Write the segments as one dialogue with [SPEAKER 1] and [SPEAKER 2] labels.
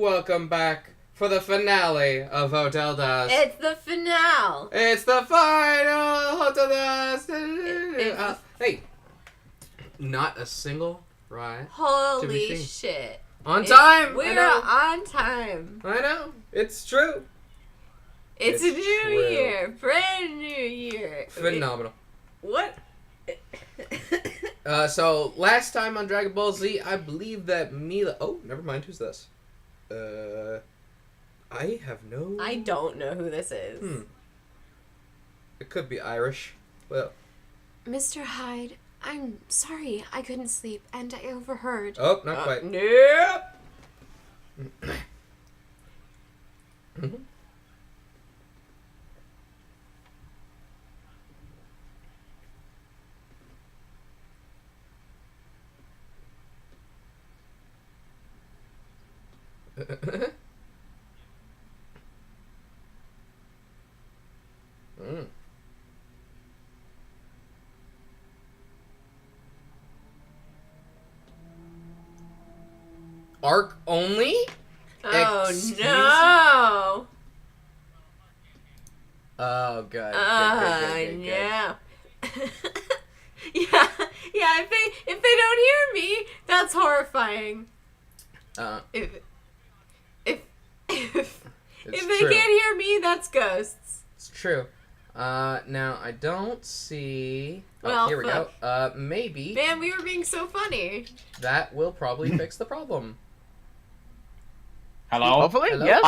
[SPEAKER 1] welcome back for the finale of Hotel Dusk.
[SPEAKER 2] It's the finale.
[SPEAKER 1] It's the final Hotel Dusk. Hey, not a single ride.
[SPEAKER 2] Holy shit.
[SPEAKER 1] On time.
[SPEAKER 2] We're on time.
[SPEAKER 1] I know. It's true.
[SPEAKER 2] It's a new year. Brand new year.
[SPEAKER 1] Phenomenal.
[SPEAKER 2] What?
[SPEAKER 1] So last time on Dragon Ball Z, I believe that Mila. Oh, never mind. Who's this? I have no.
[SPEAKER 2] I don't know who this is.
[SPEAKER 1] It could be Irish. Well.
[SPEAKER 3] Mr. Hyde, I'm sorry I couldn't sleep and I overheard.
[SPEAKER 1] Oh, not quite.
[SPEAKER 2] Nope.
[SPEAKER 1] Arc only?
[SPEAKER 2] Oh
[SPEAKER 1] Excuse me?
[SPEAKER 2] no.
[SPEAKER 1] Oh, good. Good.
[SPEAKER 2] Yeah. yeah. If they don't hear me, that's horrifying. If they
[SPEAKER 1] true.
[SPEAKER 2] can't hear me, that's ghosts.
[SPEAKER 1] It's true. Now I don't see. Oh,
[SPEAKER 2] Well,
[SPEAKER 1] here we go.
[SPEAKER 2] fuck.
[SPEAKER 1] Maybe
[SPEAKER 2] Man, we were being so funny.
[SPEAKER 1] that will probably fix the problem.
[SPEAKER 4] Hello?
[SPEAKER 5] Hopefully,
[SPEAKER 1] Hello?
[SPEAKER 5] yes.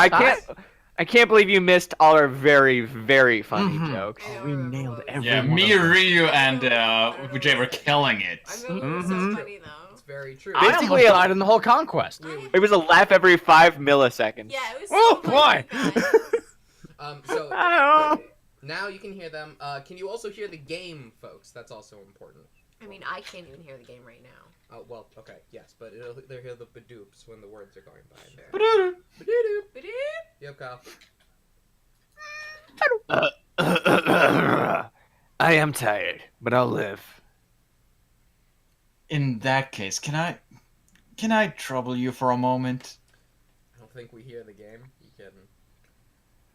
[SPEAKER 4] I can't believe you missed all our very, very funny jokes.
[SPEAKER 5] We nailed every
[SPEAKER 4] Yeah,
[SPEAKER 5] one
[SPEAKER 4] me,
[SPEAKER 5] of them.
[SPEAKER 4] Ryu, and Vijay were killing it.
[SPEAKER 2] I know we were so funny though.
[SPEAKER 1] It's very true.
[SPEAKER 5] I
[SPEAKER 4] Basically,
[SPEAKER 5] almost died in the whole conquest.
[SPEAKER 4] It was a laugh every 5 milliseconds.
[SPEAKER 2] Yeah, it was.
[SPEAKER 5] Oh,
[SPEAKER 2] so
[SPEAKER 5] boy.
[SPEAKER 2] funny, guys.
[SPEAKER 1] So
[SPEAKER 5] Oh.
[SPEAKER 1] now you can hear them. Can you also hear the game, folks? That's also important.
[SPEAKER 2] I mean, I can't even hear the game right now.
[SPEAKER 1] Oh well, okay, yes, but they'll hear the badoops when the words are going by.
[SPEAKER 2] Sure.
[SPEAKER 1] Badoop.
[SPEAKER 2] Ba-doop.
[SPEAKER 1] Yep, Kyle.
[SPEAKER 4] I am tired, but I'll live.
[SPEAKER 6] In that case, can I trouble you for a moment?
[SPEAKER 1] I don't think we hear the game. You kidding?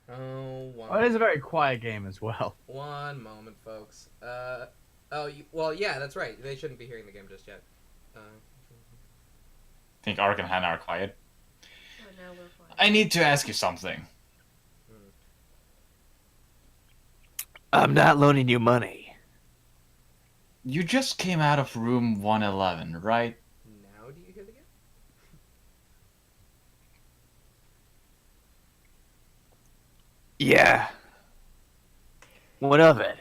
[SPEAKER 1] Oh,
[SPEAKER 5] Well, it is a very quiet game as well.
[SPEAKER 1] One moment, folks. Well, yeah, that's right. They shouldn't be hearing the game just yet.
[SPEAKER 6] Think Ark and Hannah are quiet.
[SPEAKER 2] Oh no, we're fine.
[SPEAKER 6] I need to ask you something.
[SPEAKER 4] I'm not loaning you money.
[SPEAKER 6] You just came out of room 111, right?
[SPEAKER 1] Now do you hear the game?
[SPEAKER 4] Yeah. What of it?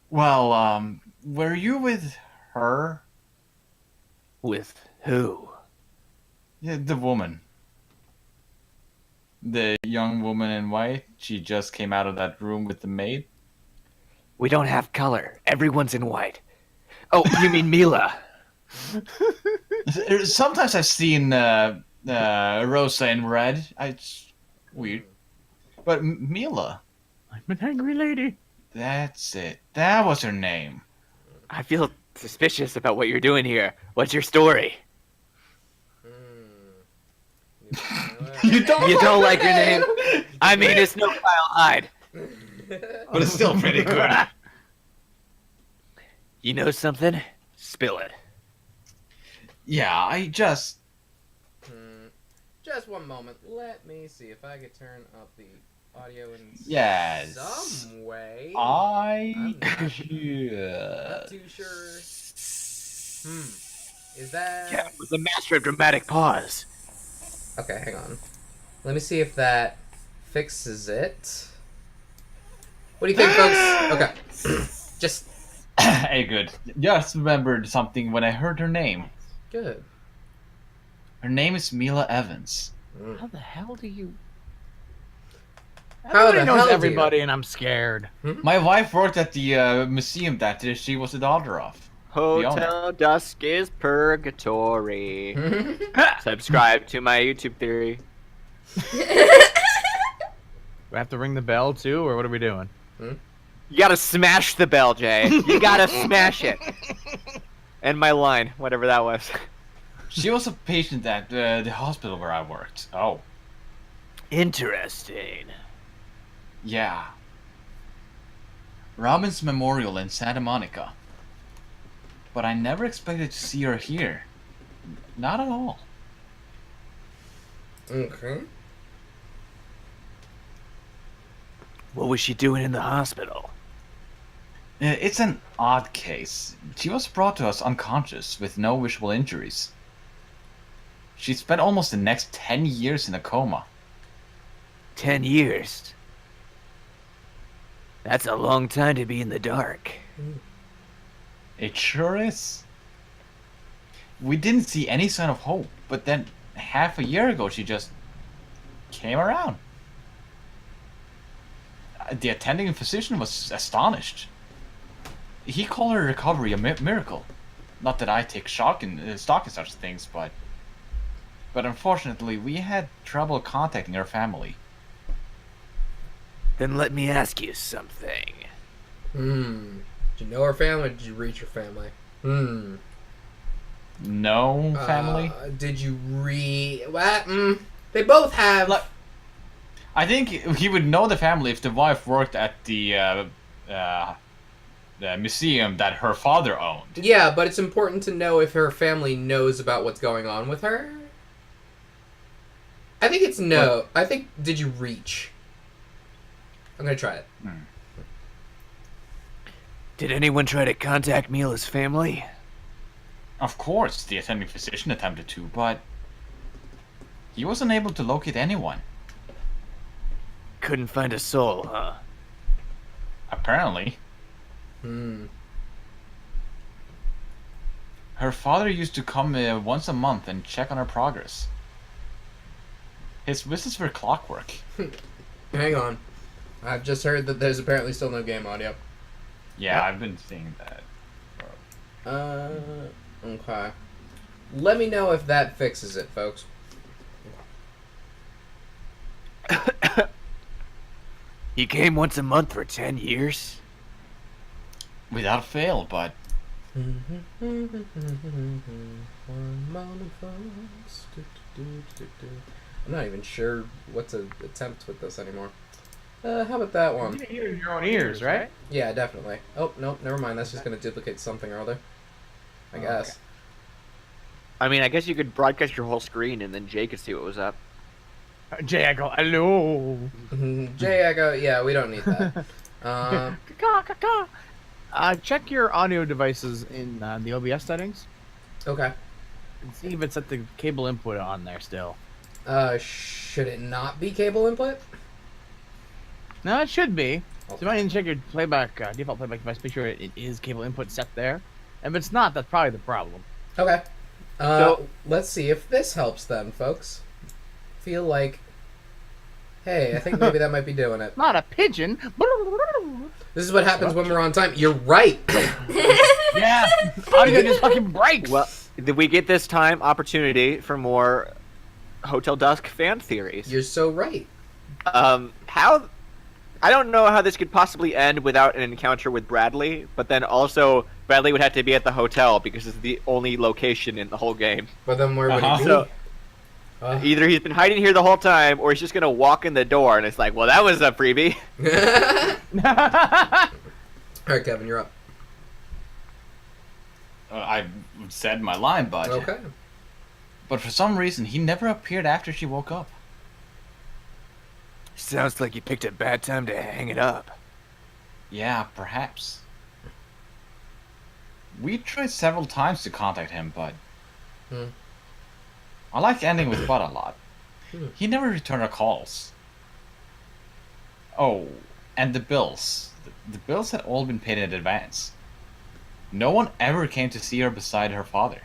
[SPEAKER 6] Well, were you with her?
[SPEAKER 4] With who?
[SPEAKER 6] Yeah, the woman. The young woman in white. She just came out of that room with the maid.
[SPEAKER 4] We don't have color. Everyone's in white. Oh, you mean Mila?
[SPEAKER 6] Sometimes I've seen Rosa in red. It's weird. But Mila,
[SPEAKER 5] I'm an angry lady.
[SPEAKER 6] that's it. That was her name.
[SPEAKER 4] I feel suspicious about what you're doing here. What's your story?
[SPEAKER 6] You don't.
[SPEAKER 4] You don't like your name? I mean, it's no Kyle Hyde.
[SPEAKER 6] But it's still pretty good.
[SPEAKER 4] You know something? Spill it.
[SPEAKER 6] Yeah, I just.
[SPEAKER 1] Just one moment. Let me see if I could turn up the audio in
[SPEAKER 6] Yes.
[SPEAKER 1] some way.
[SPEAKER 6] I'm
[SPEAKER 1] not
[SPEAKER 6] not
[SPEAKER 1] too sure. Is that...
[SPEAKER 4] Yeah, it was a master of dramatic pause.
[SPEAKER 1] Okay, hang on. Let me see if that fixes it. What do you think, folks? Okay. Just...
[SPEAKER 6] Hey, good. Just remembered something when I heard her name.
[SPEAKER 1] Good.
[SPEAKER 6] Her name is Mila Evans.
[SPEAKER 5] How the hell do you...
[SPEAKER 1] How the
[SPEAKER 5] Everybody knows
[SPEAKER 1] hell do you?
[SPEAKER 5] everybody, and I'm scared.
[SPEAKER 6] My wife worked at the museum that she was the daughter of.
[SPEAKER 4] Hotel Dusk is purgatory. Subscribe to my YouTube theory.
[SPEAKER 5] Do I have to ring the bell too, or what are we doing?
[SPEAKER 4] You gotta smash the bell, Jay. You gotta smash it. And my line, whatever that was.
[SPEAKER 6] She was a patient at the hospital where I worked. Oh,
[SPEAKER 4] Interesting.
[SPEAKER 6] yeah. Robin's Memorial in Santa Monica. But I never expected to see her here. Not at all.
[SPEAKER 1] Okay.
[SPEAKER 4] What was she doing in the hospital?
[SPEAKER 6] It's an odd case. She was brought to us unconscious with no visual injuries. She spent almost the next 10 years in a coma.
[SPEAKER 4] 10 years. That's a long time to be in the dark.
[SPEAKER 6] It sure is. We didn't see any sign of hope, but then half a year ago she just came around. The attending physician was astonished. He called her recovery a miracle. Not that I take stock in such things, but unfortunately we had trouble contacting her family.
[SPEAKER 4] Then let me ask you something.
[SPEAKER 1] Did you know her family or did you reach her family?
[SPEAKER 6] No family?
[SPEAKER 1] Did you what? They both have...
[SPEAKER 6] I think he would know the family if the wife worked at the museum that her father owned.
[SPEAKER 1] Yeah, but it's important to know if her family knows about what's going on with her. I think it's no. I think, did you reach? I'm gonna try it.
[SPEAKER 4] Did anyone try to contact Mila's family?
[SPEAKER 6] Of course, the attending physician attempted to, but he wasn't able to locate anyone.
[SPEAKER 4] Couldn't find a soul, huh?
[SPEAKER 6] Apparently. Her father used to come once a month and check on her progress. His visits were clockwork.
[SPEAKER 1] Hang on. I've just heard that there's apparently still no game audio.
[SPEAKER 6] Yeah, I've been seeing that.
[SPEAKER 1] Okay. Let me know if that fixes it, folks.
[SPEAKER 4] He came once a month for 10 years?
[SPEAKER 6] Without fail, but
[SPEAKER 1] I'm not even sure what to attempt with this anymore. How about that one?
[SPEAKER 5] You can hear your own ears, right?
[SPEAKER 1] Yeah, definitely. Oh, no, never mind. That's just going to duplicate something or other. I guess.
[SPEAKER 7] I mean, I guess you could broadcast your whole screen and then Jay could see what was up.
[SPEAKER 5] Jay, I go, hello.
[SPEAKER 1] Jay Echo, yeah, we don't need that.
[SPEAKER 5] Check your audio devices in the OBS settings
[SPEAKER 1] Okay.
[SPEAKER 5] and see if it's at the cable input on there still.
[SPEAKER 1] Should it not be cable input?
[SPEAKER 5] No, it should be. So you might need to check your playback, default playback device, make sure it is cable input set there. And if it's not, that's probably the problem.
[SPEAKER 1] Okay.
[SPEAKER 7] So-
[SPEAKER 1] Let's see if this helps then, folks. Feel like... Hey, I think maybe that might be doing it.
[SPEAKER 5] Not a pigeon.
[SPEAKER 1] This is what happens when we're on time. You're right!
[SPEAKER 5] Yeah, audio just fucking breaks.
[SPEAKER 7] Well, did we get this time opportunity for more Hotel Dusk fan theories?
[SPEAKER 1] You're so right.
[SPEAKER 7] How... I don't know how this could possibly end without an encounter with Bradley, but then also Bradley would have to be at the hotel because it's the only location in the whole game.
[SPEAKER 1] But then where would he be?
[SPEAKER 7] So, either he's been hiding here the whole time, or he's just gonna walk in the door, and it's like, well, that was a freebie.
[SPEAKER 1] Alright, Kevin, you're up.
[SPEAKER 6] I said my line, but
[SPEAKER 1] Okay.
[SPEAKER 6] But for some reason, he never appeared after she woke up.
[SPEAKER 4] Sounds like you picked a bad time to hang it up.
[SPEAKER 6] Yeah, perhaps. We tried several times to contact him, but I like ending with but a lot. He never returned our calls. Oh, and the bills. The bills had all been paid in advance. No one ever came to see her beside her father.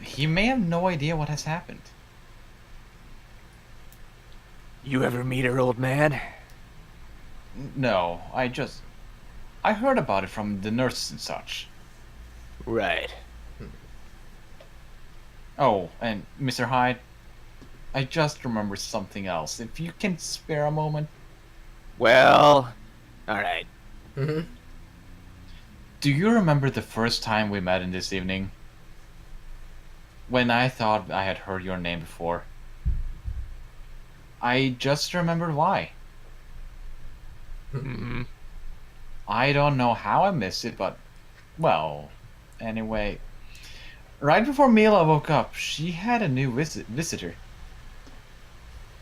[SPEAKER 6] He may have no idea what has happened.
[SPEAKER 4] You ever meet her, old man?
[SPEAKER 6] No, I heard about it from the nurses and such.
[SPEAKER 4] Right.
[SPEAKER 6] Oh, and Mr. Hyde, I just remembered something else. If you can spare a moment.
[SPEAKER 4] Well, alright.
[SPEAKER 1] Mm-hmm.
[SPEAKER 6] Do you remember the first time we met in this evening? when I thought I had heard your name before. I just remembered why.
[SPEAKER 4] Hmm.
[SPEAKER 6] I don't know how I missed it, but, well, anyway. Right before Mila woke up, she had a new visitor.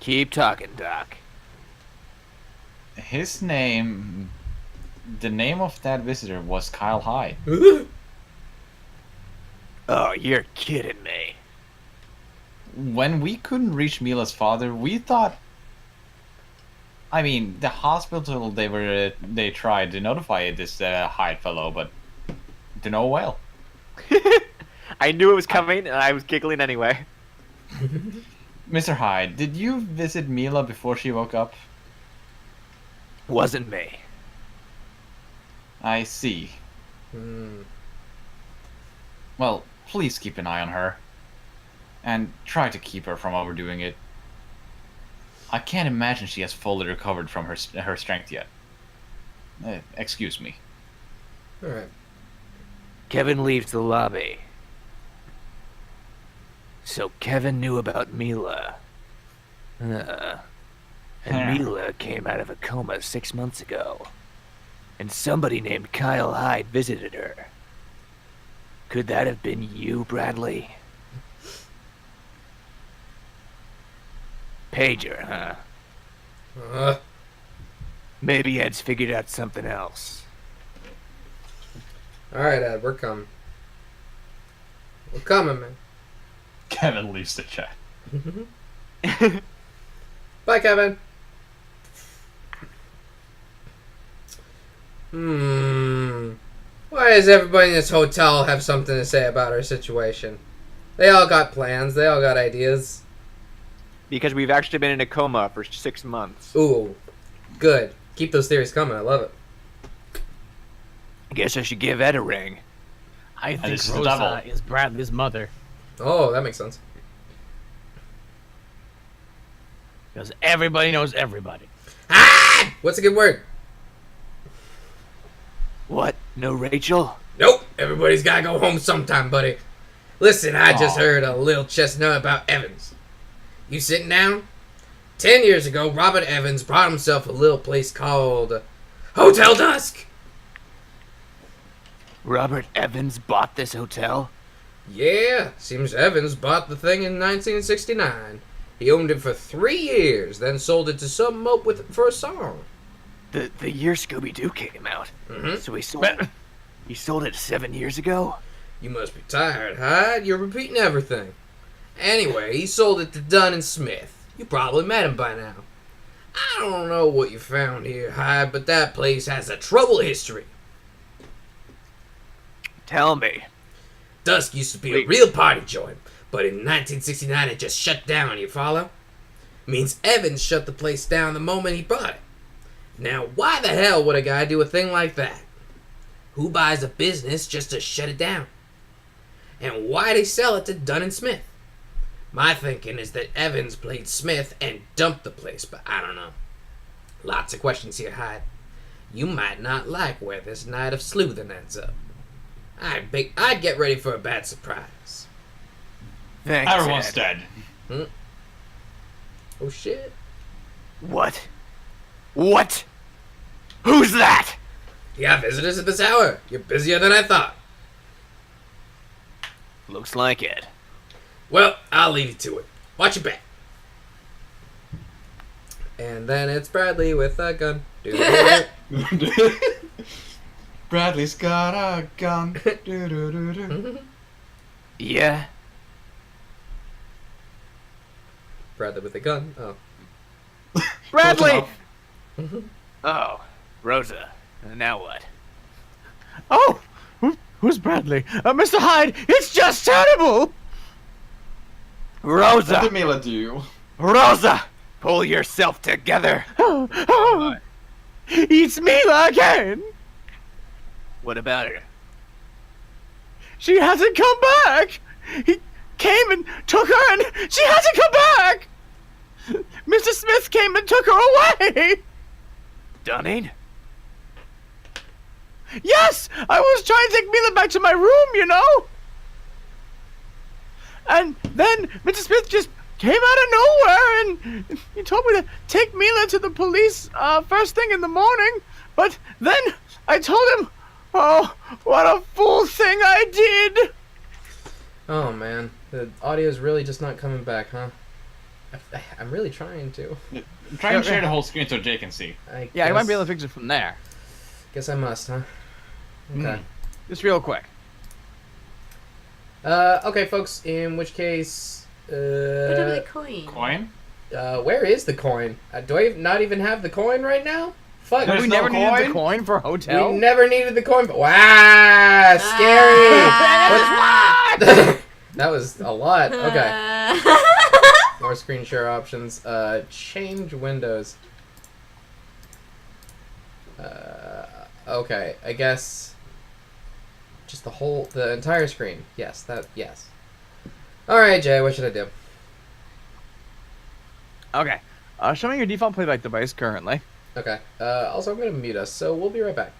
[SPEAKER 4] Keep talking, Doc.
[SPEAKER 6] His name... The name of that visitor was Kyle Hyde.
[SPEAKER 4] Oh, you're kidding me.
[SPEAKER 6] When we couldn't reach Mila's father, we thought... I mean, the hospital, they tried to notify this Hyde fellow, but to no avail.
[SPEAKER 7] I knew it was coming, and I was giggling anyway.
[SPEAKER 6] Mr. Hyde, did you visit Mila before she woke up?
[SPEAKER 4] Wasn't me.
[SPEAKER 6] I see.
[SPEAKER 1] Hmm.
[SPEAKER 6] Well, please keep an eye on her. And try to keep her from overdoing it. I can't imagine she has fully recovered from her strength yet. Excuse me.
[SPEAKER 1] Alright.
[SPEAKER 4] Kevin leaves the lobby. So Kevin knew about Mila. And Mila came out of a coma 6 months ago. And somebody named Kyle Hyde visited her. Could that have been you, Bradley? Pager, huh? Maybe Ed's figured out something else.
[SPEAKER 1] Alright, Ed, we're coming. We're coming, man.
[SPEAKER 6] Kevin leaves the chat.
[SPEAKER 1] Bye, Kevin. Why does everybody in this hotel have something to say about our situation? They all got plans. They all got ideas.
[SPEAKER 7] Because we've actually been in a coma for 6 months.
[SPEAKER 1] Ooh, good. Keep those theories coming. I love it.
[SPEAKER 4] I guess I should give Ed a ring.
[SPEAKER 5] I think
[SPEAKER 6] this is the
[SPEAKER 5] Rosa
[SPEAKER 6] devil.
[SPEAKER 5] is Bradley's mother.
[SPEAKER 1] Oh, that makes sense.
[SPEAKER 5] Because everybody knows everybody.
[SPEAKER 1] Ah! What's a good word?
[SPEAKER 4] What? No Rachel?
[SPEAKER 1] Nope. Everybody's gotta go home sometime, buddy. Listen, I just
[SPEAKER 6] Aw.
[SPEAKER 1] heard a little chestnut about Evans. You sitting down? 10 years ago, Robert Evans bought himself a little place called Hotel Dusk.
[SPEAKER 4] Robert Evans bought this hotel?
[SPEAKER 1] Yeah, seems Evans bought the thing in 1969. He owned it for 3 years, then sold it to some mope for a song.
[SPEAKER 4] The year Scooby-Doo came out.
[SPEAKER 1] Mm-hmm.
[SPEAKER 4] So he sold it 7 years ago?
[SPEAKER 1] You must be tired, Hyde. You're repeating everything. Anyway, he sold it to Dunn and Smith. You probably met him by now. I don't know what you found here, Hyde, but that place has a troubled history.
[SPEAKER 4] Tell me.
[SPEAKER 1] Dusk used to be a real party joint, but in 1969 it just shut down, you follow? Means Evans shut the place down the moment he bought it. Now, why the hell would a guy do a thing like that? Who buys a business just to shut it down? And why'd he sell it to Dunn and Smith? My thinking is that Evans played Smith and dumped the place, but I don't know. Lots of questions here, Hyde. You might not like where this night of sleuthing ends up. I'd get ready for a bad surprise.
[SPEAKER 4] Thanks,
[SPEAKER 6] Everyone's
[SPEAKER 4] Ed.
[SPEAKER 6] dead.
[SPEAKER 1] Oh shit.
[SPEAKER 4] What? What? Who's that?
[SPEAKER 1] You got visitors at this hour. You're busier than I thought.
[SPEAKER 4] Looks like it.
[SPEAKER 1] Well, I'll leave you to it. Watch your back. And then it's Bradley with a gun.
[SPEAKER 6] Bradley's got a gun.
[SPEAKER 4] Yeah?
[SPEAKER 1] Bradley with a gun. Oh.
[SPEAKER 7] Bradley!
[SPEAKER 4] Oh, Rosa. Now what?
[SPEAKER 5] Oh! Who's Bradley? Mr. Hyde, it's just terrible!
[SPEAKER 6] What
[SPEAKER 4] Rosa!
[SPEAKER 6] did Mila do?
[SPEAKER 4] Rosa! Pull yourself together.
[SPEAKER 5] It's Mila again!
[SPEAKER 4] What about her?
[SPEAKER 5] She hasn't come back! He came and took her and she hasn't come back! Mr. Smith came and took her away!
[SPEAKER 4] Dunning?
[SPEAKER 5] Yes! I was trying to take Mila back to my room, you know? And then Mr. Smith just came out of nowhere and he told me to take Mila to the police first thing in the morning. But then I told him, oh, what a fool thing I did.
[SPEAKER 1] Oh man, the audio's really just not coming back, huh? I'm really trying to.
[SPEAKER 6] Try and share the whole screen so Jay can see.
[SPEAKER 5] Yeah, you might be able to fix it from there.
[SPEAKER 1] Guess I must, huh? Okay.
[SPEAKER 5] Just real quick.
[SPEAKER 1] Okay, folks. In which case,
[SPEAKER 2] Put up the coin.
[SPEAKER 6] Coin?
[SPEAKER 1] where is the coin? Do I not even have the coin right now? Fuck.
[SPEAKER 6] There's
[SPEAKER 5] We
[SPEAKER 6] no
[SPEAKER 5] never needed
[SPEAKER 6] coin?
[SPEAKER 5] the coin for a hotel.
[SPEAKER 1] We never needed the coin. Wow, scary. What? That was a lot. Okay. More screen share options. Change windows. Okay, I guess just the entire screen. Yes, yes. All right, Jay, what should I do?
[SPEAKER 5] Okay. Show me your default playback device currently.
[SPEAKER 1] Okay. Also, I'm gonna mute us, so we'll be right back.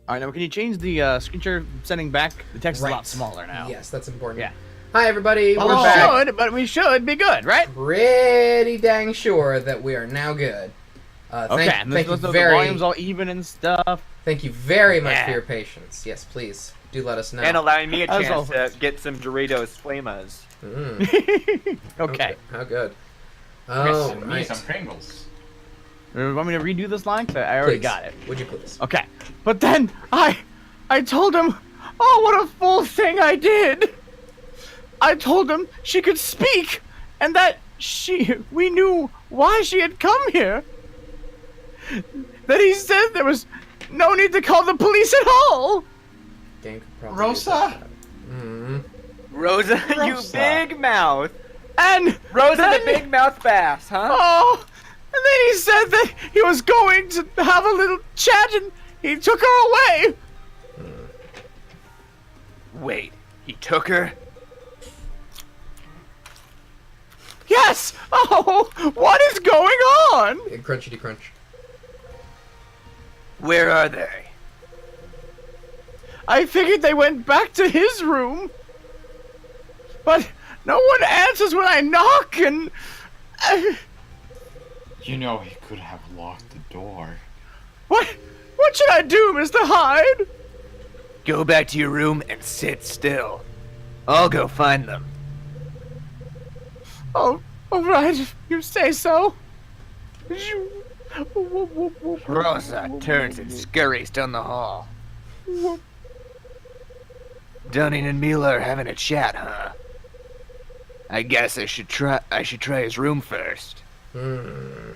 [SPEAKER 5] All right, now can you change the screen share setting back? The text is a lot
[SPEAKER 1] Right.
[SPEAKER 5] smaller now.
[SPEAKER 1] Yes, that's important.
[SPEAKER 5] Yeah.
[SPEAKER 1] Hi, everybody.
[SPEAKER 5] Well,
[SPEAKER 1] We're
[SPEAKER 5] we
[SPEAKER 1] back.
[SPEAKER 5] should, but we should be good, right?
[SPEAKER 1] Pretty dang sure that we are now good.
[SPEAKER 5] Okay, and
[SPEAKER 1] Thank you
[SPEAKER 5] the
[SPEAKER 1] very,
[SPEAKER 5] volume's all even and stuff.
[SPEAKER 1] thank you very much
[SPEAKER 5] Yeah.
[SPEAKER 1] for your patience. Yes, please do let us know.
[SPEAKER 7] And allowing me a
[SPEAKER 5] As
[SPEAKER 7] chance to
[SPEAKER 5] always.
[SPEAKER 7] get some Doritos Flamas.
[SPEAKER 5] Okay.
[SPEAKER 1] How good.
[SPEAKER 6] Yes,
[SPEAKER 1] Oh,
[SPEAKER 6] and me
[SPEAKER 1] right.
[SPEAKER 6] some Pringles.
[SPEAKER 5] Want me to redo this line? 'Cause I already
[SPEAKER 1] Please.
[SPEAKER 5] got it.
[SPEAKER 1] Would you please?
[SPEAKER 5] Okay. But then I told him, oh, what a fool thing I did. I told him she could speak and that we knew why she had come here. That he said there was no need to call the police at all.
[SPEAKER 1] Gang could probably
[SPEAKER 6] Rosa?
[SPEAKER 1] Mm-hmm.
[SPEAKER 7] Rosa, you
[SPEAKER 6] Rosa.
[SPEAKER 7] big mouth.
[SPEAKER 5] And
[SPEAKER 7] Rosa
[SPEAKER 5] then,
[SPEAKER 7] the big mouth bass, huh?
[SPEAKER 5] Oh, and then he said that he was going to have a little chat and he took her away.
[SPEAKER 4] Wait, he took her?
[SPEAKER 5] Yes! Oh, what is going on?
[SPEAKER 1] Crunchy crunch.
[SPEAKER 4] Where are they?
[SPEAKER 5] I figured they went back to his room. But no one answers when I knock, and...
[SPEAKER 6] You know he could have locked the door.
[SPEAKER 5] What should I do, Mr. Hyde?
[SPEAKER 4] Go back to your room and sit still. I'll go find them.
[SPEAKER 5] Oh, all right, if you say so.
[SPEAKER 4] Rosa turns and scurries down the hall. Dunning and Mila are having a chat, huh? I guess I should try his room first.
[SPEAKER 1] Well,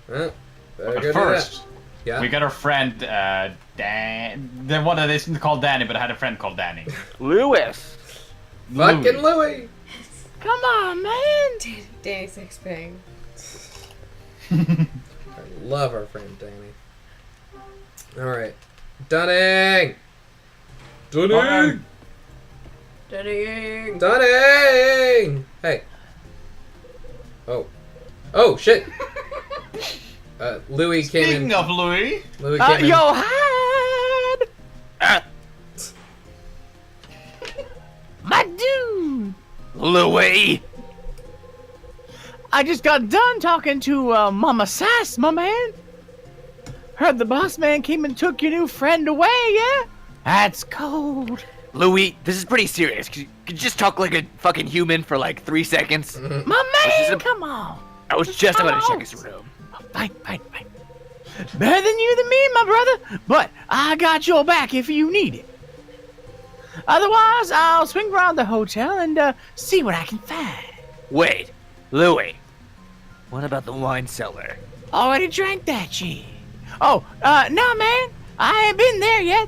[SPEAKER 1] better
[SPEAKER 6] But
[SPEAKER 1] go do
[SPEAKER 6] first,
[SPEAKER 1] that. Yeah.
[SPEAKER 6] we got our friend, Dan. The one that isn't called Danny, but I had a friend called Danny.
[SPEAKER 7] Lewis.
[SPEAKER 1] Fucking Louie.
[SPEAKER 5] Come on, man.
[SPEAKER 2] Danny Sixpang.
[SPEAKER 1] I love our friend Danny. All right, Dunning. Dunning.
[SPEAKER 2] Danny.
[SPEAKER 1] Dunning. Hey. Oh shit. Louis came in.
[SPEAKER 6] Speaking of Louis,
[SPEAKER 1] Louis came in.
[SPEAKER 5] Yo, Hyde. My dude.
[SPEAKER 4] Louis!
[SPEAKER 5] I just got done talking to Mama Sass, my man. Heard the boss man came and took your new friend away, yeah? That's cold.
[SPEAKER 4] Louis, this is pretty serious. Could you just talk like a fucking human for like 3 seconds?
[SPEAKER 5] My
[SPEAKER 4] This
[SPEAKER 5] man,
[SPEAKER 4] is a-
[SPEAKER 5] come on.
[SPEAKER 4] I was just about to
[SPEAKER 5] Come
[SPEAKER 4] check
[SPEAKER 5] on.
[SPEAKER 4] his room.
[SPEAKER 5] Fine. Better than you than me, my brother. But I got your back if you need it. Otherwise, I'll swing around the hotel and see what I can find.
[SPEAKER 4] Wait, Louis. What about the wine cellar?
[SPEAKER 5] Already drank that shit. Oh, no, man. I ain't been there yet.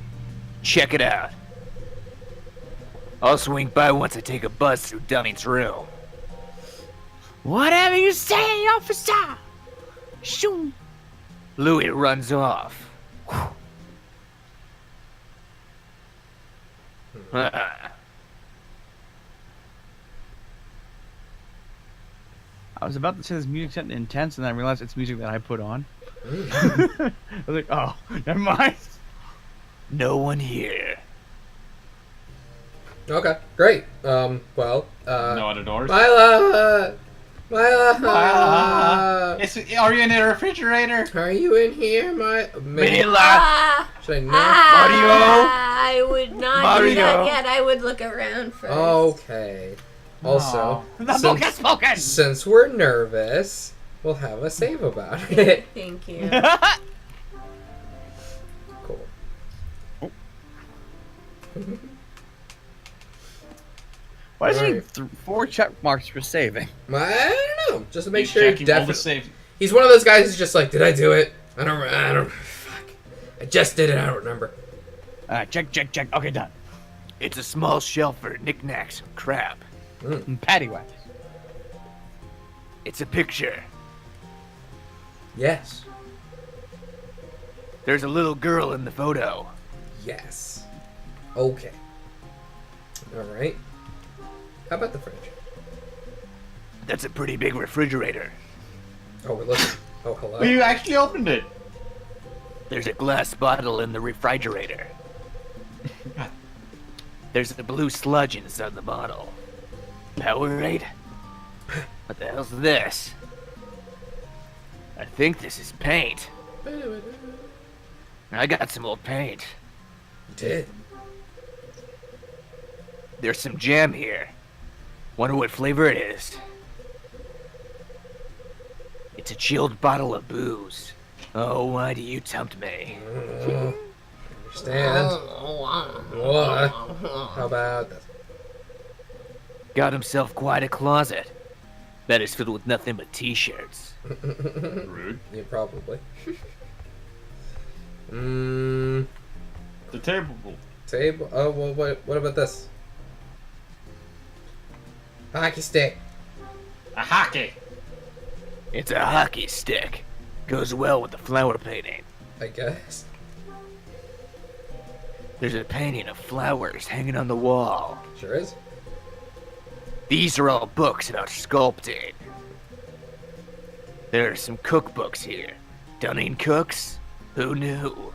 [SPEAKER 4] Check it out. I'll swing by once I take a buzz through Dunning's room.
[SPEAKER 5] Whatever you say, officer. Shoo.
[SPEAKER 4] Louis runs off.
[SPEAKER 5] I was about to say this music sounded intense, and then I realized it's music that I put on. I was like, oh, never mind.
[SPEAKER 4] No one here.
[SPEAKER 1] Okay, great. Well,
[SPEAKER 6] no other doors.
[SPEAKER 1] Mila.
[SPEAKER 6] Are you in the refrigerator?
[SPEAKER 1] Are you in here,
[SPEAKER 4] Mila!
[SPEAKER 1] Should I knock?
[SPEAKER 2] I would not do
[SPEAKER 4] Mario.
[SPEAKER 2] that yet. I would look around first.
[SPEAKER 1] Okay. Also,
[SPEAKER 5] The spoken.
[SPEAKER 1] since we're nervous, we'll have a save about it.
[SPEAKER 2] Thank you.
[SPEAKER 1] Cool.
[SPEAKER 5] Why does he
[SPEAKER 1] Alright.
[SPEAKER 5] need 4 check marks for saving?
[SPEAKER 1] I don't know. Just to make
[SPEAKER 6] He's
[SPEAKER 1] sure he
[SPEAKER 6] checking all the
[SPEAKER 1] definitely.
[SPEAKER 6] safe.
[SPEAKER 1] He's one of those guys who's just like, did I do it? I don't. Fuck. I just did it. I don't remember.
[SPEAKER 5] Alright, check. Okay, done.
[SPEAKER 4] It's a small shelf for knickknacks and crap.
[SPEAKER 5] Patty wax.
[SPEAKER 4] It's a picture.
[SPEAKER 1] Yes.
[SPEAKER 4] There's a little girl in the photo.
[SPEAKER 1] Yes. Okay. All right. How about the fridge?
[SPEAKER 4] That's a pretty big refrigerator.
[SPEAKER 1] Oh, we're looking. Oh, hello.
[SPEAKER 6] You actually opened it.
[SPEAKER 4] There's a glass bottle in the refrigerator. There's a blue sludge inside the bottle. Powerade? What the hell's this? I think this is paint. I got some old paint.
[SPEAKER 1] You did.
[SPEAKER 4] There's some jam here. Wonder what flavor it is. It's a chilled bottle of booze. Oh, why do you tempt me?
[SPEAKER 1] Understand. What? How about this?
[SPEAKER 4] Got himself quite a closet. That is filled with nothing but t-shirts.
[SPEAKER 6] Rude.
[SPEAKER 1] Yeah, probably.
[SPEAKER 6] The table.
[SPEAKER 1] Table. Oh, well, what about this? Hockey stick.
[SPEAKER 6] A hockey.
[SPEAKER 4] It's a hockey stick. Goes well with the flower painting.
[SPEAKER 1] I guess.
[SPEAKER 4] There's a painting of flowers hanging on the wall.
[SPEAKER 1] Sure is.
[SPEAKER 4] These are all books about sculpting. There are some cookbooks here. Dunning Cooks? Who knew?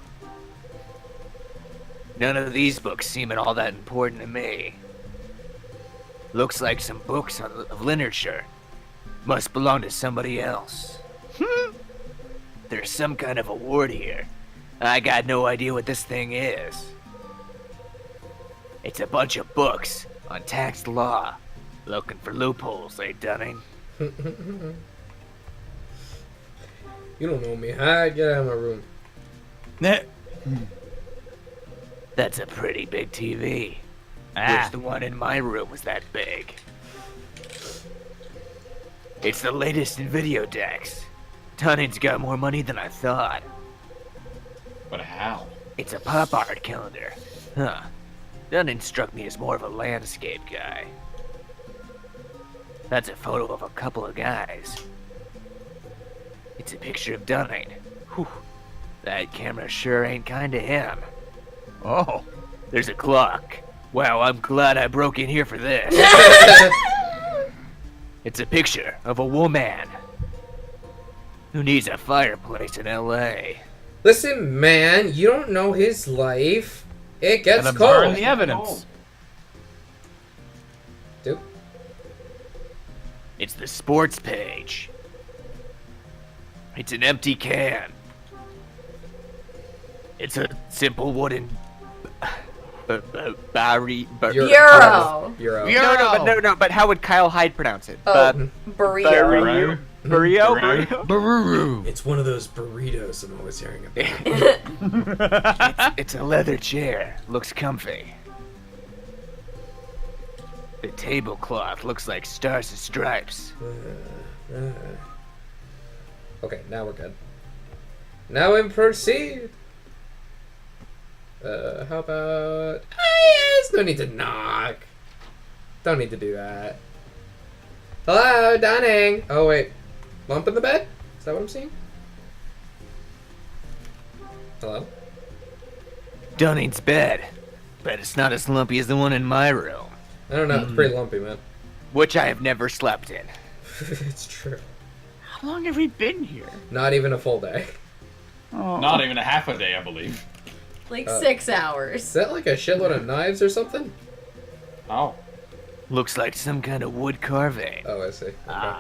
[SPEAKER 4] None of these books seem at all that important to me. Looks like some books of literature. Must belong to somebody else. There's some kind of award here. I got no idea what this thing is. It's a bunch of books on tax law. Looking for loopholes, eh, Dunning?
[SPEAKER 1] You don't know me. Hi, get out of my room.
[SPEAKER 4] That's a pretty big TV.
[SPEAKER 5] Ah.
[SPEAKER 4] Wish the one in my room was that big. It's the latest in video decks. Dunning's got more money than I thought.
[SPEAKER 6] But how?
[SPEAKER 4] It's a pop art calendar. Huh. Dunning struck me as more of a landscape guy. That's a photo of a couple of guys. It's a picture of Dunning. Whew. That camera sure ain't kind to him.
[SPEAKER 5] Oh.
[SPEAKER 4] There's a clock. Wow, I'm glad I broke in here for this. It's a picture of a woman who needs a fireplace in L.A.
[SPEAKER 1] Listen, man, you don't know his life. It gets
[SPEAKER 5] Gotta burn
[SPEAKER 1] cold.
[SPEAKER 5] the evidence.
[SPEAKER 1] Dude.
[SPEAKER 4] It's the sports page. It's an empty can. It's a simple wooden barry.
[SPEAKER 2] Bureau.
[SPEAKER 1] Bureau.
[SPEAKER 7] No, but how would Kyle Hyde pronounce it?
[SPEAKER 2] Oh, burrito.
[SPEAKER 7] Burrito?
[SPEAKER 1] It's one of those burritos I'm always hearing about.
[SPEAKER 4] It's a leather chair. Looks comfy. The tablecloth looks like stars and stripes.
[SPEAKER 1] Okay, now we're good. Now we proceed. How about... yes, no need to knock. Don't need to do that. Hello, Dunning. Oh, wait. Lump in the bed? Is that what I'm seeing? Hello?
[SPEAKER 4] Dunning's bed. Bet it's not as lumpy as the one in my room,
[SPEAKER 1] I don't know. It's pretty lumpy, man.
[SPEAKER 4] which I have never slept in.
[SPEAKER 1] It's true.
[SPEAKER 5] How long have we been here?
[SPEAKER 1] Not even a full day.
[SPEAKER 5] Oh.
[SPEAKER 6] Not even a half a day, I believe.
[SPEAKER 2] Like 6 hours.
[SPEAKER 1] Is that like a shitload of knives or something?
[SPEAKER 6] Oh.
[SPEAKER 4] Looks like some kind of wood carving.
[SPEAKER 1] Oh, I see. Okay.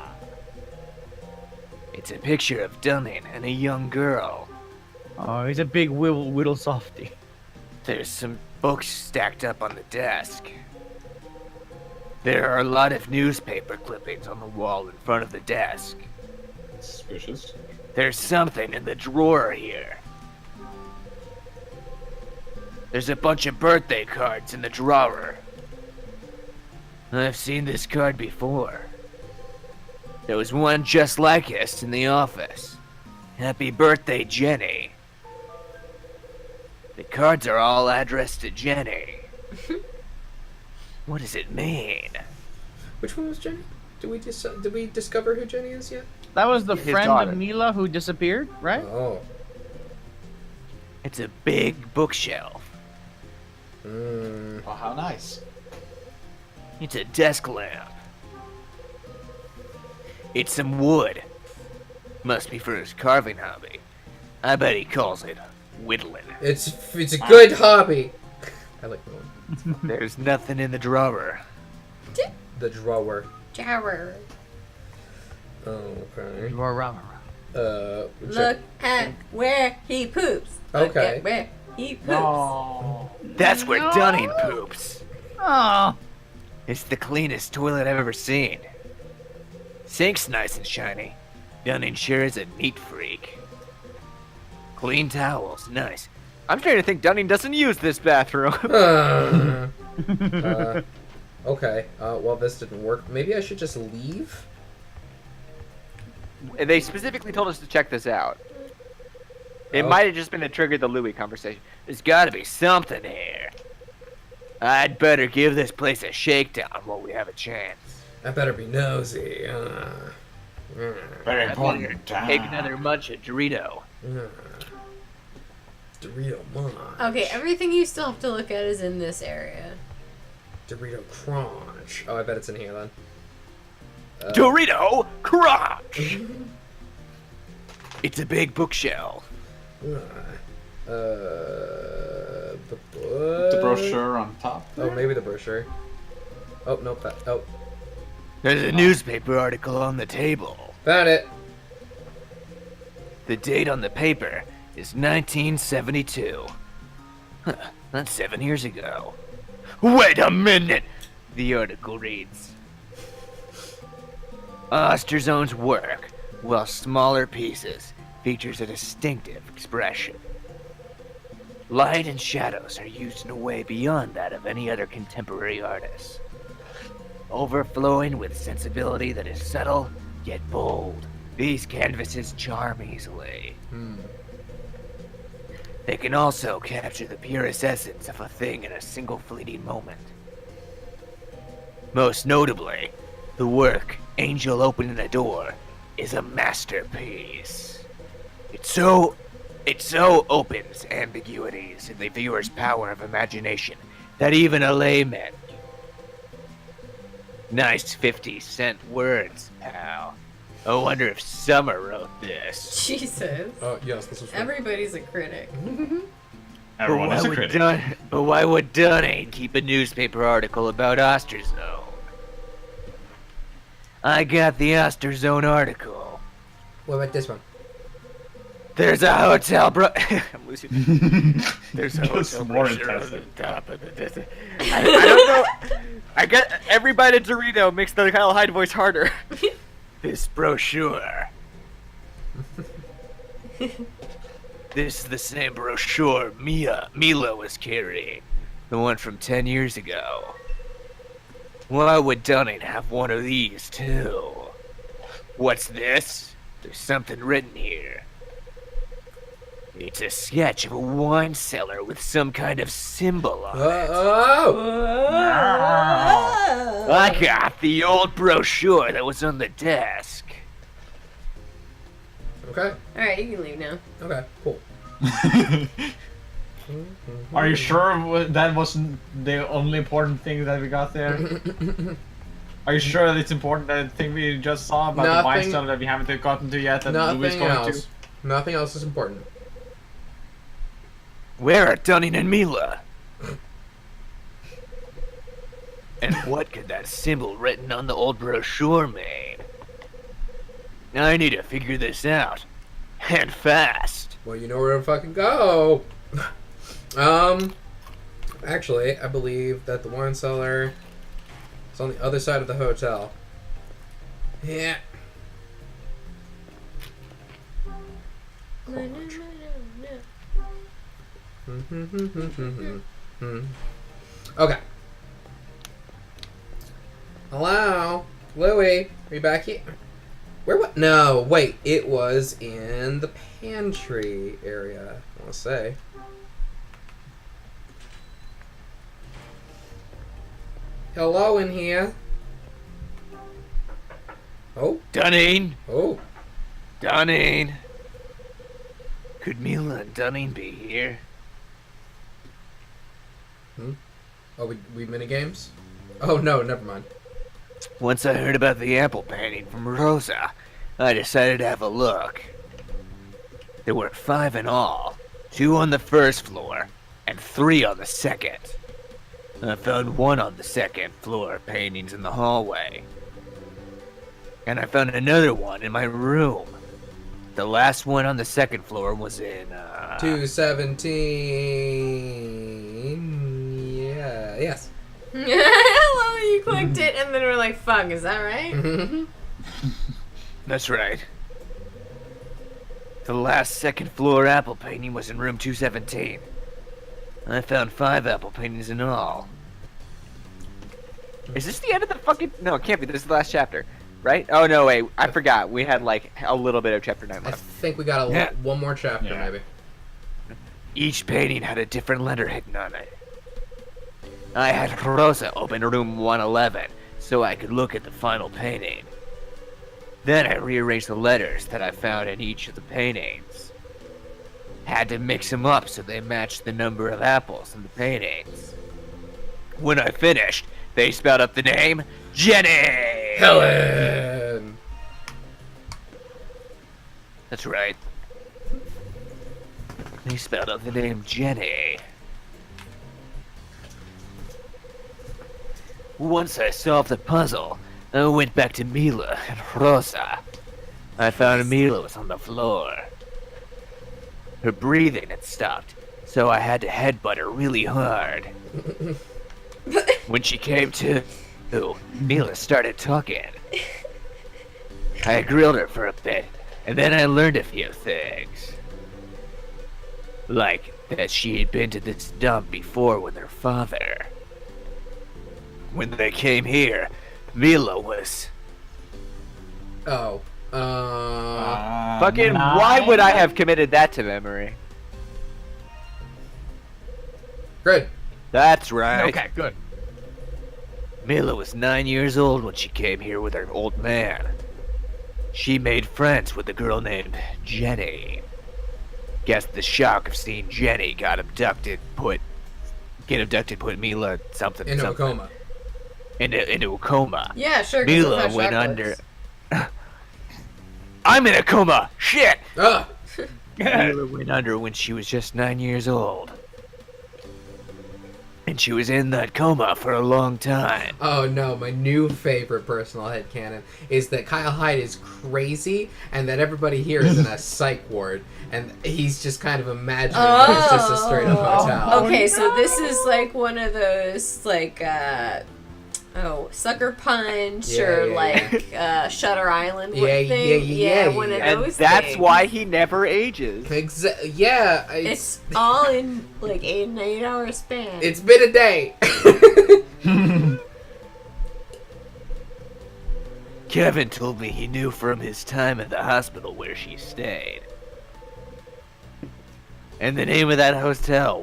[SPEAKER 4] It's a picture of Dunning and a young girl.
[SPEAKER 5] Oh, he's a big whittle softy.
[SPEAKER 4] There's some books stacked up on the desk. There are a lot of newspaper clippings on the wall in front of the desk.
[SPEAKER 6] Suspicious.
[SPEAKER 4] There's something in the drawer here. There's a bunch of birthday cards in the drawer. I've seen this card before. There was one just like this in the office. Happy birthday, Jenny. The cards are all addressed to Jenny. What does it mean?
[SPEAKER 1] Which one was Jenny? Did we discover who Jenny is yet?
[SPEAKER 5] That was the
[SPEAKER 7] His
[SPEAKER 5] friend
[SPEAKER 7] daughter.
[SPEAKER 5] of Mila who disappeared, right?
[SPEAKER 1] Oh.
[SPEAKER 4] It's a big bookshelf.
[SPEAKER 1] Mm.
[SPEAKER 6] Oh, how nice.
[SPEAKER 4] It's a desk lamp. It's some wood. Must be for his carving hobby. I bet he calls it whittling.
[SPEAKER 1] It's a good hobby. I like that one.
[SPEAKER 4] There's nothing in the drawer.
[SPEAKER 1] The drawer.
[SPEAKER 2] Shower.
[SPEAKER 1] Okay.
[SPEAKER 2] Look at where he poops. Look
[SPEAKER 1] Okay.
[SPEAKER 2] at where he poops.
[SPEAKER 6] Oh.
[SPEAKER 4] That's where Dunning poops.
[SPEAKER 5] Oh,
[SPEAKER 4] It's the cleanest toilet I've ever seen. Sink's nice and shiny. Dunning sure is a neat freak. Clean towels, nice.
[SPEAKER 7] I'm starting to think Dunning doesn't use this bathroom.
[SPEAKER 1] Okay. Well, this didn't work. Maybe I should just leave?
[SPEAKER 7] They specifically told us to check this out. It
[SPEAKER 1] Oh.
[SPEAKER 7] might have just been to trigger the Louis conversation.
[SPEAKER 4] There's gotta be something here. I'd better give this place a shakedown while we have a chance.
[SPEAKER 1] I better be nosy.
[SPEAKER 6] Very
[SPEAKER 4] I'd better
[SPEAKER 6] important.
[SPEAKER 4] take another munch of Dorito.
[SPEAKER 1] Dorito Munch.
[SPEAKER 2] Okay, everything you still have to look at is in this area.
[SPEAKER 1] Dorito Crunch. Oh, I bet it's in here then.
[SPEAKER 4] Dorito Crunch! It's a big bookshelf.
[SPEAKER 1] The
[SPEAKER 6] The brochure on top.
[SPEAKER 1] Oh, maybe the brochure. Oh, nope. Oh,
[SPEAKER 4] There's a newspaper article on the table.
[SPEAKER 1] found it.
[SPEAKER 4] The date on the paper is 1972. Huh, that's 7 years ago. Wait a minute! The article reads Osterzone's work, while smaller pieces, features a distinctive expression. Light and shadows are used in a way beyond that of any other contemporary artist, overflowing with sensibility that is subtle yet bold. These canvases charm easily. They can also capture the purest essence of a thing in a single fleeting moment. Most notably, the work, Angel Opening a Door, is a masterpiece. It so opens ambiguities in the viewer's power of imagination that even a layman... Nice 50-cent words, pal. I wonder if Summer wrote this.
[SPEAKER 2] Jesus.
[SPEAKER 1] Oh, yes, this was from...
[SPEAKER 2] Everybody's a critic.
[SPEAKER 6] Everyone is a critic.
[SPEAKER 4] But why would Dunning keep a newspaper article about Osterzone? I got the Osterzone article.
[SPEAKER 1] What about this one?
[SPEAKER 4] There's a hotel I'm losing. There's a
[SPEAKER 6] Just
[SPEAKER 4] hotel
[SPEAKER 6] more
[SPEAKER 4] brochure on the
[SPEAKER 6] intensive.
[SPEAKER 4] top of it.
[SPEAKER 7] I don't know. I got every bite of Dorito makes the Kyle Hyde voice harder.
[SPEAKER 4] This brochure. This is the same brochure Mila was carrying. The one from 10 years ago. Why would Dunning have one of these, too? What's this? There's something written here. It's a sketch of a wine cellar with some kind of symbol on it.
[SPEAKER 1] Oh!
[SPEAKER 4] I got the old brochure that was on the desk.
[SPEAKER 1] Okay.
[SPEAKER 2] Alright, you can leave now.
[SPEAKER 1] Okay, cool.
[SPEAKER 6] Are you sure that wasn't the only important thing that we got there? Are you sure that it's important, that thing we just saw about the wine
[SPEAKER 1] Nothing-
[SPEAKER 6] cellar that we haven't gotten to yet, that Louis is
[SPEAKER 1] Nothing
[SPEAKER 6] going
[SPEAKER 1] else.
[SPEAKER 6] to?
[SPEAKER 1] Nothing else is important.
[SPEAKER 4] Where are Dunning and Mila? And what could that symbol written on the old brochure mean? I need to figure this out. And fast.
[SPEAKER 1] Well, you know where to fucking go. Actually, I believe that the wine cellar is on the other side of the hotel. Yeah. Okay. Hello? Louie, are you back here? Where what? No, wait. It was in the pantry area, I want to say. Hello in here. Oh,
[SPEAKER 4] Dunning!
[SPEAKER 1] oh.
[SPEAKER 4] Dunning! Could Mila and Dunning be here?
[SPEAKER 1] Oh, we minigames? Oh, no, never mind.
[SPEAKER 4] Once I heard about the apple painting from Rosa, I decided to have a look. There were 5 in all, 2 on the first floor, and 3 on the second. I found 1 on the second floor paintings in the hallway. And I found another one in my room. The last one on the second floor was in,
[SPEAKER 1] 217. Yeah, yes.
[SPEAKER 2] Hello, you clicked it and then we're like, fuck, is that right?
[SPEAKER 4] That's right. The last second floor apple painting was in room 217. I found 5 apple paintings in all.
[SPEAKER 7] Is this the end of the fucking? No, it can't be. This is the last chapter, right? Oh no, wait. I forgot. We had like a little bit of chapter 9
[SPEAKER 1] I
[SPEAKER 7] left.
[SPEAKER 1] think we got
[SPEAKER 4] Yeah.
[SPEAKER 1] one more chapter,
[SPEAKER 6] Yeah.
[SPEAKER 1] maybe.
[SPEAKER 4] Each painting had a different letter hidden on it. I had Rosa open room 111 so I could look at the final painting. Then I rearranged the letters that I found in each of the paintings. Had to mix them up so they matched the number of apples in the paintings. When I finished, they spelled out the name Jenny!
[SPEAKER 1] Helen!
[SPEAKER 4] That's right. They spelled out the name Jenny. Once I solved the puzzle, I went back to Mila and Rosa. I found Mila was on the floor. Her breathing had stopped, so I had to headbutt her really hard. When she came to, Mila started talking. I grilled her for a bit, and then I learned a few things. Like that she had been to this dump before with her father. When they came here, Mila was...
[SPEAKER 1] Oh.
[SPEAKER 7] Fucking, why would I have committed that to memory?
[SPEAKER 1] Good.
[SPEAKER 4] That's right.
[SPEAKER 5] Okay, good.
[SPEAKER 4] Mila was 9 years old when she came here with her old man. She made friends with a girl named Jenny. Guess the shock of seeing Jenny got abducted put Mila something
[SPEAKER 1] Into a
[SPEAKER 4] something.
[SPEAKER 1] coma.
[SPEAKER 4] Into a coma.
[SPEAKER 2] Yeah, sure. 'cause
[SPEAKER 4] Mila
[SPEAKER 2] that's how
[SPEAKER 4] went
[SPEAKER 2] shock
[SPEAKER 4] under.
[SPEAKER 2] works.
[SPEAKER 4] I'm in a coma. Shit.
[SPEAKER 1] Ugh!
[SPEAKER 4] Mila went under when she was just 9 years old. And she was in that coma for a long time.
[SPEAKER 1] Oh no, my new favorite personal headcanon is that Kyle Hyde is crazy and that everybody here is in a psych ward and he's just kind of imagining that it's just a straight up hotel.
[SPEAKER 2] Okay, so this is like one of those like Sucker Punch
[SPEAKER 1] Yeah,
[SPEAKER 2] or
[SPEAKER 1] yeah,
[SPEAKER 2] like Shutter Island
[SPEAKER 1] Yeah,
[SPEAKER 2] thing.
[SPEAKER 1] yeah,
[SPEAKER 2] one of
[SPEAKER 7] And
[SPEAKER 2] those
[SPEAKER 7] that's
[SPEAKER 2] things.
[SPEAKER 7] why he never ages.
[SPEAKER 1] Yeah,
[SPEAKER 2] It's all in like an 8-hour span.
[SPEAKER 1] it's been a day.
[SPEAKER 4] Kevin told me he knew from his time at the hospital where she stayed. And the name of that hospital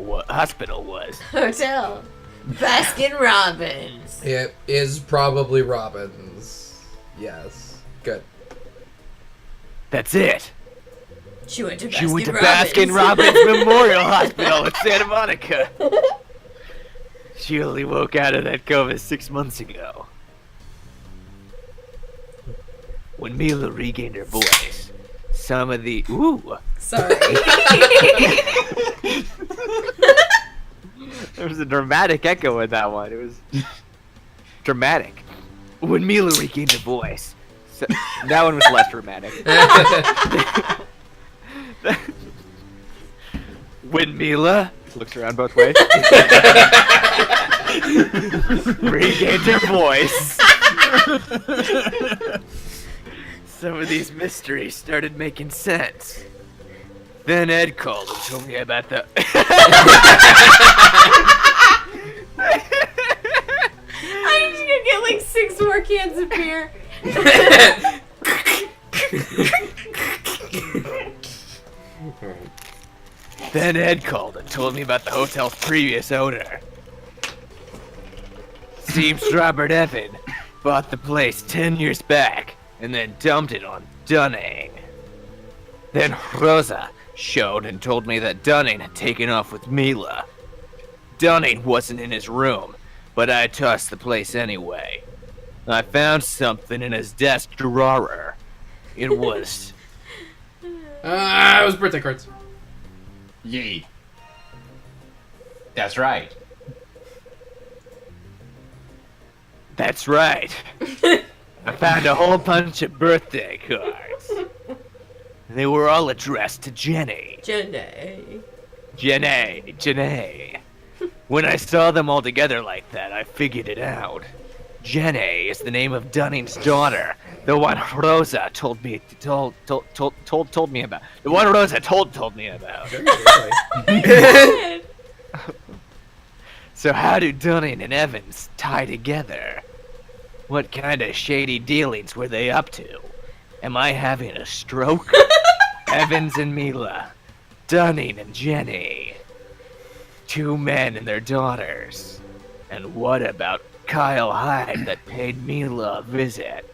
[SPEAKER 4] was...
[SPEAKER 2] Hotel Baskin Robbins.
[SPEAKER 1] It is probably Robbins. Yes. Good.
[SPEAKER 4] That's it.
[SPEAKER 2] She went to Baskin
[SPEAKER 4] She went to
[SPEAKER 2] Robbins.
[SPEAKER 4] Baskin Robbins Memorial Hospital in Santa Monica. She only woke out of that coma 6 months ago. When Mila regained her voice, some of the... Ooh!
[SPEAKER 2] Sorry.
[SPEAKER 7] There was a dramatic echo in that one. It was dramatic.
[SPEAKER 4] When Mila regained her voice,
[SPEAKER 7] So, that one was less dramatic.
[SPEAKER 4] when Mila
[SPEAKER 7] Looks around both ways.
[SPEAKER 4] regained her voice, some of these mysteries started making sense. Then Ed called and told me about the...
[SPEAKER 2] I'm just gonna get like 6 more cans of beer.
[SPEAKER 4] Then Ed called and told me about the hotel's previous owner. Seems Robert Evan bought the place 10 years back and then dumped it on Dunning. Then Rosa showed and told me that Dunning had taken off with Mila. Dunning wasn't in his room, but I tossed the place anyway. I found something in his desk drawer. It was...
[SPEAKER 1] It was birthday cards.
[SPEAKER 6] Yee. That's right.
[SPEAKER 4] That's right. I found a whole bunch of birthday cards. They were all addressed to Jenny.
[SPEAKER 2] Jenny.
[SPEAKER 4] Jenny. When I saw them all together like that, I figured it out. Jenny is the name of Dunning's daughter, the one Rosa told me about. The one Rosa told me about. So how do Dunning and Evans tie together? What kind of shady dealings were they up to? Am I having a stroke? Evans and Mila, Dunning and Jenny, 2 men and their daughters. And what about Kyle Hyde that paid Mila a visit?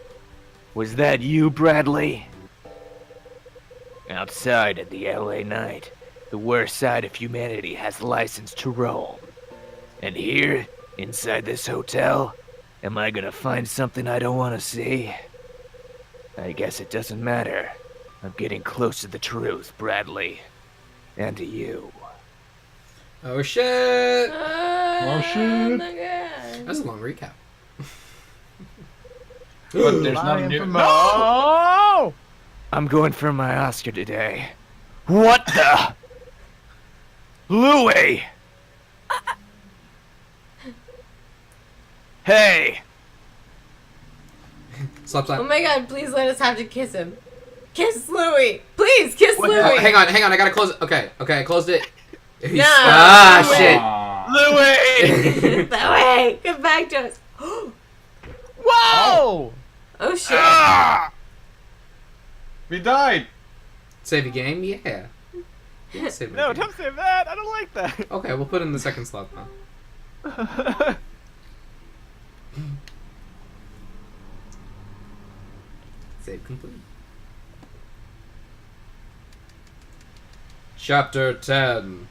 [SPEAKER 4] Was that you, Bradley? Outside at the LA night, the worst side of humanity has license to roam. And here, inside this hotel, am I gonna find something I don't want to see? I guess it doesn't matter. I'm getting close to the truth, Bradley. And to you.
[SPEAKER 1] Oh shit!
[SPEAKER 6] Oh, shit.
[SPEAKER 1] That's a long recap.
[SPEAKER 6] But there's nothing new.
[SPEAKER 5] Oh!
[SPEAKER 4] I'm going for my Oscar today. What the? Louis! Hey!
[SPEAKER 1] Slap, slap.
[SPEAKER 2] Oh my god, please let us have to kiss him. Kiss Louis! Please, kiss Louis!
[SPEAKER 1] Hang on, I gotta close it. Okay, I closed it.
[SPEAKER 2] No.
[SPEAKER 1] Ah, shit.
[SPEAKER 4] Louis!
[SPEAKER 2] Louis! Come back to us.
[SPEAKER 5] Whoa!
[SPEAKER 2] Oh shit.
[SPEAKER 6] We died.
[SPEAKER 1] Save a game? Yeah. Yeah, save a
[SPEAKER 7] No,
[SPEAKER 1] game.
[SPEAKER 7] don't save that. I don't like that.
[SPEAKER 1] Okay, we'll put in the second slot now. Save complete. Chapter 10.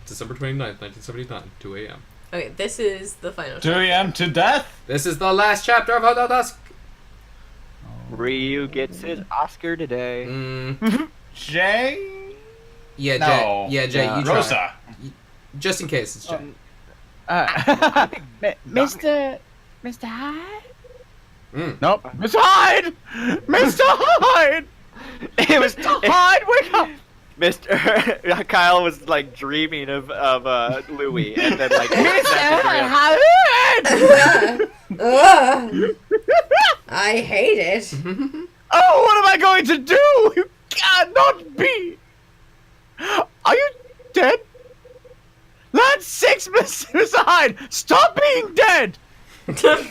[SPEAKER 1] December 29th, 1979, 2 a.m.
[SPEAKER 2] Okay, this is the final
[SPEAKER 6] 2 a.m. to death.
[SPEAKER 1] This is the last chapter of Hotel Dusk.
[SPEAKER 7] Ryu gets his Oscar today.
[SPEAKER 6] Jay.
[SPEAKER 1] Yeah,
[SPEAKER 6] No.
[SPEAKER 1] Jay. Yeah, Jay, you try.
[SPEAKER 6] Rosa.
[SPEAKER 1] Just in case, it's Jay.
[SPEAKER 5] Mr. Hyde?
[SPEAKER 1] Mm.
[SPEAKER 5] Nope. Mr. Hyde! Mr. Hyde!
[SPEAKER 7] It was
[SPEAKER 5] Hyde, wake up!
[SPEAKER 7] Mr. Kyle was like dreaming of Louis, and then like
[SPEAKER 5] Mr. Hyde!
[SPEAKER 2] Ugh. I hate it.
[SPEAKER 5] Oh, what am I going to do? You cannot be! Are you dead? That's 6, Mr. Hyde! Stop being dead! I did it!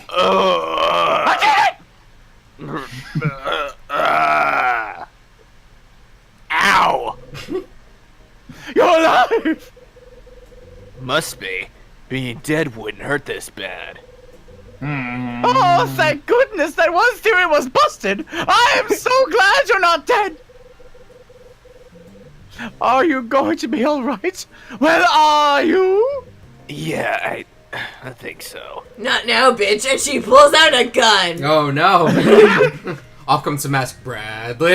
[SPEAKER 4] Ow!
[SPEAKER 5] You're alive!
[SPEAKER 4] Must be. Being dead wouldn't hurt this bad.
[SPEAKER 5] Oh, thank goodness that one theory was busted! I am so glad you're not dead! Are you going to be alright? Well, are you?
[SPEAKER 4] Yeah, I think so.
[SPEAKER 2] Not now, bitch. And she pulls out a gun.
[SPEAKER 1] Oh no! Off comes the mask, Bradley.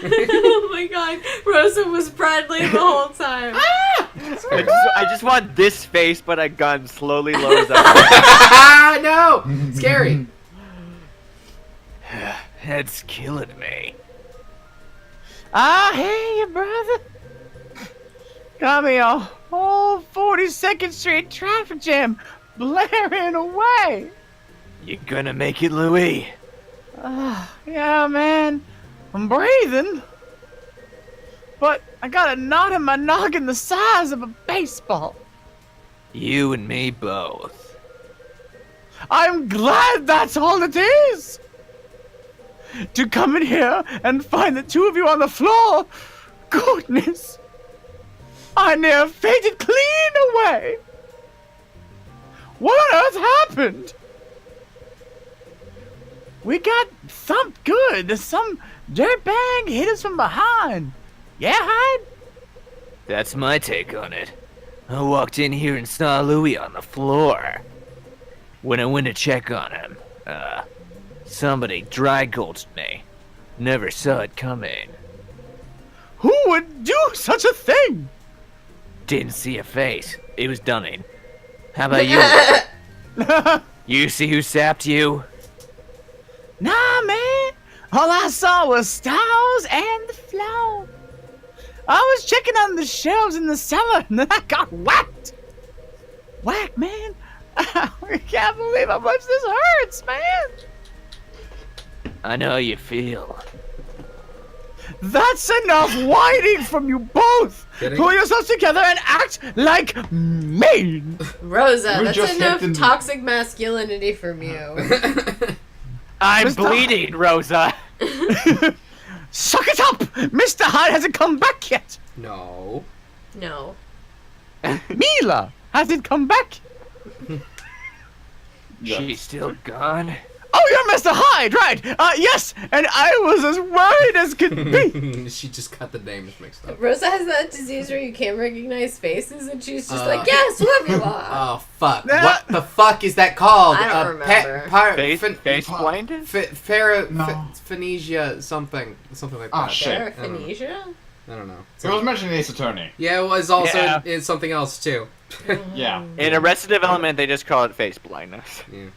[SPEAKER 2] Oh my god, Rosa was Bradley the whole time.
[SPEAKER 7] I just want this face, but a gun slowly lowers up.
[SPEAKER 1] No! Scary.
[SPEAKER 4] Head's killing me.
[SPEAKER 5] I hear you, brother. Got me a whole 42nd Street traffic jam blaring away.
[SPEAKER 4] You gonna make it, Louis?
[SPEAKER 5] Yeah, man. I'm breathing. But I got a knot in my noggin the size of a baseball.
[SPEAKER 4] You and me both.
[SPEAKER 5] I'm glad that's all it is. To come in here and find the two of you on the floor. Goodness. I near fainted clean away. What on earth happened? We got thumped good. Some dirtbag hit us from behind. Yeah, Hyde?
[SPEAKER 4] That's my take on it. I walked in here and saw Louis on the floor. When I went to check on him, somebody dry gulched me. Never saw it coming.
[SPEAKER 5] Who would do such a thing?
[SPEAKER 4] Didn't see a face. It was Dunning. How about you? You see who sapped you?
[SPEAKER 5] Nah, man. All I saw was stars and the floor. I was checking on the shelves in the cellar, and then I got whacked. Whack, man. I can't believe how much this hurts, man.
[SPEAKER 4] I know how you feel.
[SPEAKER 5] That's enough whining from you both.
[SPEAKER 1] Kidding?
[SPEAKER 5] Pull yourselves together and act like men.
[SPEAKER 2] Rosa,
[SPEAKER 6] We
[SPEAKER 2] that's
[SPEAKER 6] just
[SPEAKER 2] enough
[SPEAKER 6] hit the-
[SPEAKER 2] toxic masculinity from you.
[SPEAKER 7] I'm
[SPEAKER 5] Mr.
[SPEAKER 7] bleeding, Rosa.
[SPEAKER 5] Suck it up. Mr. Hyde hasn't come back yet.
[SPEAKER 1] No.
[SPEAKER 2] No.
[SPEAKER 5] Mila hasn't come back.
[SPEAKER 4] She's still gone?
[SPEAKER 5] Oh, you're Mr. Hyde, right? Yes, and I was as worried as could be.
[SPEAKER 1] She just got the names mixed up.
[SPEAKER 2] Rosa has that disease where you can't recognize faces, and she's just like, yes, love you all.
[SPEAKER 1] Oh fuck! What the fuck is that called?
[SPEAKER 2] I don't remember.
[SPEAKER 7] Face blinded?
[SPEAKER 1] Phanesia something like
[SPEAKER 6] Oh,
[SPEAKER 1] that.
[SPEAKER 6] shit.
[SPEAKER 2] Paraphanesia?
[SPEAKER 1] I don't know.
[SPEAKER 6] It was mentioned in Ace Attorney.
[SPEAKER 1] Yeah, it was also
[SPEAKER 5] Yeah.
[SPEAKER 1] in something else too.
[SPEAKER 6] Yeah.
[SPEAKER 7] In Arrested Development, they just call it face blindness.
[SPEAKER 1] Yeah.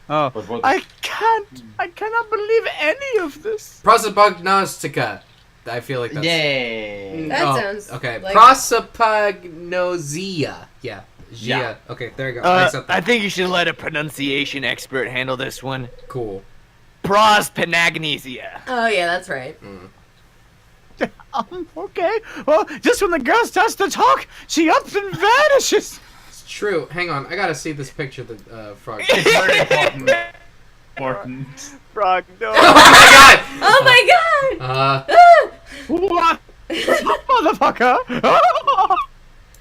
[SPEAKER 5] Oh,
[SPEAKER 6] But what-
[SPEAKER 5] I cannot believe any of this.
[SPEAKER 1] Prosopagnostica. I feel like that's...
[SPEAKER 6] Yay.
[SPEAKER 2] That sounds
[SPEAKER 1] Okay,
[SPEAKER 2] like-
[SPEAKER 1] prosopagnosia. Yeah.
[SPEAKER 6] Yeah.
[SPEAKER 1] Okay, there you go. I accept
[SPEAKER 4] I
[SPEAKER 1] that.
[SPEAKER 4] think you should let a pronunciation expert handle this one.
[SPEAKER 1] Cool.
[SPEAKER 4] Prospanagnesia.
[SPEAKER 2] Oh, yeah, that's right.
[SPEAKER 5] Okay. Well, just when the girl starts to talk, she ups and vanishes.
[SPEAKER 1] It's true. Hang on, I gotta see this picture of the frog.
[SPEAKER 6] It's very important. Important.
[SPEAKER 7] Frog, no.
[SPEAKER 1] Oh my god!
[SPEAKER 2] Oh my god!
[SPEAKER 5] What? Motherfucker.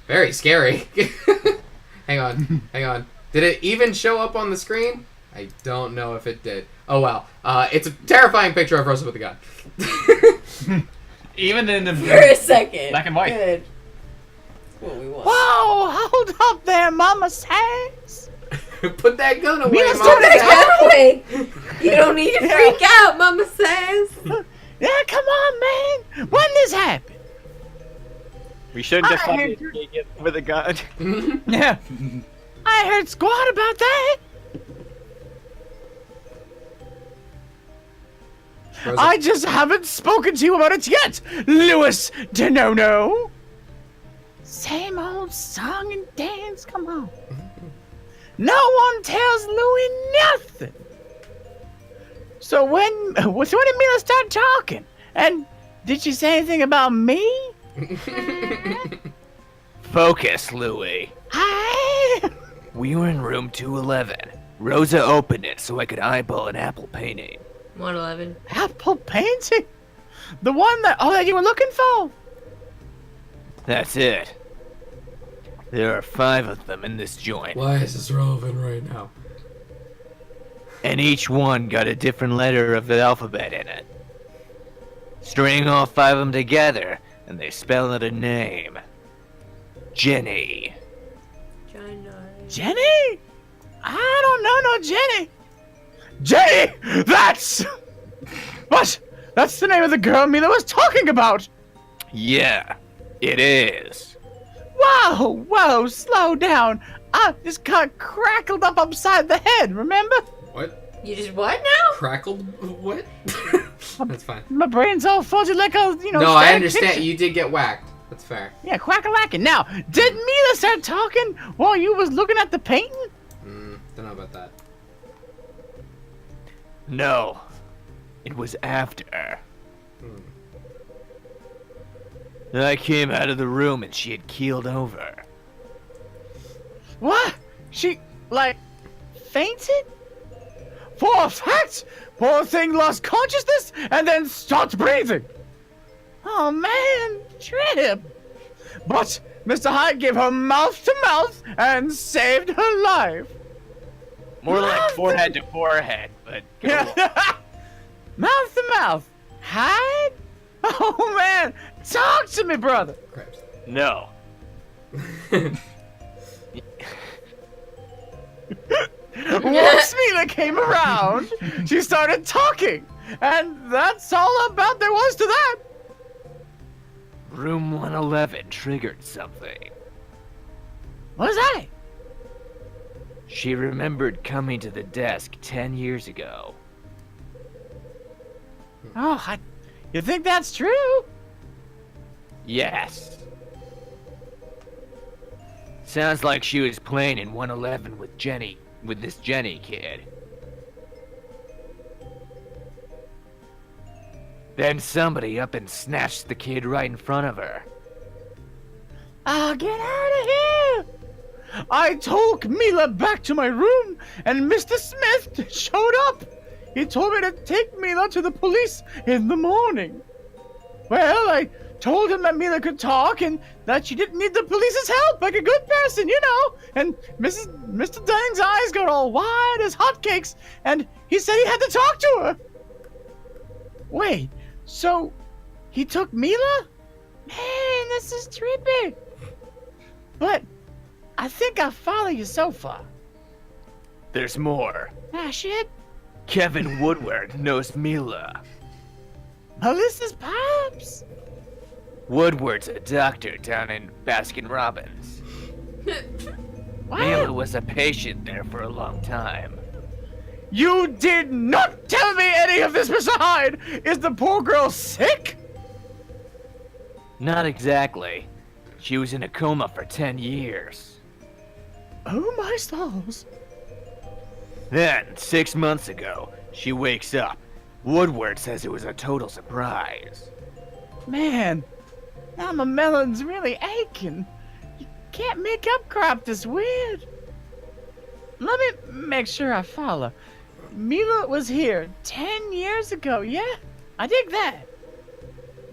[SPEAKER 1] Very scary. Hang on. Did it even show up on the screen? I don't know if it did. Oh well. It's a terrifying picture of Rosa with a gun.
[SPEAKER 6] Even in the
[SPEAKER 2] For a second.
[SPEAKER 6] black and white.
[SPEAKER 2] Good. That's what we want.
[SPEAKER 5] Whoa, hold up there, Mama says.
[SPEAKER 1] Put that gun away,
[SPEAKER 5] Let's
[SPEAKER 1] Mom.
[SPEAKER 5] do this.
[SPEAKER 2] Exactly. You don't need to freak out, Mama says.
[SPEAKER 5] Yeah, come on, man. When this happened?
[SPEAKER 7] We shouldn't have
[SPEAKER 5] I
[SPEAKER 7] funded him with a gun.
[SPEAKER 5] Yeah. I heard squat about that.
[SPEAKER 1] Rosa-
[SPEAKER 5] I just haven't spoken to you about it yet, Louis DeNono. Same old song and dance, come on. No one tells Louis nothing. So when did Mila start talking? And did she say anything about me?
[SPEAKER 4] Focus, Louis.
[SPEAKER 5] Hi.
[SPEAKER 4] We were in room 211. Rosa opened it so I could eyeball an apple painting.
[SPEAKER 2] 111.
[SPEAKER 5] Apple painting? The one that you were looking for?
[SPEAKER 4] That's it. There are 5 of them in this joint,
[SPEAKER 1] Why is this relevant right now?
[SPEAKER 4] and each one got a different letter of the alphabet in it. String all 5 of them together, and they spell out a name. Jenny.
[SPEAKER 5] Jenny? I don't know no Jenny. Jenny! That's the name of the girl Mila was talking about.
[SPEAKER 4] Yeah, it is.
[SPEAKER 5] Whoa, slow down. I just got crackled up upside the head, remember?
[SPEAKER 1] What?
[SPEAKER 2] You just what now?
[SPEAKER 1] Crackled? What? That's fine.
[SPEAKER 5] My brain's all fuzzy like a,
[SPEAKER 1] No, I
[SPEAKER 5] static
[SPEAKER 1] understand.
[SPEAKER 5] picture.
[SPEAKER 1] You did get whacked. That's fair.
[SPEAKER 5] Yeah, quack-a-lackin'. Now, did Mila start talking while you was looking at the painting?
[SPEAKER 1] Don't know about that.
[SPEAKER 4] No, it was after. I came out of the room and she had keeled over.
[SPEAKER 5] What? She, fainted? For a fact, poor thing lost consciousness and then stopped breathing. Oh man, trip. But Mr. Hyde gave her mouth to mouth and saved her life.
[SPEAKER 4] More like forehead to forehead, but go on.
[SPEAKER 5] Mouth to mouth. Hyde? Oh man, talk to me, brother.
[SPEAKER 1] Cripes.
[SPEAKER 4] No.
[SPEAKER 5] Once Mila came around, she started talking, and that's all about there was to that.
[SPEAKER 4] Room 111 triggered something.
[SPEAKER 5] What is that?
[SPEAKER 4] She remembered coming to the desk 10 years ago.
[SPEAKER 5] Oh, you think that's true?
[SPEAKER 4] Yes. Sounds like she was playing in 111 with this Jenny kid. Then somebody up and snatched the kid right in front of her.
[SPEAKER 5] Oh, get out of here! I took Mila back to my room, and Mr. Smith showed up. He told me to take Mila to the police in the morning. Well, I told him that Mila could talk and that she didn't need the police's help like a good person, you know. And Mr. Denning's eyes got all wide as hotcakes, and he said he had to talk to her. Wait, so he took Mila? Man, this is trippy. But I think I follow you so far.
[SPEAKER 4] There's more.
[SPEAKER 5] Ah, shit.
[SPEAKER 4] Kevin Woodward knows Mila.
[SPEAKER 5] Melissa's pops.
[SPEAKER 4] Woodward's a doctor down in Baskin Robbins. Mila
[SPEAKER 5] What?
[SPEAKER 4] was a patient there for a long time.
[SPEAKER 5] You did not tell me any of this, Mr. Hyde! Is the poor girl sick?
[SPEAKER 4] Not exactly. She was in a coma for 10 years.
[SPEAKER 5] Oh my stars.
[SPEAKER 4] Then, 6 months ago, she wakes up. Woodward says it was a total surprise.
[SPEAKER 5] Man, now my melon's really aching. You can't make up crap this weird. Let me make sure I follow. Mila was here 10 years ago, yeah? I dig that.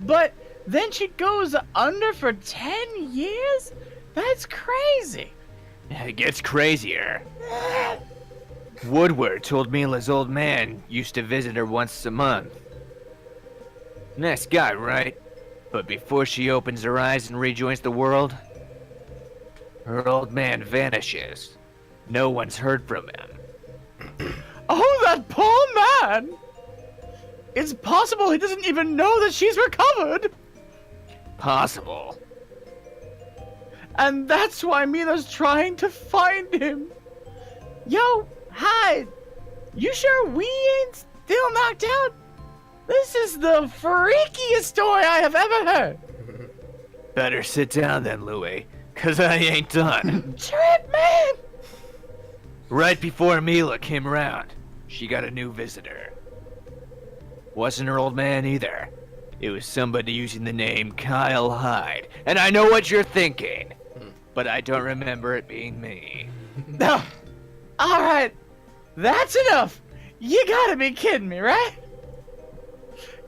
[SPEAKER 5] But then she goes under for 10 years? That's crazy.
[SPEAKER 4] It gets crazier. Woodward told Mila's old man used to visit her once a month. Nice guy, right? But before she opens her eyes and rejoins the world, her old man vanishes. No one's heard from him.
[SPEAKER 5] Oh, that poor man! It's possible he doesn't even know that she's recovered!
[SPEAKER 4] Possible.
[SPEAKER 5] And that's why Mila's trying to find him. Yo, Hyde, you sure we ain't still knocked out? This is the freakiest story I have ever heard.
[SPEAKER 4] Better sit down then, Louie, 'cause I ain't done.
[SPEAKER 5] Trip, man!
[SPEAKER 4] Right before Mila came around, she got a new visitor. Wasn't her old man either. It was somebody using the name Kyle Hyde. And I know what you're thinking, but I don't remember it being me.
[SPEAKER 5] No. Alright, that's enough. You gotta be kidding me, right?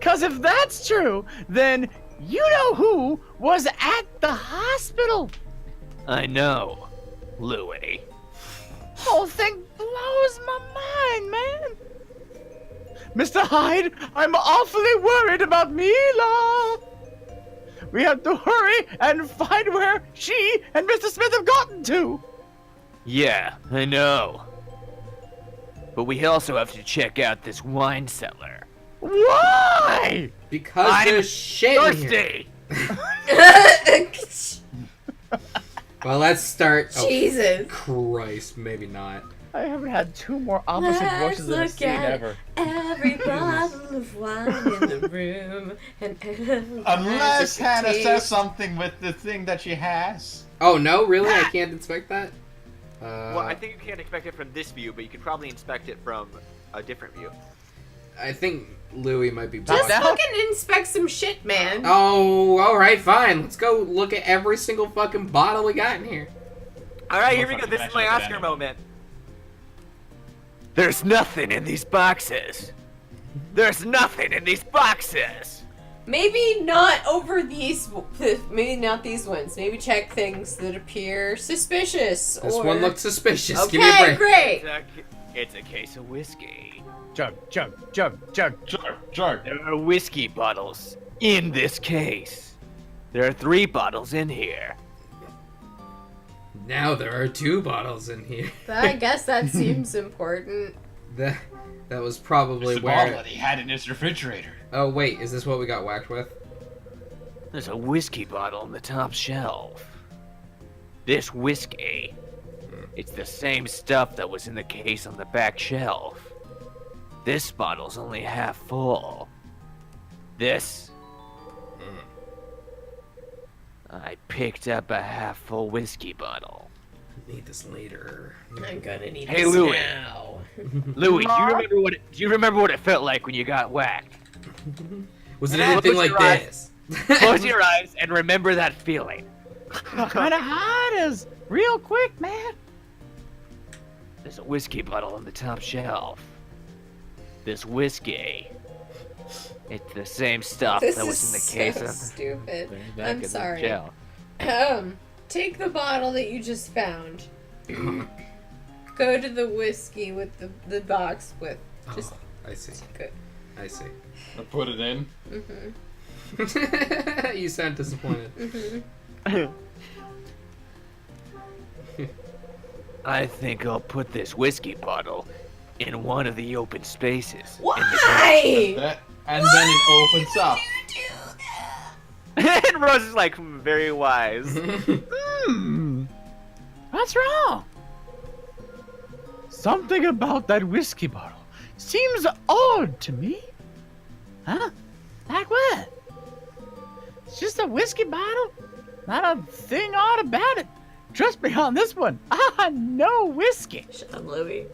[SPEAKER 5] 'Cause if that's true, then you know who was at the hospital.
[SPEAKER 4] I know, Louie.
[SPEAKER 5] Whole thing blows my mind, man. Mr. Hyde, I'm awfully worried about Mila. We have to hurry and find where she and Mr. Smith have gotten to.
[SPEAKER 4] Yeah, I know. But we also have to check out this wine cellar.
[SPEAKER 5] Why?
[SPEAKER 1] Because
[SPEAKER 4] I'm
[SPEAKER 1] there's shit in here.
[SPEAKER 4] Thirsty!
[SPEAKER 1] Well, let's start. Oh,
[SPEAKER 2] Jesus.
[SPEAKER 1] Christ, maybe not.
[SPEAKER 5] I haven't had two more opposite
[SPEAKER 2] Let's
[SPEAKER 5] voices in a
[SPEAKER 2] look
[SPEAKER 5] scene
[SPEAKER 2] at
[SPEAKER 5] ever.
[SPEAKER 2] every bottle of wine in the room. And
[SPEAKER 6] Unless Hannah
[SPEAKER 2] taste.
[SPEAKER 6] says something with the thing that she has.
[SPEAKER 1] Oh no, really? I can't inspect that.
[SPEAKER 7] Well, I think you can't expect it from this view, but you could probably inspect it from a different view.
[SPEAKER 1] I think Louis might be.
[SPEAKER 2] Just
[SPEAKER 1] blind.
[SPEAKER 2] fucking inspect some shit, man.
[SPEAKER 1] Oh, all right, fine. Let's go look at every single fucking bottle we got in here.
[SPEAKER 7] All right, here we go.
[SPEAKER 6] Motherfucker,
[SPEAKER 7] This is my
[SPEAKER 6] actually
[SPEAKER 7] Oscar
[SPEAKER 6] did
[SPEAKER 7] moment.
[SPEAKER 4] There's nothing in these boxes. There's nothing in these boxes.
[SPEAKER 2] Maybe not over these. Maybe not these ones. Maybe check things that appear suspicious.
[SPEAKER 1] This
[SPEAKER 2] or...
[SPEAKER 1] one looks suspicious. Give me a
[SPEAKER 2] Okay,
[SPEAKER 1] break.
[SPEAKER 2] great.
[SPEAKER 4] It's a case of whiskey.
[SPEAKER 5] Chug, chug, chug, chug.
[SPEAKER 6] Sure.
[SPEAKER 4] There are whiskey bottles in this case. There are 3 bottles in here.
[SPEAKER 1] Now there are 2 bottles in here.
[SPEAKER 2] I guess that seems important.
[SPEAKER 1] That was probably
[SPEAKER 6] It's the bottle
[SPEAKER 1] where.
[SPEAKER 6] that he had in his refrigerator.
[SPEAKER 1] Oh wait, is this what we got whacked with?
[SPEAKER 4] There's a whiskey bottle on the top shelf. This whiskey, it's the same stuff that was in the case on the back shelf. This bottle's only half full. This, I picked up a half-full whiskey bottle.
[SPEAKER 1] Need this later.
[SPEAKER 2] I'm gonna need
[SPEAKER 4] Hey,
[SPEAKER 2] this
[SPEAKER 4] Louie.
[SPEAKER 2] now.
[SPEAKER 4] Louis, do you remember what it felt like when you got whacked?
[SPEAKER 1] Was it
[SPEAKER 4] Close
[SPEAKER 1] anything like
[SPEAKER 4] your eyes.
[SPEAKER 1] this?
[SPEAKER 4] Close your eyes and remember that feeling.
[SPEAKER 5] What kind of hot is? Real quick, man.
[SPEAKER 4] There's a whiskey bottle on the top shelf. This whiskey, It's the same stuff
[SPEAKER 2] This
[SPEAKER 4] that was
[SPEAKER 2] is
[SPEAKER 4] in the
[SPEAKER 2] so
[SPEAKER 4] case of
[SPEAKER 2] stupid.
[SPEAKER 4] back
[SPEAKER 2] I'm
[SPEAKER 4] in the
[SPEAKER 2] sorry.
[SPEAKER 4] jail.
[SPEAKER 2] Take the bottle that you just found. Go to the whiskey with the box with. Just
[SPEAKER 1] I see.
[SPEAKER 2] good.
[SPEAKER 1] I see.
[SPEAKER 6] I put it in.
[SPEAKER 1] You sound disappointed.
[SPEAKER 4] I think I'll put this whiskey bottle in one of the open spaces.
[SPEAKER 2] Why?
[SPEAKER 6] And then it opens up.
[SPEAKER 7] And Rose is like very wise.
[SPEAKER 5] What's wrong? Something about that whiskey bottle seems odd to me. Huh? Like what? It's just a whiskey bottle. Not a thing odd about it. Trust me on this one. I know whiskey.
[SPEAKER 2] Shut up, Louie.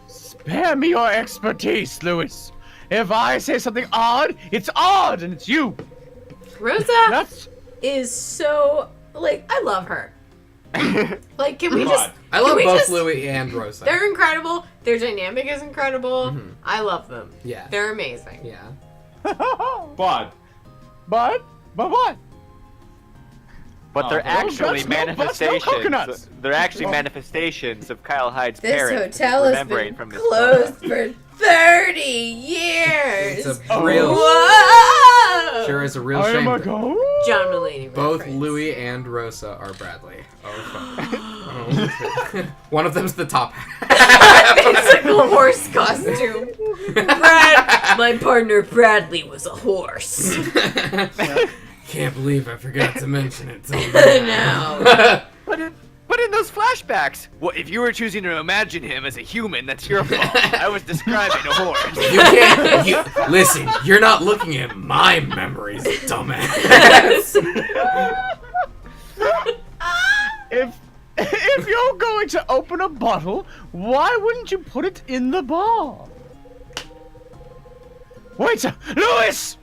[SPEAKER 5] Spare me your expertise, Lewis. If I say something odd, it's odd, and it's you.
[SPEAKER 2] Rosa
[SPEAKER 5] That's
[SPEAKER 2] is so like I love her. Like, can we just?
[SPEAKER 1] I love
[SPEAKER 2] can we
[SPEAKER 1] both
[SPEAKER 2] just-
[SPEAKER 1] Louis and Rosa.
[SPEAKER 2] They're incredible. Their dynamic is incredible. I love them.
[SPEAKER 1] Yeah.
[SPEAKER 2] They're amazing.
[SPEAKER 1] Yeah.
[SPEAKER 6] But
[SPEAKER 5] but what?
[SPEAKER 7] But they're
[SPEAKER 6] Oh,
[SPEAKER 7] actually
[SPEAKER 5] no guts, no butts, no coconuts.
[SPEAKER 7] manifestations. They're actually manifestations of Kyle Hyde's
[SPEAKER 2] This
[SPEAKER 7] parents
[SPEAKER 2] hotel has
[SPEAKER 7] remembering
[SPEAKER 2] been
[SPEAKER 7] from this
[SPEAKER 2] closed for 30 years.
[SPEAKER 1] It's a real.
[SPEAKER 2] Whoa!
[SPEAKER 1] Sure is a real
[SPEAKER 5] I am
[SPEAKER 1] shame.
[SPEAKER 5] a
[SPEAKER 1] that
[SPEAKER 5] ghost.
[SPEAKER 2] John Mulaney.
[SPEAKER 1] Both
[SPEAKER 2] reference.
[SPEAKER 1] Louis and Rosa are Bradley. Oh, one of them's the top half.
[SPEAKER 2] It's like a horse costume. My partner Bradley was a horse.
[SPEAKER 1] Can't believe I forgot to mention it. Till
[SPEAKER 2] No.
[SPEAKER 7] But in those flashbacks, well, if you were choosing to imagine him as a human, that's your fault. I was describing a horse.
[SPEAKER 1] You can't. Listen, you're not looking at my memories, dumbass.
[SPEAKER 5] If you're going to open a bottle, why wouldn't you put it in the bar? Wait, Lewis!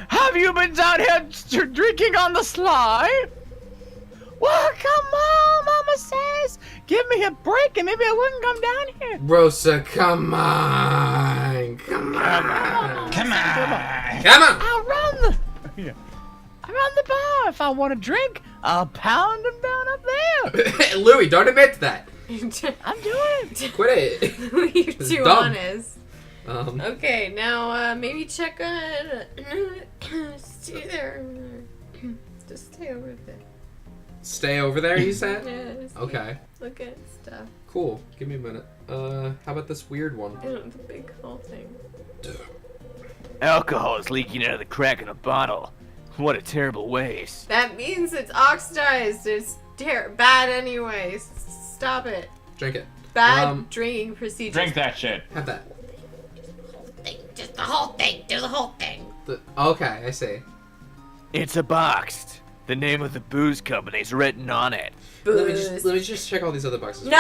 [SPEAKER 5] Have you been down here drinking on the sly? Well, come on, Mama says. Give me a break and maybe I wouldn't come down here.
[SPEAKER 1] Rosa, come on. Come on.
[SPEAKER 6] come on.
[SPEAKER 1] Come on.
[SPEAKER 5] I'll run the bar. If I want a drink, I'll pound them down up there.
[SPEAKER 1] Louis, don't admit to that.
[SPEAKER 5] I'm doing it.
[SPEAKER 1] Quit it.
[SPEAKER 2] You're
[SPEAKER 1] It's
[SPEAKER 2] too
[SPEAKER 1] dumb.
[SPEAKER 2] honest. Okay, now maybe check on. Stay there. Just stay over there.
[SPEAKER 1] Stay over there, you said?
[SPEAKER 2] Yeah, just
[SPEAKER 1] Okay.
[SPEAKER 2] look at stuff.
[SPEAKER 1] Cool. Give me a minute. How about this weird one?
[SPEAKER 2] I don't know, the big whole thing.
[SPEAKER 4] Alcohol is leaking out of the crack in a bottle. What a terrible waste.
[SPEAKER 2] That means it's oxidized. It's bad anyway. Stop it.
[SPEAKER 1] Drink it.
[SPEAKER 2] Bad drinking procedures.
[SPEAKER 6] Drink that shit.
[SPEAKER 1] Have that.
[SPEAKER 2] Just the whole thing. Do the whole thing.
[SPEAKER 1] Okay, I see.
[SPEAKER 4] It's a box. The name of the booze company's written on it.
[SPEAKER 2] Booze.
[SPEAKER 1] Let me just check all these other boxes.
[SPEAKER 2] No!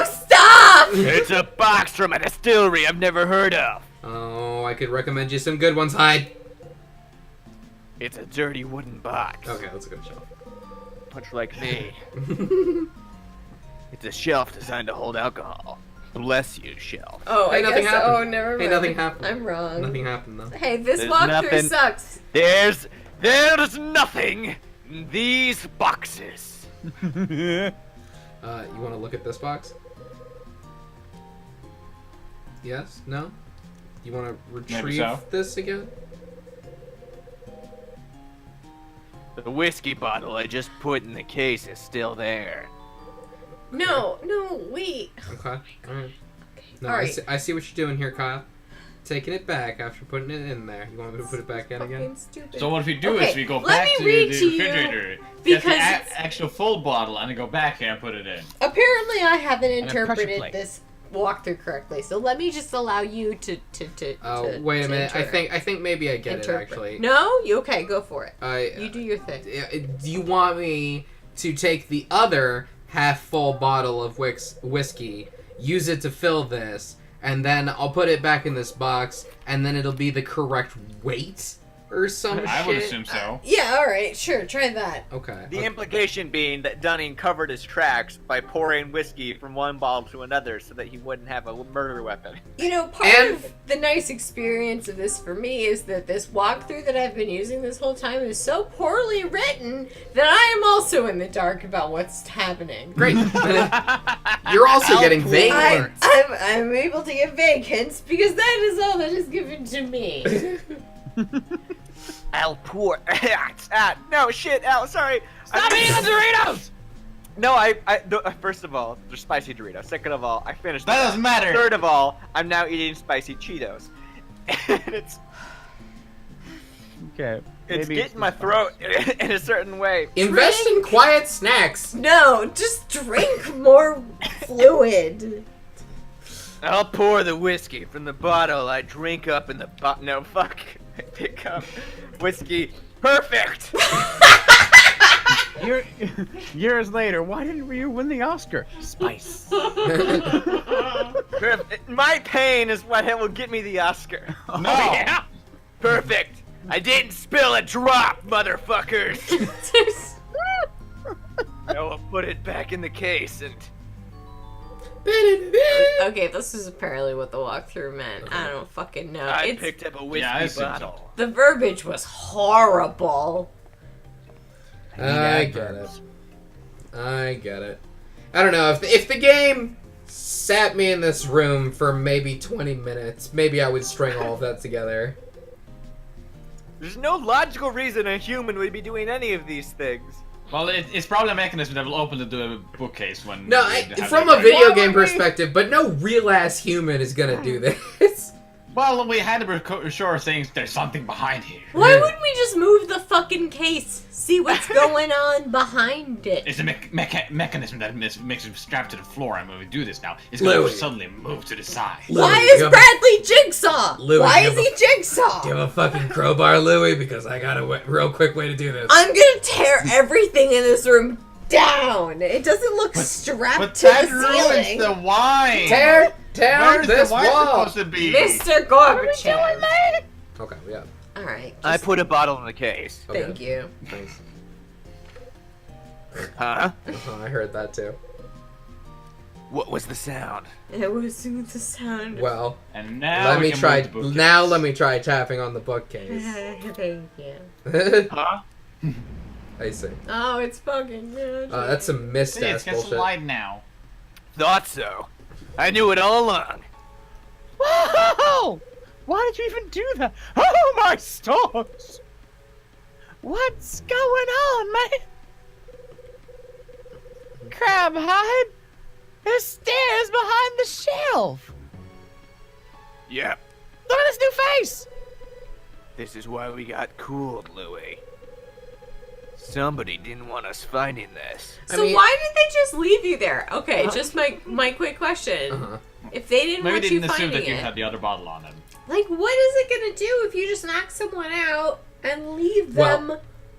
[SPEAKER 2] Stop!
[SPEAKER 4] It's a box from a distillery I've never heard of.
[SPEAKER 1] Oh, I could recommend you some good ones, Hyde.
[SPEAKER 4] It's a dirty wooden box.
[SPEAKER 1] Okay, let's go to shelf.
[SPEAKER 4] Much like me. It's a shelf designed to hold alcohol. Bless you, shelf.
[SPEAKER 2] Oh,
[SPEAKER 1] Hey,
[SPEAKER 2] I
[SPEAKER 1] nothing
[SPEAKER 2] guess.
[SPEAKER 1] happened.
[SPEAKER 2] Oh, never mind.
[SPEAKER 1] Hey, nothing happened.
[SPEAKER 2] I'm wrong.
[SPEAKER 1] Nothing happened, though.
[SPEAKER 2] Hey, this
[SPEAKER 4] There's
[SPEAKER 2] walkthrough
[SPEAKER 4] nothing.
[SPEAKER 2] sucks.
[SPEAKER 4] There's nothing in these boxes.
[SPEAKER 1] You want to look at this box? Yes? No? You want to retrieve
[SPEAKER 6] so.
[SPEAKER 1] this again?
[SPEAKER 4] The whiskey bottle I just put in the case is still there.
[SPEAKER 2] No, wait.
[SPEAKER 1] Okay. Alright. No,
[SPEAKER 2] Alright.
[SPEAKER 1] I see what you're doing here, Kyle. Taking it back after putting it in there. You want me to put it back in again?
[SPEAKER 2] Fucking stupid.
[SPEAKER 6] So what we do
[SPEAKER 2] Okay,
[SPEAKER 6] is we go
[SPEAKER 2] let
[SPEAKER 6] back
[SPEAKER 2] me
[SPEAKER 6] to
[SPEAKER 2] read
[SPEAKER 6] the
[SPEAKER 2] to you,
[SPEAKER 6] refrigerator, get
[SPEAKER 2] because
[SPEAKER 6] the
[SPEAKER 2] it's-
[SPEAKER 6] actual full bottle, and then go back here and put it in.
[SPEAKER 2] Apparently, I haven't
[SPEAKER 5] a pressure
[SPEAKER 2] interpreted
[SPEAKER 5] plate.
[SPEAKER 2] this walkthrough correctly. So let me just allow you to.
[SPEAKER 1] Oh, wait a minute. I think maybe I get
[SPEAKER 2] interpret.
[SPEAKER 1] it actually.
[SPEAKER 2] No, you okay? Go for it.
[SPEAKER 1] You
[SPEAKER 2] Do your thing.
[SPEAKER 1] Do you want me to take the other half-full bottle of whiskey, use it to fill this, and then I'll put it back in this box, and then it'll be the correct weight? or some
[SPEAKER 6] I
[SPEAKER 1] shit.
[SPEAKER 6] would assume so.
[SPEAKER 2] Yeah, alright, sure, try that.
[SPEAKER 1] Okay.
[SPEAKER 7] The implication being that Dunning covered his tracks by pouring whiskey from one bottle to another so that he wouldn't have a murder weapon.
[SPEAKER 2] You know, part of the nice experience of this for me is that this walkthrough that I've been using this whole time is so poorly written that I am also in the dark about what's happening.
[SPEAKER 1] Great. You're also getting vague
[SPEAKER 2] I,
[SPEAKER 1] alerts.
[SPEAKER 2] I'm able to give vague hints because that is all that is given to me.
[SPEAKER 7] Al pour. No, shit, Al, sorry.
[SPEAKER 5] Stop eating the Doritos!
[SPEAKER 7] No, first of all, they're spicy Doritos. Second of all, I finished
[SPEAKER 6] That
[SPEAKER 7] them.
[SPEAKER 6] doesn't matter.
[SPEAKER 7] Third of all, I'm now eating spicy Cheetos. And it's
[SPEAKER 5] Okay.
[SPEAKER 7] getting my throat in a certain way.
[SPEAKER 1] Invest in quiet snacks.
[SPEAKER 2] No, just drink more fluid.
[SPEAKER 7] I'll pour the whiskey from the bottle I drink up in the no, fuck. I pick up whiskey. Perfect!
[SPEAKER 5] Years later, why didn't you win the Oscar? Spice.
[SPEAKER 7] My pain is what will get me the Oscar.
[SPEAKER 6] No.
[SPEAKER 5] Yeah.
[SPEAKER 7] Perfect! I didn't spill a drop, motherfuckers! Now I'll put it back in the case and...
[SPEAKER 2] Okay, this is apparently what the walkthrough meant. I don't fucking know.
[SPEAKER 7] I picked up a whiskey
[SPEAKER 6] I assume so.
[SPEAKER 7] bottle.
[SPEAKER 2] The verbiage was horrible.
[SPEAKER 1] I get it. I get it. I don't know, if the game sat me in this room for maybe 20 minutes, maybe I would string all of that together.
[SPEAKER 7] There's no logical reason a human would be doing any of these things.
[SPEAKER 6] Well, it's probably a mechanism that will open the bookcase when...
[SPEAKER 1] No,
[SPEAKER 6] they have
[SPEAKER 1] from
[SPEAKER 6] their
[SPEAKER 1] a video
[SPEAKER 6] break.
[SPEAKER 1] game perspective, but no real-ass human is gonna do this.
[SPEAKER 6] Well, we had to be sure saying there's something behind here.
[SPEAKER 2] Why wouldn't we just move the fucking case? See what's going on behind it.
[SPEAKER 6] It's a mechanism that makes him strapped to the floor, and when we do this now, it's going
[SPEAKER 1] Louis.
[SPEAKER 6] to suddenly move to the side.
[SPEAKER 2] Why
[SPEAKER 1] Louis,
[SPEAKER 2] is
[SPEAKER 1] give a-
[SPEAKER 2] Bradley Jigsaw?
[SPEAKER 1] Louis,
[SPEAKER 2] Why
[SPEAKER 1] give
[SPEAKER 2] is he Jigsaw?
[SPEAKER 1] Give a fucking crowbar, Louis, because I got a real quick way to do this.
[SPEAKER 2] I'm gonna tear everything in this room down. It doesn't look strapped
[SPEAKER 6] But
[SPEAKER 2] to
[SPEAKER 6] that
[SPEAKER 2] the
[SPEAKER 6] ruins
[SPEAKER 2] ceiling.
[SPEAKER 6] the wine!
[SPEAKER 1] Tear down
[SPEAKER 6] Where's
[SPEAKER 1] this
[SPEAKER 6] the wine
[SPEAKER 1] wall.
[SPEAKER 6] supposed to be?
[SPEAKER 2] Mr. Gorbachev.
[SPEAKER 1] Okay, yeah.
[SPEAKER 2] Alright,
[SPEAKER 7] I put a bottle in the case.
[SPEAKER 1] Okay.
[SPEAKER 2] thank you.
[SPEAKER 1] Thanks.
[SPEAKER 7] Huh?
[SPEAKER 1] I heard that too.
[SPEAKER 4] What was the sound?
[SPEAKER 2] It was the sound.
[SPEAKER 1] Well,
[SPEAKER 6] And now
[SPEAKER 1] let
[SPEAKER 6] we
[SPEAKER 1] me
[SPEAKER 6] can
[SPEAKER 1] try.
[SPEAKER 6] move the bookcase.
[SPEAKER 1] Now let me try tapping on the bookcase.
[SPEAKER 2] Thank you.
[SPEAKER 7] Huh?
[SPEAKER 1] I see.
[SPEAKER 2] Oh, it's fucking good.
[SPEAKER 1] That's some missed
[SPEAKER 6] See,
[SPEAKER 1] ass
[SPEAKER 6] it's gets
[SPEAKER 1] bullshit.
[SPEAKER 6] light now.
[SPEAKER 7] Thought so. I knew it all along.
[SPEAKER 5] Whoa! Why did you even do that? Oh my stars! What's going on, man? Crab hide? There's stairs behind the shelf.
[SPEAKER 7] Yep.
[SPEAKER 5] Look at this new face.
[SPEAKER 7] This is why we got cooled, Louis. Somebody didn't want us finding this.
[SPEAKER 2] So
[SPEAKER 1] I mean-
[SPEAKER 2] why did they just leave you there? Okay, just my quick question.
[SPEAKER 1] Uh-huh.
[SPEAKER 2] If they didn't
[SPEAKER 6] Maybe
[SPEAKER 2] want
[SPEAKER 6] they
[SPEAKER 2] you
[SPEAKER 6] didn't assume
[SPEAKER 2] finding
[SPEAKER 6] that you
[SPEAKER 2] it,
[SPEAKER 6] had the other bottle on him.
[SPEAKER 2] like, what is it gonna do if you just knock someone out and leave
[SPEAKER 1] Well,
[SPEAKER 2] them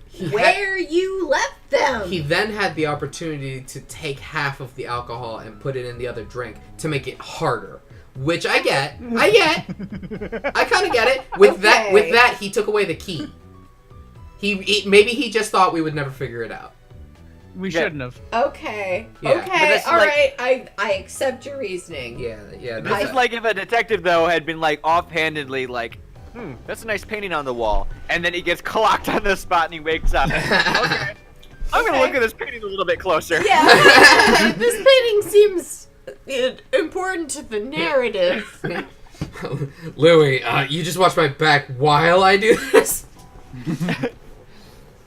[SPEAKER 1] he
[SPEAKER 2] where you left them?
[SPEAKER 1] He then had the opportunity to take half of the alcohol and put it in the other drink to make it harder. Which I get. I kind of get it. With
[SPEAKER 2] Okay.
[SPEAKER 1] that, he took away the key. Maybe he just thought we would never figure it out.
[SPEAKER 5] We
[SPEAKER 7] Yeah.
[SPEAKER 5] shouldn't have.
[SPEAKER 2] Okay.
[SPEAKER 1] Yeah.
[SPEAKER 7] But
[SPEAKER 2] Okay.
[SPEAKER 7] that's
[SPEAKER 2] All
[SPEAKER 7] like-
[SPEAKER 2] right. I accept your reasoning.
[SPEAKER 1] Yeah.
[SPEAKER 7] This
[SPEAKER 1] that's-
[SPEAKER 7] is like if a detective, though, had been, like, offhandedly, like, that's a nice painting on the wall. And then he gets clocked on the spot and he wakes up. Okay. I'm gonna
[SPEAKER 2] Okay.
[SPEAKER 7] look at this painting a little bit closer.
[SPEAKER 2] Yeah. This painting seems important to the narrative.
[SPEAKER 1] Louis, you just watch my back while I do this.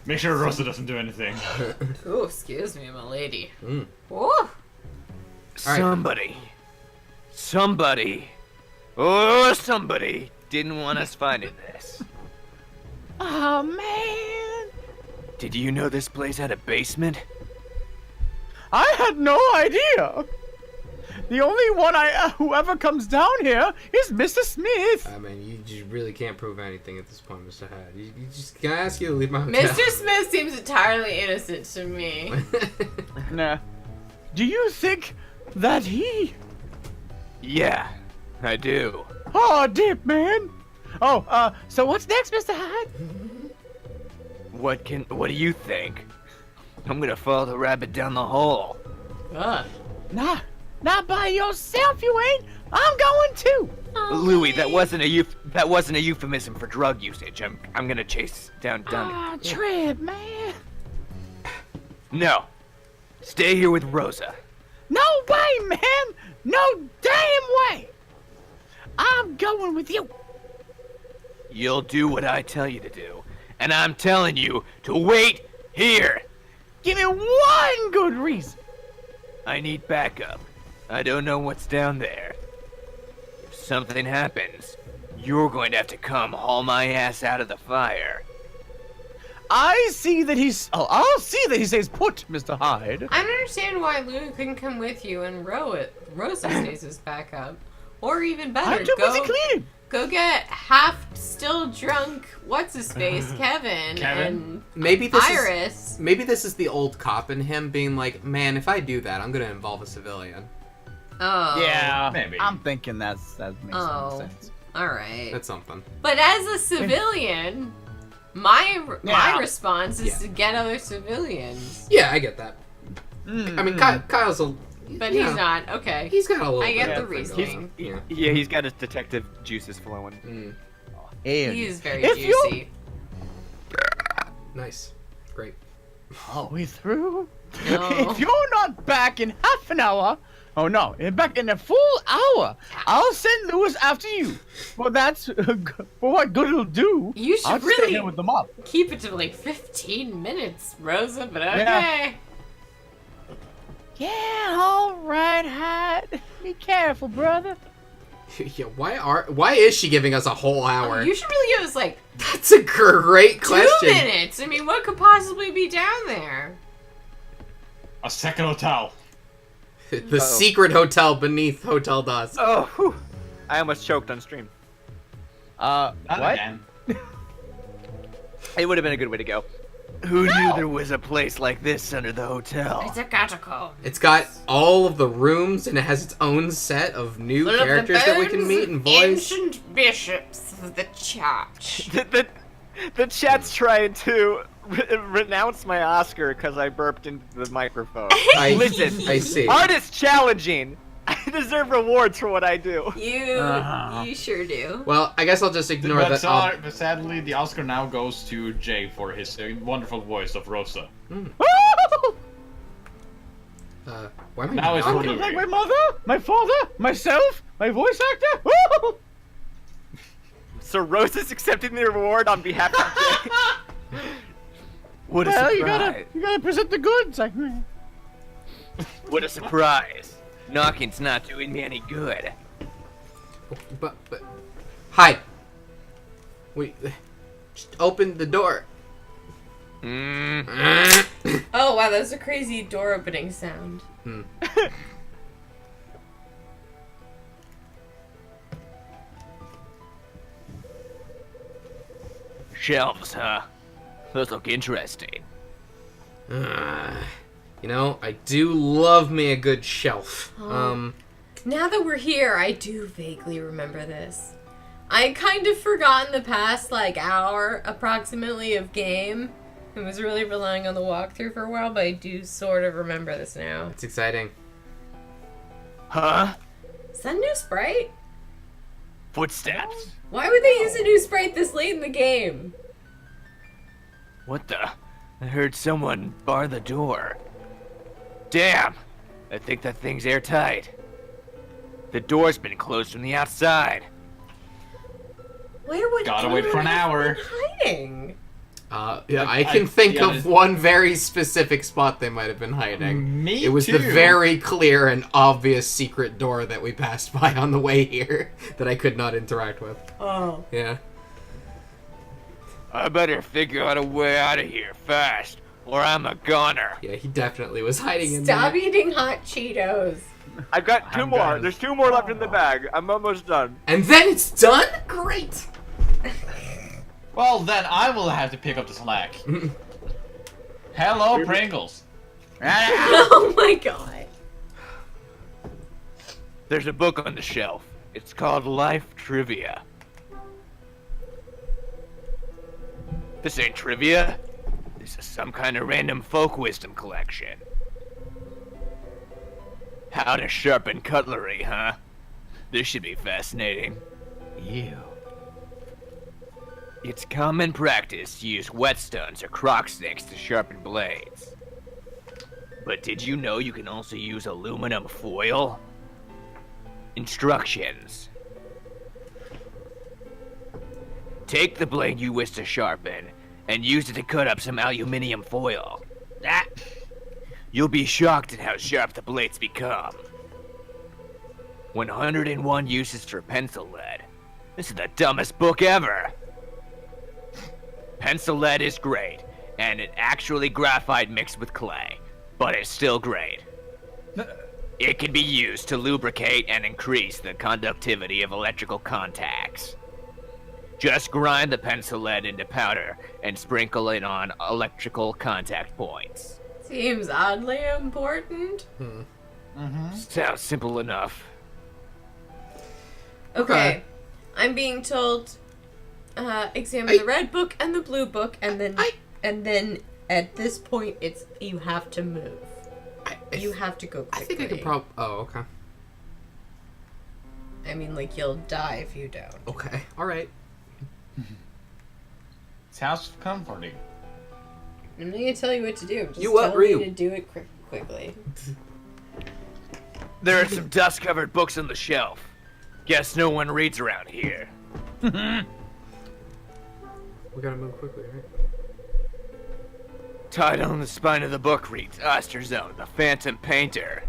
[SPEAKER 6] Make sure Rosa doesn't do anything.
[SPEAKER 2] Oh, excuse me, my lady.
[SPEAKER 1] Mm.
[SPEAKER 2] Oh.
[SPEAKER 7] Somebody didn't want us finding this.
[SPEAKER 5] Oh man!
[SPEAKER 7] Did you know this place had a basement?
[SPEAKER 5] I had no idea. The only one whoever comes down here is Mr. Smith.
[SPEAKER 1] I mean, you just really can't prove anything at this point, Mr. Hyde. You just can I ask you to leave my hotel?
[SPEAKER 2] Mr. Smith seems entirely innocent to me.
[SPEAKER 5] Nah. Do you think that he?
[SPEAKER 7] Yeah, I do.
[SPEAKER 5] Oh, Dip, man. So what's next, Mr. Hyde?
[SPEAKER 4] What do you think? I'm gonna follow the rabbit down the hall.
[SPEAKER 2] Ugh.
[SPEAKER 5] Nah, not by yourself, you ain't. I'm going too.
[SPEAKER 4] Louis, that wasn't a euphemism for drug usage. I'm gonna chase down Dunny.
[SPEAKER 5] Ah, Trib, man.
[SPEAKER 4] No. Stay here with Rosa.
[SPEAKER 5] No way, man. No damn way. I'm going with you.
[SPEAKER 4] You'll do what I tell you to do. And I'm telling you to wait here.
[SPEAKER 5] Give me one good reason.
[SPEAKER 4] I need backup. I don't know what's down there. If something happens, you're going to have to come haul my ass out of the fire.
[SPEAKER 5] I'll see that he stays put, Mr. Hyde.
[SPEAKER 2] I don't understand why Lou couldn't come with you and row it. Rosa stays his backup. Or even better,
[SPEAKER 5] I'm too busy cleaning.
[SPEAKER 2] go get half still drunk what's his face Kevin and
[SPEAKER 1] Maybe
[SPEAKER 2] Iris.
[SPEAKER 1] this is the old cop in him being like, man, if I do that, I'm gonna involve a civilian.
[SPEAKER 2] Oh
[SPEAKER 5] Yeah,
[SPEAKER 6] Maybe.
[SPEAKER 5] I'm thinking that makes
[SPEAKER 2] Oh.
[SPEAKER 5] some sense.
[SPEAKER 2] All right.
[SPEAKER 1] That's something.
[SPEAKER 2] But as a civilian, my
[SPEAKER 5] Yeah.
[SPEAKER 2] response is
[SPEAKER 1] Yeah.
[SPEAKER 2] to get other civilians.
[SPEAKER 1] Yeah, I get that. I mean, Kyle's a.
[SPEAKER 2] But
[SPEAKER 1] yeah,
[SPEAKER 2] he's not. Okay.
[SPEAKER 1] He's got a little.
[SPEAKER 2] I get
[SPEAKER 1] bit
[SPEAKER 2] the
[SPEAKER 1] of
[SPEAKER 2] reasoning.
[SPEAKER 1] Yeah.
[SPEAKER 7] Yeah, he's got his detective juices flowing.
[SPEAKER 1] Mm,
[SPEAKER 2] He is very
[SPEAKER 5] If you-
[SPEAKER 2] juicy.
[SPEAKER 1] nice. Great.
[SPEAKER 5] Are we through?
[SPEAKER 2] No.
[SPEAKER 5] If you're not back in half an hour, oh no, back in a full hour, I'll send Lewis after you. Well, that's for what good it'll do.
[SPEAKER 2] You should
[SPEAKER 5] I'll just stay
[SPEAKER 2] really
[SPEAKER 5] here with the mob.
[SPEAKER 2] keep it to like 15 minutes, Rosa, but okay.
[SPEAKER 5] Yeah. Yeah, all right, Hyde. Be careful, brother.
[SPEAKER 1] Yeah. Why is she giving us a whole hour?
[SPEAKER 2] Oh, you should really give us like
[SPEAKER 1] That's a great
[SPEAKER 2] 2
[SPEAKER 1] question.
[SPEAKER 2] minutes. I mean, what could possibly be down there?
[SPEAKER 6] A second hotel.
[SPEAKER 1] The secret hotel beneath Hotel Dusk.
[SPEAKER 7] Oh, whew. I almost choked on stream.
[SPEAKER 6] Not
[SPEAKER 5] What?
[SPEAKER 6] again.
[SPEAKER 7] It would have been a good way to go.
[SPEAKER 4] Who knew there was a place like this under the hotel?
[SPEAKER 2] It's a catacomb.
[SPEAKER 1] It's got all of the rooms and it has its own set of new
[SPEAKER 2] Full of the
[SPEAKER 1] characters that we can
[SPEAKER 2] bones
[SPEAKER 1] meet and
[SPEAKER 2] of
[SPEAKER 1] voice.
[SPEAKER 2] Ancient bishops of the church.
[SPEAKER 7] The chat's trying to renounce my Oscar because I burped into the microphone. Listen,
[SPEAKER 1] I see.
[SPEAKER 7] art is challenging. I deserve rewards for what I do.
[SPEAKER 2] You sure do.
[SPEAKER 1] Well, I guess I'll just ignore
[SPEAKER 6] But,
[SPEAKER 1] that.
[SPEAKER 6] but sadly, the Oscar now goes to Jay for his wonderful voice of Rosa.
[SPEAKER 1] Why am I
[SPEAKER 6] Now it's
[SPEAKER 1] not
[SPEAKER 6] for
[SPEAKER 1] gonna-
[SPEAKER 6] Louis.
[SPEAKER 5] Like my mother, my father, myself, my voice actor. Woo!
[SPEAKER 7] So Rosa's accepting the reward on behalf of Jay.
[SPEAKER 4] What a
[SPEAKER 5] Well,
[SPEAKER 4] surprise.
[SPEAKER 5] you gotta present the goods. Like,
[SPEAKER 4] What a surprise. Knocking's not doing me any good.
[SPEAKER 1] But hi. Wait. Just open the door.
[SPEAKER 2] Oh wow, that's a crazy door opening sound.
[SPEAKER 4] Shelves, huh? Those look interesting.
[SPEAKER 1] You know, I do love me a good shelf.
[SPEAKER 2] Now that we're here, I do vaguely remember this. I kind of forgotten the past like hour approximately of game. I was really relying on the walkthrough for a while, but I do sort of remember this now.
[SPEAKER 1] It's exciting.
[SPEAKER 4] Huh?
[SPEAKER 2] Is that a new sprite?
[SPEAKER 4] Footsteps.
[SPEAKER 2] Why would they use a new sprite this late in the game?
[SPEAKER 4] What the? I heard someone bar the door. Damn! I think that thing's airtight. The door's been closed from the outside.
[SPEAKER 2] Where would
[SPEAKER 6] Gotta wait for an
[SPEAKER 2] anyone have
[SPEAKER 6] hour.
[SPEAKER 2] been hiding?
[SPEAKER 1] Yeah, I can think
[SPEAKER 6] yeah,
[SPEAKER 1] of one very specific spot they might have been hiding.
[SPEAKER 6] Me
[SPEAKER 1] It was
[SPEAKER 6] too.
[SPEAKER 1] the very clear and obvious secret door that we passed by on the way here that I could not interact with.
[SPEAKER 2] Oh.
[SPEAKER 1] Yeah.
[SPEAKER 4] I better figure out a way out of here fast, or I'm a goner.
[SPEAKER 1] Yeah, he definitely was hiding in
[SPEAKER 2] Stop
[SPEAKER 1] there.
[SPEAKER 2] eating hot Cheetos.
[SPEAKER 7] I've got 2
[SPEAKER 6] I'm
[SPEAKER 7] more.
[SPEAKER 6] done.
[SPEAKER 7] There's 2 more left in the bag. I'm almost done.
[SPEAKER 1] And then it's done? Great!
[SPEAKER 6] Well, then I will have to pick up the slack. Hello, Pringles.
[SPEAKER 2] Oh my god.
[SPEAKER 4] There's a book on the shelf. It's called Life Trivia. This ain't trivia. This is some kind of random folk wisdom collection. How to sharpen cutlery, huh? This should be fascinating.
[SPEAKER 5] Ew.
[SPEAKER 4] It's common practice to use whetstones or croc sticks to sharpen blades. But did you know you can also use aluminum foil? Instructions. Take the blade you wish to sharpen and use it to cut up some aluminium foil. Ah, you'll be shocked at how sharp the blades become. 101 uses for pencil lead. This is the dumbest book ever. Pencil lead is great, and it actually graphite mixed with clay, but it's still great. It can be used to lubricate and increase the conductivity of electrical contacts. Just grind the pencil lead into powder and sprinkle it on electrical contact points.
[SPEAKER 2] Seems oddly important.
[SPEAKER 4] Sounds simple enough.
[SPEAKER 2] Okay. I'm being told, examine the red book and the blue book, and then at this point, it's you have to move. You have to go quickly.
[SPEAKER 1] I think I could probably... Oh, okay.
[SPEAKER 2] I mean, like, you'll die if you don't.
[SPEAKER 1] Okay, alright.
[SPEAKER 6] Sounds comforting.
[SPEAKER 2] I'm not gonna tell you what to do. Just
[SPEAKER 1] You what,
[SPEAKER 2] tell me
[SPEAKER 1] Ryu?
[SPEAKER 2] to do it quickly.
[SPEAKER 4] There are some dust-covered books on the shelf. Guess no one reads around here.
[SPEAKER 1] We gotta move quickly, right?
[SPEAKER 4] Tied on the spine of the book reads Osterzone, the Phantom Painter.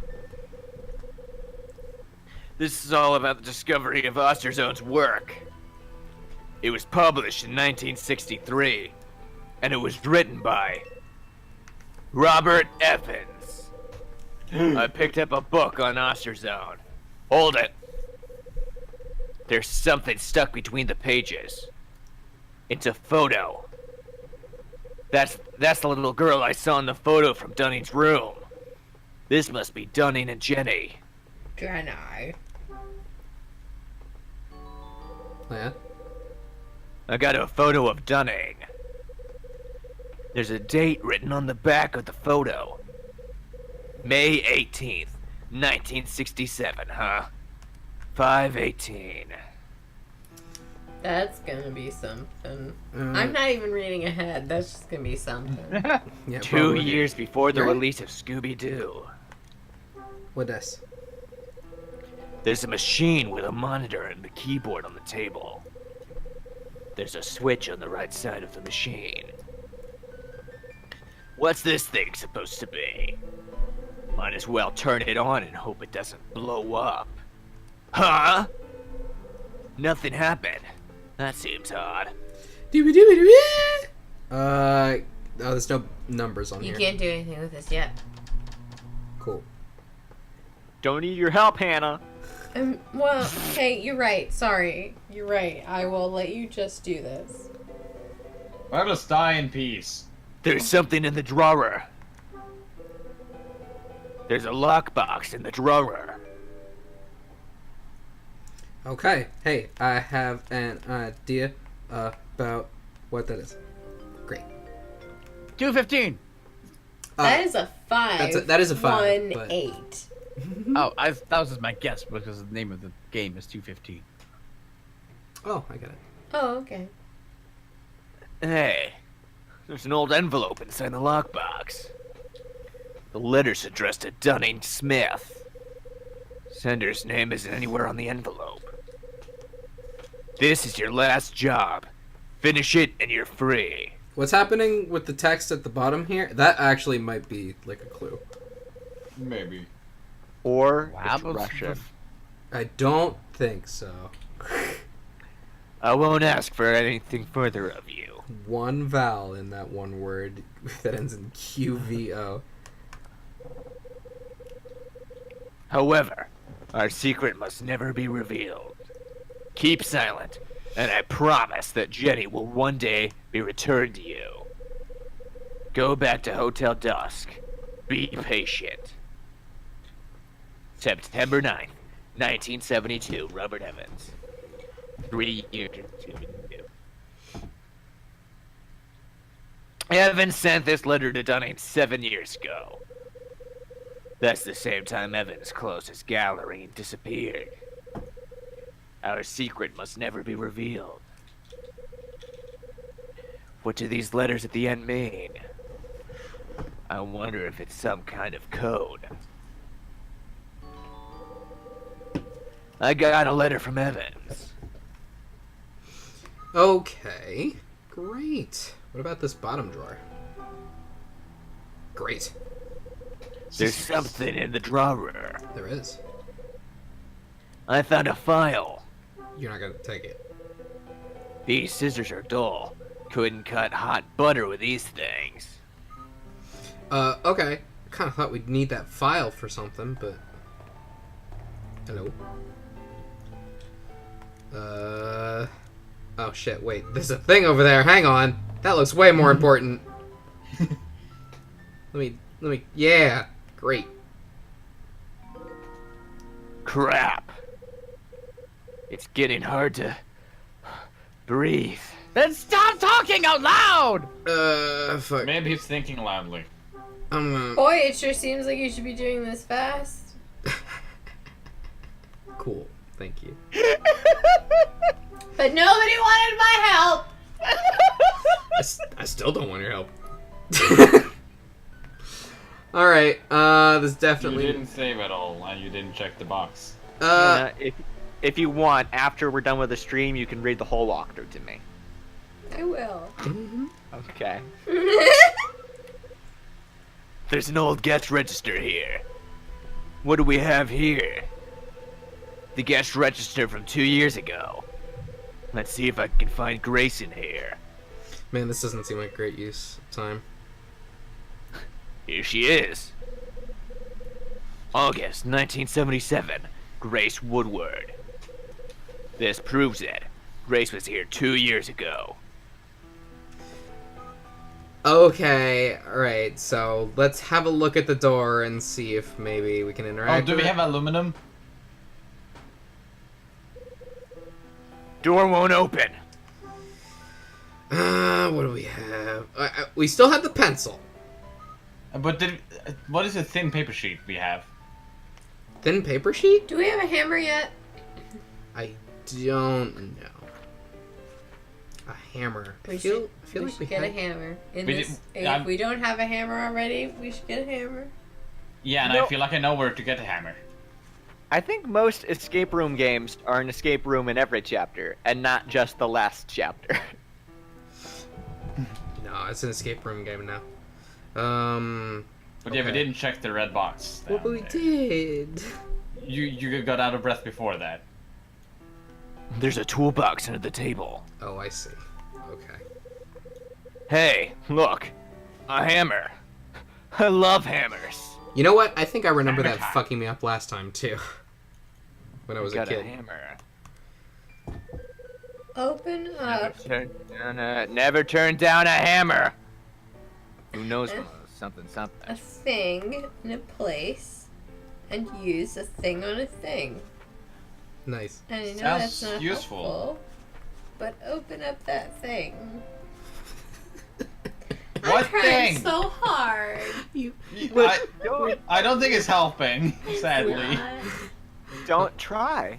[SPEAKER 4] This is all about the discovery of Osterzone's work. It was published in 1963, and it was written by Robert Evans. I picked up a book on Osterzone. Hold it. There's something stuck between the pages. It's a photo. That's the little girl I saw in the photo from Dunning's room. This must be Dunning and Jenny.
[SPEAKER 2] Jenny.
[SPEAKER 1] Yeah?
[SPEAKER 4] I got a photo of Dunning. There's a date written on the back of the photo. May 18th, 1967, huh? 5/18.
[SPEAKER 2] That's gonna be something. I'm not even reading ahead. That's just gonna be something.
[SPEAKER 1] Yeah,
[SPEAKER 4] 2
[SPEAKER 1] probably.
[SPEAKER 4] years before the
[SPEAKER 1] Right?
[SPEAKER 4] release of Scooby-Doo.
[SPEAKER 1] What this?
[SPEAKER 4] There's a machine with a monitor and the keyboard on the table. There's a switch on the right side of the machine. What's this thing supposed to be? Might as well turn it on and hope it doesn't blow up. Huh? Nothing happened. That seems odd.
[SPEAKER 1] Oh, there's no numbers on
[SPEAKER 2] You
[SPEAKER 1] here.
[SPEAKER 2] can't do anything with this yet.
[SPEAKER 1] Cool.
[SPEAKER 7] Don't need your help, Hannah.
[SPEAKER 2] Well, okay, you're right. Sorry. You're right. I will let you just do this.
[SPEAKER 6] Let us die in peace.
[SPEAKER 4] There's something in the drawer. There's a lockbox in the drawer.
[SPEAKER 1] Okay, hey, I have an idea about what that is. Great.
[SPEAKER 5] 215.
[SPEAKER 2] That is a 5.
[SPEAKER 1] that is a 5,
[SPEAKER 2] 1,
[SPEAKER 1] but-
[SPEAKER 2] 8.
[SPEAKER 5] Oh, that was just my guess because the name of the game is 215.
[SPEAKER 1] Oh, I got it.
[SPEAKER 2] Oh, okay.
[SPEAKER 4] Hey, there's an old envelope inside the lockbox. The letter's addressed to Dunning Smith. Sender's name isn't anywhere on the envelope. This is your last job. Finish it and you're free.
[SPEAKER 1] What's happening with the text at the bottom here? That actually might be like a clue.
[SPEAKER 6] Maybe.
[SPEAKER 7] Or
[SPEAKER 5] Wow,
[SPEAKER 7] it's
[SPEAKER 5] but-
[SPEAKER 7] Russian.
[SPEAKER 1] I don't think so.
[SPEAKER 4] I won't ask for anything further of you.
[SPEAKER 1] One vowel in that one word that ends in QVO.
[SPEAKER 4] However, our secret must never be revealed. Keep silent, and I promise that Jenny will one day be returned to you. Go back to Hotel Dusk. Be patient. September 9th, 1972, Robert Evans. 3 years. Evan sent this letter to Dunning 7 years ago. That's the same time Evan's closed his gallery and disappeared. Our secret must never be revealed. What do these letters at the end mean? I wonder if it's some kind of code. I got a letter from Evans.
[SPEAKER 1] Okay, great. What about this bottom drawer? Great.
[SPEAKER 4] There's something in the drawer.
[SPEAKER 1] There is.
[SPEAKER 4] I found a file.
[SPEAKER 1] You're not gonna take it.
[SPEAKER 4] These scissors are dull. Couldn't cut hot butter with these things.
[SPEAKER 1] Okay. I kind of thought we'd need that file for something, but... Hello? Oh shit, wait. There's a thing over there. Hang on. That looks way more important. Let me... Yeah. Great.
[SPEAKER 4] Crap. It's getting hard to breathe.
[SPEAKER 5] Then stop talking out loud!
[SPEAKER 1] Fuck.
[SPEAKER 6] Maybe he's thinking loudly.
[SPEAKER 1] I'm gonna...
[SPEAKER 2] Boy, it sure seems like you should be doing this fast.
[SPEAKER 1] Cool. Thank you.
[SPEAKER 2] But nobody wanted my help!
[SPEAKER 1] I still don't want your help. Alright, this definitely...
[SPEAKER 6] You didn't save at all, and you didn't check the box.
[SPEAKER 7] If you want, after we're done with the stream, you can read the whole walkthrough to me.
[SPEAKER 2] I will.
[SPEAKER 7] Okay.
[SPEAKER 4] There's an old guest register here. What do we have here? The guest register from 2 years ago. Let's see if I can find Grace in here.
[SPEAKER 1] Man, this doesn't seem like great use of time.
[SPEAKER 4] Here she is. August 1977. Grace Woodward. This proves it. Grace was here 2 years ago.
[SPEAKER 1] Okay, alright, so let's have a look at the door and see if maybe we can interact
[SPEAKER 6] Oh, do
[SPEAKER 1] with
[SPEAKER 6] we
[SPEAKER 1] it.
[SPEAKER 6] have aluminum?
[SPEAKER 4] Door won't open.
[SPEAKER 1] What do we have? We still have the pencil.
[SPEAKER 6] But what is the thin paper sheet we have?
[SPEAKER 1] Thin paper sheet?
[SPEAKER 2] Do we have a hammer yet?
[SPEAKER 1] I don't know. A hammer. I feel like we
[SPEAKER 2] get
[SPEAKER 1] had...
[SPEAKER 2] a hammer.
[SPEAKER 6] We
[SPEAKER 2] If we don't have a hammer already, we should get a hammer.
[SPEAKER 6] Yeah, and I feel like I know where to get a hammer.
[SPEAKER 7] I think most escape room games are an escape room in every chapter, and not just the last chapter.
[SPEAKER 1] No, it's an escape room game now.
[SPEAKER 6] But yeah, we
[SPEAKER 1] okay.
[SPEAKER 6] didn't check the red box.
[SPEAKER 1] Well, but we did.
[SPEAKER 6] You got out of breath before that.
[SPEAKER 4] There's a toolbox under the table.
[SPEAKER 1] Oh, I see. Okay.
[SPEAKER 4] Hey, look. A hammer. I love hammers.
[SPEAKER 1] You know what? I think I remember
[SPEAKER 6] Hammer
[SPEAKER 1] that
[SPEAKER 6] time.
[SPEAKER 1] fucking me up last time, too. When I was a
[SPEAKER 4] Got a
[SPEAKER 1] kid.
[SPEAKER 4] hammer.
[SPEAKER 2] Open up.
[SPEAKER 4] Never turn down a hammer. Who knows? Something.
[SPEAKER 2] A thing in a place and use a thing on a thing.
[SPEAKER 1] Nice.
[SPEAKER 2] And I know
[SPEAKER 6] Sounds
[SPEAKER 2] that's not
[SPEAKER 6] useful.
[SPEAKER 2] helpful, but open up that thing.
[SPEAKER 6] What
[SPEAKER 2] I'm trying
[SPEAKER 6] thing?
[SPEAKER 2] so hard.
[SPEAKER 6] I don't think it's helping, sadly.
[SPEAKER 7] Don't try.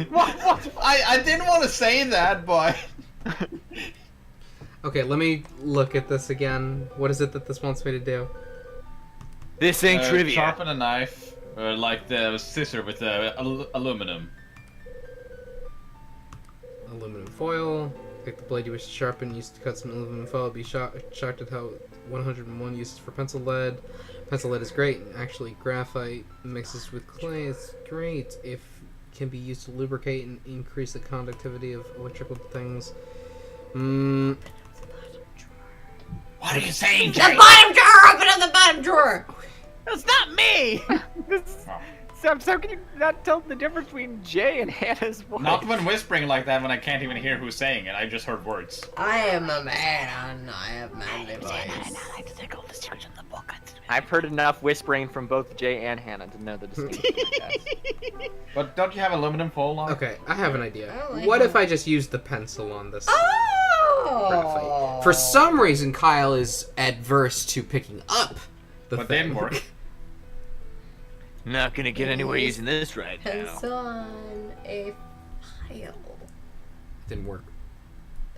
[SPEAKER 6] What? I didn't want to say that, but...
[SPEAKER 1] Okay, let me look at this again. What is it that this wants me to do?
[SPEAKER 4] This ain't trivia.
[SPEAKER 6] Sharpen a knife, or like the scissor with the aluminum.
[SPEAKER 1] Aluminum foil. Pick the blade you wish to sharpen. Used to cut some aluminum foil. Be shocked at how 101 uses for pencil lead. Pencil lead is great. Actually, graphite mixes with clay. It's great if can be used to lubricate and increase the conductivity of electrical things.
[SPEAKER 6] What are you saying,
[SPEAKER 2] The
[SPEAKER 6] Jay?
[SPEAKER 2] bottom drawer! Open up the bottom drawer!
[SPEAKER 5] That's not me!
[SPEAKER 7] So can you not tell the difference between Jay and Hannah's voice?
[SPEAKER 6] Not when whispering like that when I can't even hear who's saying it. I just heard words.
[SPEAKER 2] I am a man. I have manly voice.
[SPEAKER 7] I've heard enough whispering from both Jay and Hannah to know the distinction. Yes.
[SPEAKER 6] But don't you have aluminum foil on?
[SPEAKER 1] Okay, I have an idea.
[SPEAKER 2] I like
[SPEAKER 1] What
[SPEAKER 2] it.
[SPEAKER 1] if I just use the pencil on this?
[SPEAKER 2] Oh! Oh.
[SPEAKER 1] For some reason, Kyle is adverse to picking up the
[SPEAKER 6] But
[SPEAKER 1] thing.
[SPEAKER 6] didn't work.
[SPEAKER 4] Not gonna get anywhere using this right now.
[SPEAKER 2] Pencil on a file.
[SPEAKER 1] Didn't work.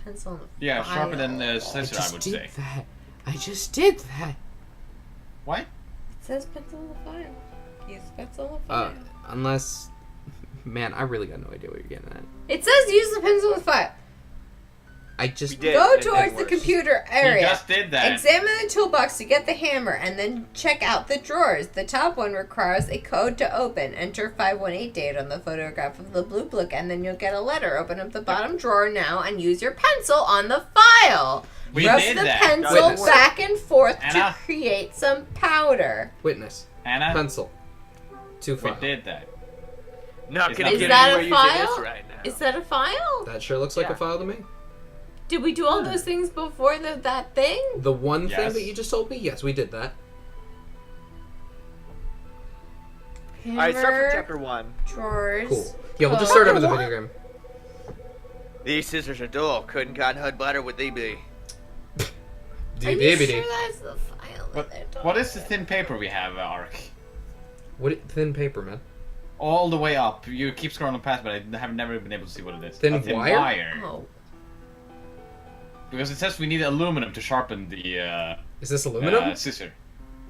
[SPEAKER 2] Pencil on a
[SPEAKER 6] Yeah,
[SPEAKER 2] file.
[SPEAKER 6] sharper than the
[SPEAKER 1] I
[SPEAKER 6] scissor, I
[SPEAKER 1] just
[SPEAKER 6] would
[SPEAKER 1] did
[SPEAKER 6] say.
[SPEAKER 1] that. I just did that.
[SPEAKER 6] What?
[SPEAKER 2] It says pencil on the file. Use pencil on the
[SPEAKER 1] Uh,
[SPEAKER 2] file.
[SPEAKER 1] unless, man, I really got no idea what you're getting at.
[SPEAKER 2] It says use the pencil on the file.
[SPEAKER 1] I just
[SPEAKER 7] We did.
[SPEAKER 2] Go
[SPEAKER 7] It
[SPEAKER 2] towards
[SPEAKER 7] didn't
[SPEAKER 2] the
[SPEAKER 7] work.
[SPEAKER 2] computer
[SPEAKER 6] You
[SPEAKER 2] area.
[SPEAKER 6] just did that.
[SPEAKER 2] Examine the toolbox to get the hammer and then check out the drawers. The top one requires a code to open. Enter 518 date on the photograph of the blue book and then you'll get a letter. Open up the bottom drawer now and use your pencil on the file.
[SPEAKER 6] We
[SPEAKER 2] Rub
[SPEAKER 6] did
[SPEAKER 2] the
[SPEAKER 6] that.
[SPEAKER 2] pencil
[SPEAKER 1] Witness.
[SPEAKER 2] back and forth
[SPEAKER 6] Anna.
[SPEAKER 2] to create some powder.
[SPEAKER 1] witness.
[SPEAKER 6] Anna,
[SPEAKER 1] Pencil. Two
[SPEAKER 6] we
[SPEAKER 1] file.
[SPEAKER 6] did that.
[SPEAKER 4] Not
[SPEAKER 6] Is
[SPEAKER 4] gonna
[SPEAKER 6] that-
[SPEAKER 4] get
[SPEAKER 2] Is that
[SPEAKER 4] anywhere
[SPEAKER 2] a
[SPEAKER 4] using
[SPEAKER 2] file?
[SPEAKER 4] this right now.
[SPEAKER 2] Is that a file?
[SPEAKER 1] That sure looks like
[SPEAKER 7] Yeah.
[SPEAKER 1] a file to me.
[SPEAKER 2] Did we do all those things before that thing?
[SPEAKER 1] The one thing
[SPEAKER 6] Yes.
[SPEAKER 1] that you just told me, yes, we did that.
[SPEAKER 2] Hammer,
[SPEAKER 7] Alright, start from chapter 1.
[SPEAKER 2] drawers.
[SPEAKER 1] Cool. Yeah, we'll just start over the
[SPEAKER 2] What?
[SPEAKER 1] video game.
[SPEAKER 4] These scissors are dull. Couldn't got HUD butter would they be?
[SPEAKER 2] Are you
[SPEAKER 1] DVD.
[SPEAKER 2] sure that's the file that they're talking
[SPEAKER 6] What is the
[SPEAKER 2] about?
[SPEAKER 6] thin paper we have, Ark?
[SPEAKER 1] What thin paper, man?
[SPEAKER 6] All the way up. You keep scrolling past, but I have never been able to see what it is.
[SPEAKER 1] Thin
[SPEAKER 6] A thin
[SPEAKER 1] wire?
[SPEAKER 6] wire.
[SPEAKER 2] Oh,
[SPEAKER 6] Because it says we need aluminum to sharpen the
[SPEAKER 1] Is this aluminum?
[SPEAKER 6] scissor.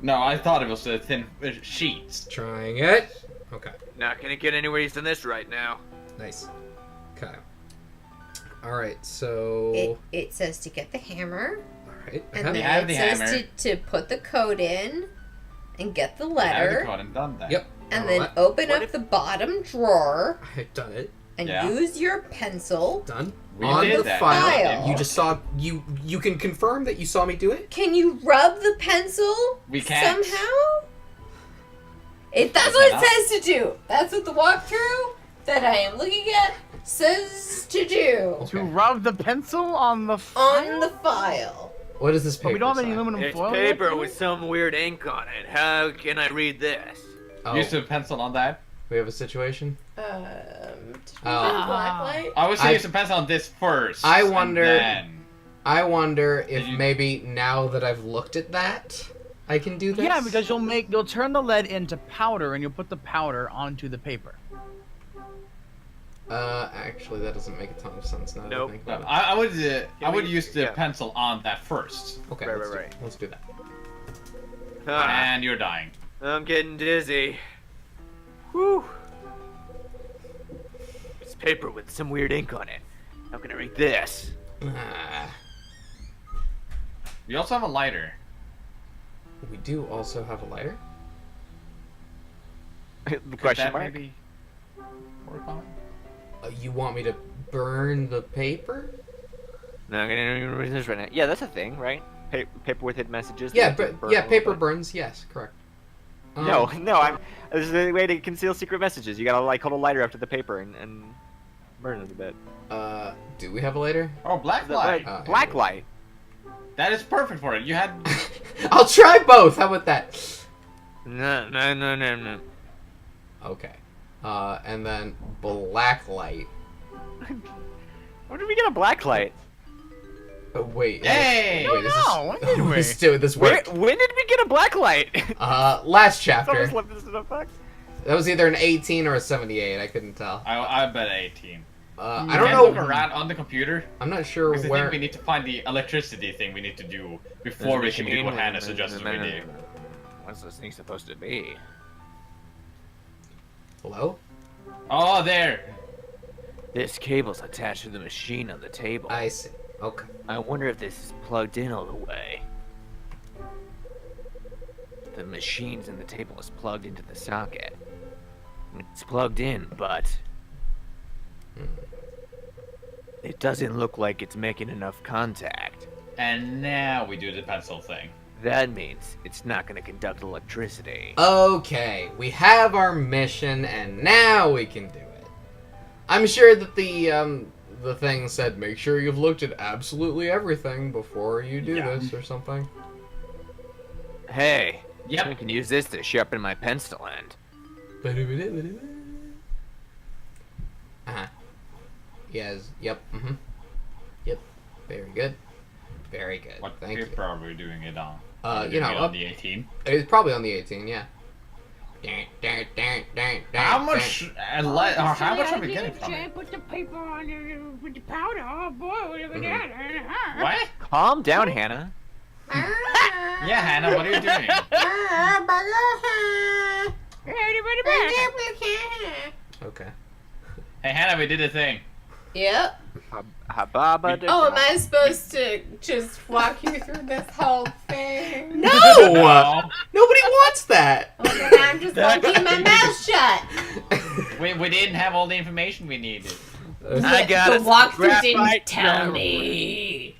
[SPEAKER 6] No, I thought it was thin sheets.
[SPEAKER 1] Trying it. Okay.
[SPEAKER 4] Not gonna get anywhere using this right now.
[SPEAKER 1] Nice. Okay. Alright, so...
[SPEAKER 2] it says to get the hammer,
[SPEAKER 1] Alright. I
[SPEAKER 2] and
[SPEAKER 1] have-
[SPEAKER 2] then
[SPEAKER 6] have
[SPEAKER 2] it
[SPEAKER 6] the
[SPEAKER 2] says
[SPEAKER 6] hammer.
[SPEAKER 2] to put the code in, and get the
[SPEAKER 6] I have
[SPEAKER 2] letter,
[SPEAKER 6] the code and done that.
[SPEAKER 1] Yep.
[SPEAKER 2] and
[SPEAKER 1] all
[SPEAKER 2] then
[SPEAKER 1] that.
[SPEAKER 2] open
[SPEAKER 7] What
[SPEAKER 2] up
[SPEAKER 7] if-
[SPEAKER 2] the bottom drawer,
[SPEAKER 1] I've done it.
[SPEAKER 2] and
[SPEAKER 6] Yeah.
[SPEAKER 2] use your pencil.
[SPEAKER 1] Done.
[SPEAKER 6] We
[SPEAKER 1] On
[SPEAKER 6] did
[SPEAKER 1] the
[SPEAKER 6] that.
[SPEAKER 1] file.
[SPEAKER 2] File.
[SPEAKER 1] You just saw... You can confirm that you saw me do it?
[SPEAKER 2] Can you rub the pencil
[SPEAKER 6] We can't.
[SPEAKER 2] somehow? That's
[SPEAKER 6] Is
[SPEAKER 2] what
[SPEAKER 6] that
[SPEAKER 2] it says to do. That's what the walkthrough that I am looking at says to do
[SPEAKER 1] Okay.
[SPEAKER 5] To rub the pencil on the file?
[SPEAKER 2] on the file.
[SPEAKER 1] What is this
[SPEAKER 5] But
[SPEAKER 1] paper?
[SPEAKER 5] we don't have any
[SPEAKER 1] say?
[SPEAKER 5] aluminum
[SPEAKER 4] It's
[SPEAKER 5] foil.
[SPEAKER 4] paper
[SPEAKER 5] yet?
[SPEAKER 4] with some weird ink on it. How can I read this?
[SPEAKER 1] Oh,
[SPEAKER 6] Use the pencil on that.
[SPEAKER 1] we have a situation?
[SPEAKER 2] Did we do
[SPEAKER 1] Oh.
[SPEAKER 2] black light?
[SPEAKER 6] I was
[SPEAKER 1] I-
[SPEAKER 6] use the pencil on this first.
[SPEAKER 1] I
[SPEAKER 6] and
[SPEAKER 1] wonder-
[SPEAKER 6] then-
[SPEAKER 1] I wonder if
[SPEAKER 6] Did you-
[SPEAKER 1] maybe now that I've looked at that, I can do this?
[SPEAKER 5] Yeah, because you'll turn the lead into powder and you'll put the powder onto the paper.
[SPEAKER 1] Actually, that doesn't make a ton of sense now. that I
[SPEAKER 7] Nope.
[SPEAKER 1] think
[SPEAKER 6] No,
[SPEAKER 1] about
[SPEAKER 6] I would
[SPEAKER 7] we-
[SPEAKER 6] use the
[SPEAKER 7] yeah.
[SPEAKER 6] pencil on that first.
[SPEAKER 1] it. Okay,
[SPEAKER 7] Right,
[SPEAKER 1] let's,
[SPEAKER 7] right,
[SPEAKER 1] do,
[SPEAKER 7] right.
[SPEAKER 1] let's do that.
[SPEAKER 7] Ah,
[SPEAKER 6] And you're dying.
[SPEAKER 7] I'm getting dizzy. Whew.
[SPEAKER 4] It's paper with some weird ink on it. How can I read this?
[SPEAKER 1] Ah,
[SPEAKER 6] We also have a lighter.
[SPEAKER 1] we do also have a lighter.
[SPEAKER 7] The
[SPEAKER 6] Could
[SPEAKER 7] question
[SPEAKER 6] that
[SPEAKER 7] mark?
[SPEAKER 6] maybe work on?
[SPEAKER 1] You want me to burn the paper?
[SPEAKER 7] No, I'm gonna read this right now. Yeah, that's a thing, right? Paper with hidden messages.
[SPEAKER 1] Yeah,
[SPEAKER 7] that
[SPEAKER 1] but
[SPEAKER 7] burn
[SPEAKER 1] yeah,
[SPEAKER 7] a little
[SPEAKER 1] paper
[SPEAKER 7] bit.
[SPEAKER 1] burns. Yes, correct.
[SPEAKER 7] No, this is the way to conceal secret messages. You gotta like hold a lighter up to the paper and burn it a bit.
[SPEAKER 1] Do we have a lighter?
[SPEAKER 6] Oh, black
[SPEAKER 7] The
[SPEAKER 6] light.
[SPEAKER 7] light- black light.
[SPEAKER 6] That is perfect for it. You had.
[SPEAKER 1] I'll try both. How about that?
[SPEAKER 7] No.
[SPEAKER 1] Okay. And then black light.
[SPEAKER 7] Where did we get a black light?
[SPEAKER 1] Oh, wait.
[SPEAKER 6] Hey!
[SPEAKER 1] Wait, this
[SPEAKER 5] No, when did we?
[SPEAKER 1] this
[SPEAKER 7] Where,
[SPEAKER 1] worked.
[SPEAKER 7] when did we get a black light?
[SPEAKER 1] Last
[SPEAKER 7] Someone
[SPEAKER 1] chapter.
[SPEAKER 7] left this in a box.
[SPEAKER 1] That was either an 18 or a 78. I couldn't tell.
[SPEAKER 6] I bet 18.
[SPEAKER 1] I
[SPEAKER 6] You
[SPEAKER 1] don't
[SPEAKER 6] can look
[SPEAKER 1] know.
[SPEAKER 6] around on the computer.
[SPEAKER 1] I'm not sure
[SPEAKER 6] Because I
[SPEAKER 1] where.
[SPEAKER 6] think we need to find the electricity thing we need to do before we can do what Hannah suggested we do.
[SPEAKER 7] What's this thing supposed to be?
[SPEAKER 1] Hello?
[SPEAKER 6] Oh, there!
[SPEAKER 4] This cable's attached to the machine on the table.
[SPEAKER 1] I see. Okay.
[SPEAKER 4] I wonder if this is plugged in all the way. The machine's in the table is plugged into the socket. It's plugged in, but it doesn't look like it's making enough contact.
[SPEAKER 6] And now we do the pencil thing.
[SPEAKER 4] That means it's not going to conduct electricity.
[SPEAKER 1] Okay, we have our mission, and now we can do it. I'm sure that the thing said, make sure you've looked at absolutely everything before you do
[SPEAKER 6] Yeah.
[SPEAKER 1] this or something.
[SPEAKER 4] Hey, I
[SPEAKER 6] Yep.
[SPEAKER 4] can use this to sharpen my pencil end.
[SPEAKER 1] Uh-huh. Yes, yep, mm-hmm. Yep. Very good. Very good.
[SPEAKER 6] What
[SPEAKER 1] Thank
[SPEAKER 6] paper are we doing it on?
[SPEAKER 1] you know,
[SPEAKER 6] on
[SPEAKER 1] up-
[SPEAKER 6] the 18.
[SPEAKER 1] It's probably on the 18, yeah.
[SPEAKER 6] How much? How much are we getting from it?
[SPEAKER 5] Put the paper on with the powder. Oh boy, look at that.
[SPEAKER 6] What?
[SPEAKER 7] Calm down, Hannah.
[SPEAKER 6] Yeah, Hannah, what are you doing?
[SPEAKER 1] Okay.
[SPEAKER 6] Hey, Hannah, we did a thing.
[SPEAKER 2] Yep.
[SPEAKER 7] Hababa.
[SPEAKER 2] Oh, am I supposed to just walk you through this whole thing?
[SPEAKER 1] No!
[SPEAKER 6] No.
[SPEAKER 1] Nobody wants that!
[SPEAKER 2] Well, then I'm just gonna keep my mouth shut.
[SPEAKER 6] We didn't have all the information we needed.
[SPEAKER 4] I got
[SPEAKER 2] The walkthrough
[SPEAKER 4] Graphite
[SPEAKER 2] didn't tell
[SPEAKER 4] number.
[SPEAKER 2] me.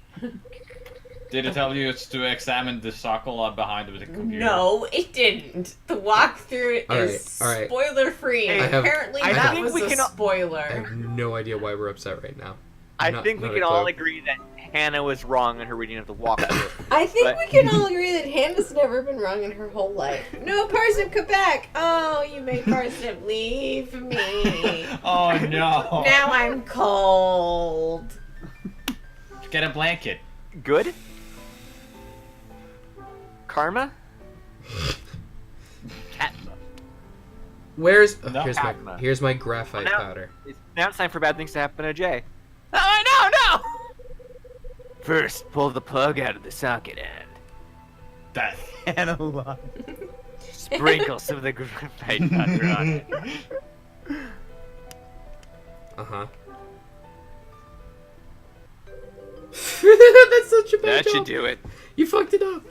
[SPEAKER 6] Did it tell you to examine the sockle behind the computer?
[SPEAKER 2] No, it didn't. The walkthrough is
[SPEAKER 1] Alright.
[SPEAKER 2] spoiler free.
[SPEAKER 7] Hey,
[SPEAKER 2] Apparently,
[SPEAKER 7] I
[SPEAKER 2] that
[SPEAKER 7] think
[SPEAKER 2] was
[SPEAKER 7] we
[SPEAKER 2] a
[SPEAKER 7] can-
[SPEAKER 1] I
[SPEAKER 2] spoiler.
[SPEAKER 1] have no idea why we're upset right now.
[SPEAKER 7] I
[SPEAKER 1] Not-
[SPEAKER 7] think we
[SPEAKER 1] not
[SPEAKER 7] can
[SPEAKER 1] a
[SPEAKER 7] all
[SPEAKER 1] clue.
[SPEAKER 7] agree that Hannah was wrong in her reading of the walkthrough.
[SPEAKER 2] I think
[SPEAKER 7] But-
[SPEAKER 2] we can all agree that Hannah's never been wrong in her whole life. No, Parsnip, come back. Oh, you made Parsnip leave me.
[SPEAKER 6] Oh no!
[SPEAKER 2] Now I'm cold.
[SPEAKER 6] Get a blanket.
[SPEAKER 7] Good? Karma? Katma.
[SPEAKER 1] Where's...
[SPEAKER 6] No.
[SPEAKER 1] Here's my graphite
[SPEAKER 7] Now-
[SPEAKER 1] powder.
[SPEAKER 7] Now it's time for bad things to happen to Jay.
[SPEAKER 5] Oh,
[SPEAKER 4] First, pull the plug out of the socket and
[SPEAKER 6] Death.
[SPEAKER 5] no, no! Hannah lied.
[SPEAKER 4] sprinkle some of the graphite powder on it.
[SPEAKER 1] Uh-huh. That's such a bad
[SPEAKER 4] That
[SPEAKER 1] job.
[SPEAKER 4] should do it.
[SPEAKER 1] You fucked it up.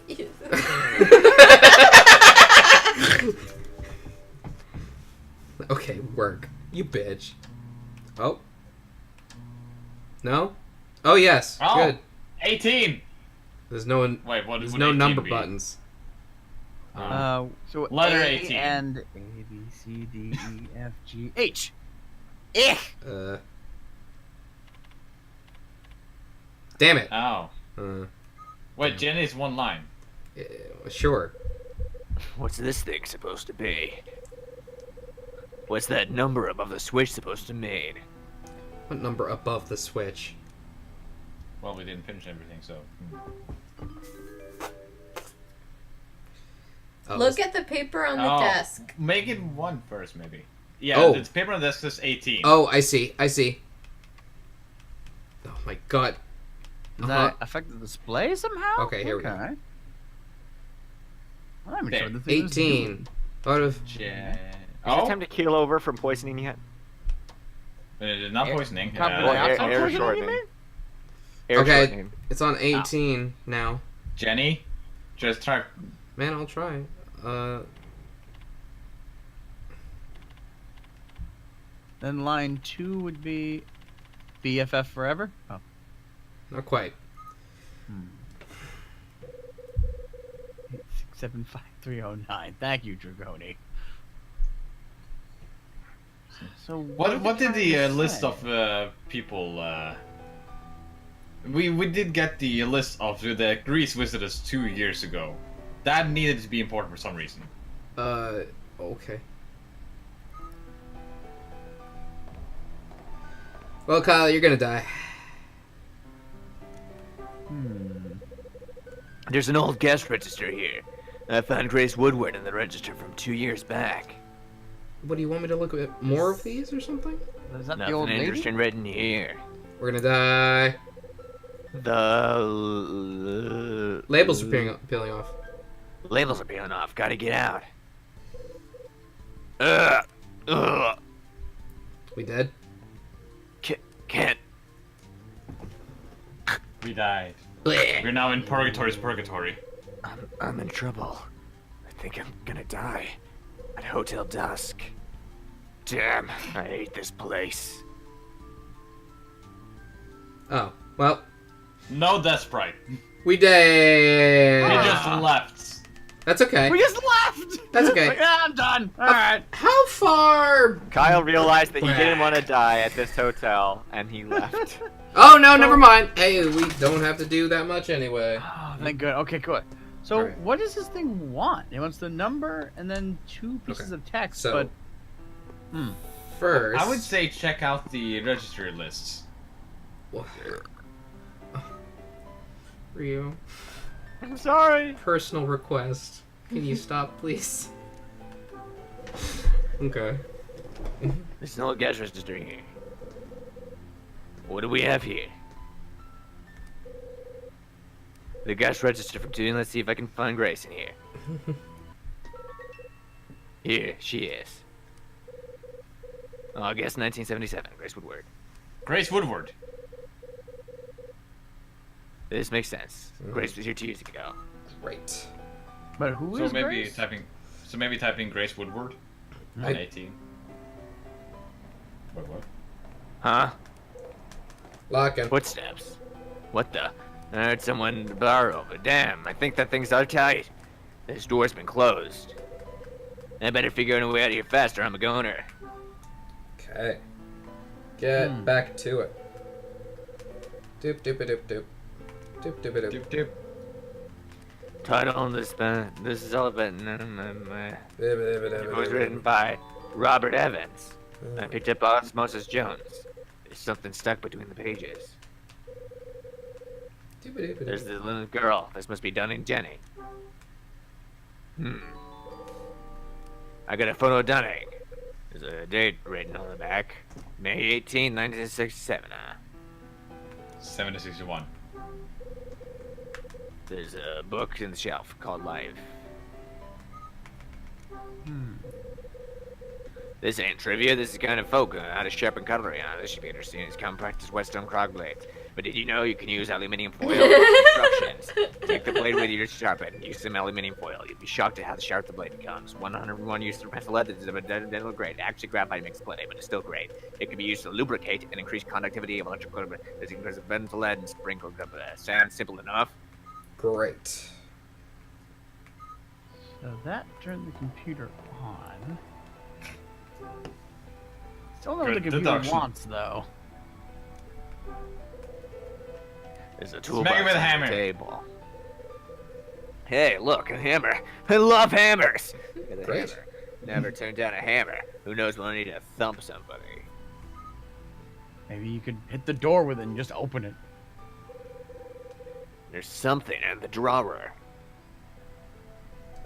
[SPEAKER 1] Okay, work. You bitch. Oh. No? Oh, yes.
[SPEAKER 6] Oh.
[SPEAKER 1] Good.
[SPEAKER 6] 18.
[SPEAKER 1] There's no
[SPEAKER 6] Wait, what?
[SPEAKER 1] there's
[SPEAKER 6] would
[SPEAKER 1] no
[SPEAKER 6] 18
[SPEAKER 1] number
[SPEAKER 6] be?
[SPEAKER 1] buttons.
[SPEAKER 5] So
[SPEAKER 6] Letter
[SPEAKER 5] A
[SPEAKER 6] 18.
[SPEAKER 5] and A, B, C, D, E, F, G, H. Eh.
[SPEAKER 1] Damn it.
[SPEAKER 6] Oh. Wait, Jenny's one line.
[SPEAKER 1] Sure.
[SPEAKER 4] What's this thing supposed to be? What's that number above the switch supposed to mean?
[SPEAKER 1] What number above the switch?
[SPEAKER 6] Well, we didn't finish everything, so.
[SPEAKER 1] Oh,
[SPEAKER 2] Look at the paper on the
[SPEAKER 6] Oh,
[SPEAKER 2] desk.
[SPEAKER 6] Make it 1 first, maybe. Yeah,
[SPEAKER 1] Oh.
[SPEAKER 6] the paper on the desk says 18.
[SPEAKER 1] Oh, I see. I see. Oh my god.
[SPEAKER 5] Does that affect the display somehow?
[SPEAKER 1] Okay, here we go.
[SPEAKER 5] I'm not even
[SPEAKER 6] There.
[SPEAKER 5] sure the thing is
[SPEAKER 1] 18. Out of...
[SPEAKER 6] Jen.
[SPEAKER 7] Is it
[SPEAKER 6] Oh,
[SPEAKER 7] time to keel over from poisoning yet?
[SPEAKER 6] not poisoning.
[SPEAKER 5] Carbon
[SPEAKER 7] Well,
[SPEAKER 5] dioxide
[SPEAKER 7] air
[SPEAKER 5] poisoning, you
[SPEAKER 7] shortening.
[SPEAKER 5] mean?
[SPEAKER 7] Air
[SPEAKER 1] Okay.
[SPEAKER 7] shortening.
[SPEAKER 1] It's on 18 now.
[SPEAKER 6] Jenny, just try.
[SPEAKER 1] Man, I'll try.
[SPEAKER 5] Then line 2 would be BFF forever. Oh.
[SPEAKER 1] Not quite.
[SPEAKER 5] 8675309. Thank you, Dragoni. So
[SPEAKER 6] What did the list of people? We did get the list of the Greece visitors 2 years ago. That needed to be important for some reason.
[SPEAKER 1] Okay. Well, Kyle, you're gonna die.
[SPEAKER 4] There's an old guest register here. I found Grace Woodward in the register from 2 years back.
[SPEAKER 1] What, do you want me to look at more of these or something?
[SPEAKER 5] Is that the
[SPEAKER 4] Nothing
[SPEAKER 5] old lady?
[SPEAKER 4] interesting written here.
[SPEAKER 1] We're gonna die.
[SPEAKER 4] The
[SPEAKER 1] Labels are peeling off.
[SPEAKER 4] labels are peeling off. Gotta get out. Ugh.
[SPEAKER 1] We dead?
[SPEAKER 4] Can't.
[SPEAKER 6] We died.
[SPEAKER 1] Blech.
[SPEAKER 6] We're now in Purgatory's purgatory.
[SPEAKER 4] I'm in trouble. I think I'm gonna die. At Hotel Dusk. Damn, I hate this place.
[SPEAKER 1] Oh, well,
[SPEAKER 6] No Death Sprite.
[SPEAKER 1] we dead.
[SPEAKER 6] We just left.
[SPEAKER 1] That's okay.
[SPEAKER 5] We just left!
[SPEAKER 1] That's okay.
[SPEAKER 5] Yeah, I'm done. Alright.
[SPEAKER 1] How far?
[SPEAKER 7] Kyle realized that he didn't want to die at this hotel, and he left.
[SPEAKER 1] Oh, no, never mind. Hey, we don't have to do that much anyway.
[SPEAKER 5] Oh, thank good. Okay, good. So,
[SPEAKER 1] Alright.
[SPEAKER 5] what does this thing want? It wants the number and then 2 pieces
[SPEAKER 1] Okay.
[SPEAKER 5] of text,
[SPEAKER 1] So-
[SPEAKER 5] but...
[SPEAKER 1] First...
[SPEAKER 6] I would say check out the registry lists.
[SPEAKER 1] Rio.
[SPEAKER 5] I'm sorry.
[SPEAKER 1] Personal request. Can you stop, please? Okay.
[SPEAKER 4] There's no gas register here. What do we have here? The gas register from 2. Let's see if I can find Grace in here. Here, she is. August 1977, Grace Woodward.
[SPEAKER 6] Grace Woodward.
[SPEAKER 4] This makes sense. Grace was here 2 years ago.
[SPEAKER 1] Great.
[SPEAKER 5] But who
[SPEAKER 6] So
[SPEAKER 5] is
[SPEAKER 6] maybe
[SPEAKER 5] Grace?
[SPEAKER 6] typing Grace Woodward.
[SPEAKER 1] I-
[SPEAKER 6] 18. What?
[SPEAKER 4] Huh?
[SPEAKER 1] Locking.
[SPEAKER 4] Footsteps. What the? I heard someone borrow, but damn, I think that thing's tight. This door's been closed. I better figure out a way out of here fast or I'm a goner.
[SPEAKER 1] Okay. Get back to it. Doop doop doop doop. Doop doop doop.
[SPEAKER 6] Doop doop.
[SPEAKER 4] Title on this this is all about it was written
[SPEAKER 1] Doop
[SPEAKER 4] by Robert Evans. I picked up Osmosis Jones. There's something stuck between the pages. There's the little girl. This must be Dunning Jenny. I got a photo of Dunning. There's a date written on the back. May 18, 1967,
[SPEAKER 6] 7 to 61.
[SPEAKER 4] There's a book in the shelf called Life. This ain't trivia, this is kind of folk, how to sharpen cutlery. This should be interesting. It's come practice Whetstone Krog blades. But did you know you can use aluminium foil? Instructions. Take the blade with you to sharpen. Use some aluminium foil. You'd be shocked at how sharp the blade becomes. 101 use through pencil lead. This is a dental grade. Actually, graphite makes clay, but it's still great. It can be used to lubricate and increase conductivity of electrical equipment. This includes pencil lead and sprinkled up. Sounds simple enough.
[SPEAKER 1] Great.
[SPEAKER 5] So that turned the computer on. Still know what the
[SPEAKER 6] Good
[SPEAKER 5] computer
[SPEAKER 6] deduction.
[SPEAKER 5] wants, though.
[SPEAKER 4] There's a
[SPEAKER 6] Smack
[SPEAKER 4] toolbox
[SPEAKER 6] it with a
[SPEAKER 4] on
[SPEAKER 6] hammer.
[SPEAKER 4] the table. Hey, look, a hammer. I love hammers. Look at the
[SPEAKER 1] Great.
[SPEAKER 4] hammer. Never turned down a hammer. Who knows when I need to thump somebody.
[SPEAKER 5] Maybe you could hit the door with it and just open it.
[SPEAKER 4] There's something in the drawer.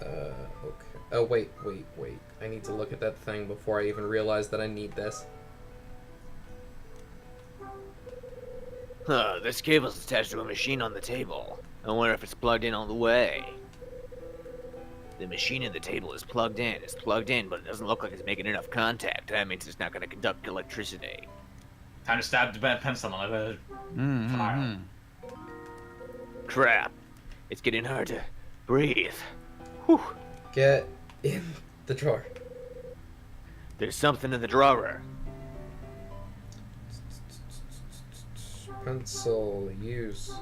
[SPEAKER 1] Okay. Oh, wait. I need to look at that thing before I even realize that I need this.
[SPEAKER 4] Huh, this cable's attached to a machine on the table. I wonder if it's plugged in all the way. The machine in the table is plugged in. It's plugged in, but it doesn't look like it's making enough contact. That means it's not going to conduct electricity.
[SPEAKER 6] Time to stab the bad pencil on the file.
[SPEAKER 4] Crap. It's getting hard to breathe. Whew.
[SPEAKER 1] Get in the drawer.
[SPEAKER 4] There's something in the drawer.
[SPEAKER 1] Pencil use.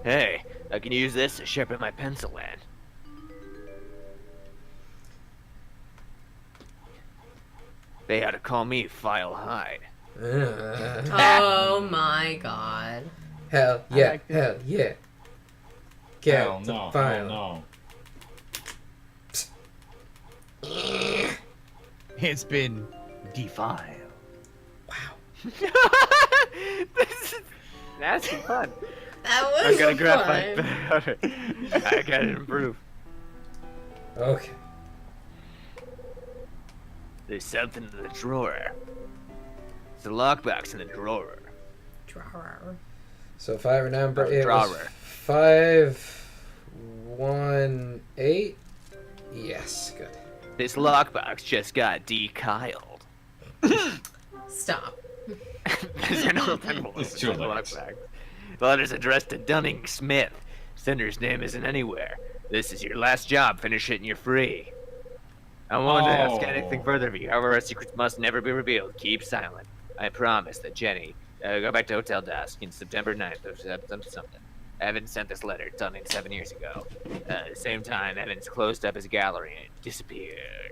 [SPEAKER 4] Hey, I can use this to sharpen my pencil end. They ought to call me File Hyde.
[SPEAKER 2] Oh my god.
[SPEAKER 1] Hell
[SPEAKER 5] I
[SPEAKER 1] yeah,
[SPEAKER 5] like this.
[SPEAKER 1] hell yeah. Get
[SPEAKER 6] Hell
[SPEAKER 1] the
[SPEAKER 6] no,
[SPEAKER 1] file.
[SPEAKER 6] hell no.
[SPEAKER 5] It's been defiled.
[SPEAKER 4] That's fun.
[SPEAKER 2] That
[SPEAKER 4] I
[SPEAKER 2] was
[SPEAKER 4] gotta grab
[SPEAKER 2] fun.
[SPEAKER 4] my I gotta improve.
[SPEAKER 1] Okay.
[SPEAKER 4] There's something in the drawer. It's a lockbox in the drawer.
[SPEAKER 2] Drawer.
[SPEAKER 1] So if I remember, it was
[SPEAKER 4] Drawer.
[SPEAKER 1] 518. Yes, good.
[SPEAKER 4] This lockbox just got deciled.
[SPEAKER 2] Stop.
[SPEAKER 4] There's an old envelope
[SPEAKER 6] It's
[SPEAKER 4] in
[SPEAKER 6] too
[SPEAKER 4] the
[SPEAKER 6] late.
[SPEAKER 4] lockbox. The letter's addressed to Dunning Smith. Sender's name isn't anywhere. This is your last job. Finish it and you're free. I won't ask anything further of you. However, our secrets must never be revealed. Keep silent. I promise that Jenny, go back to Hotel Dusk in September 9th or something. Evans sent this letter, Dunning 7 years ago. At the same time, Evans closed up his gallery and disappeared.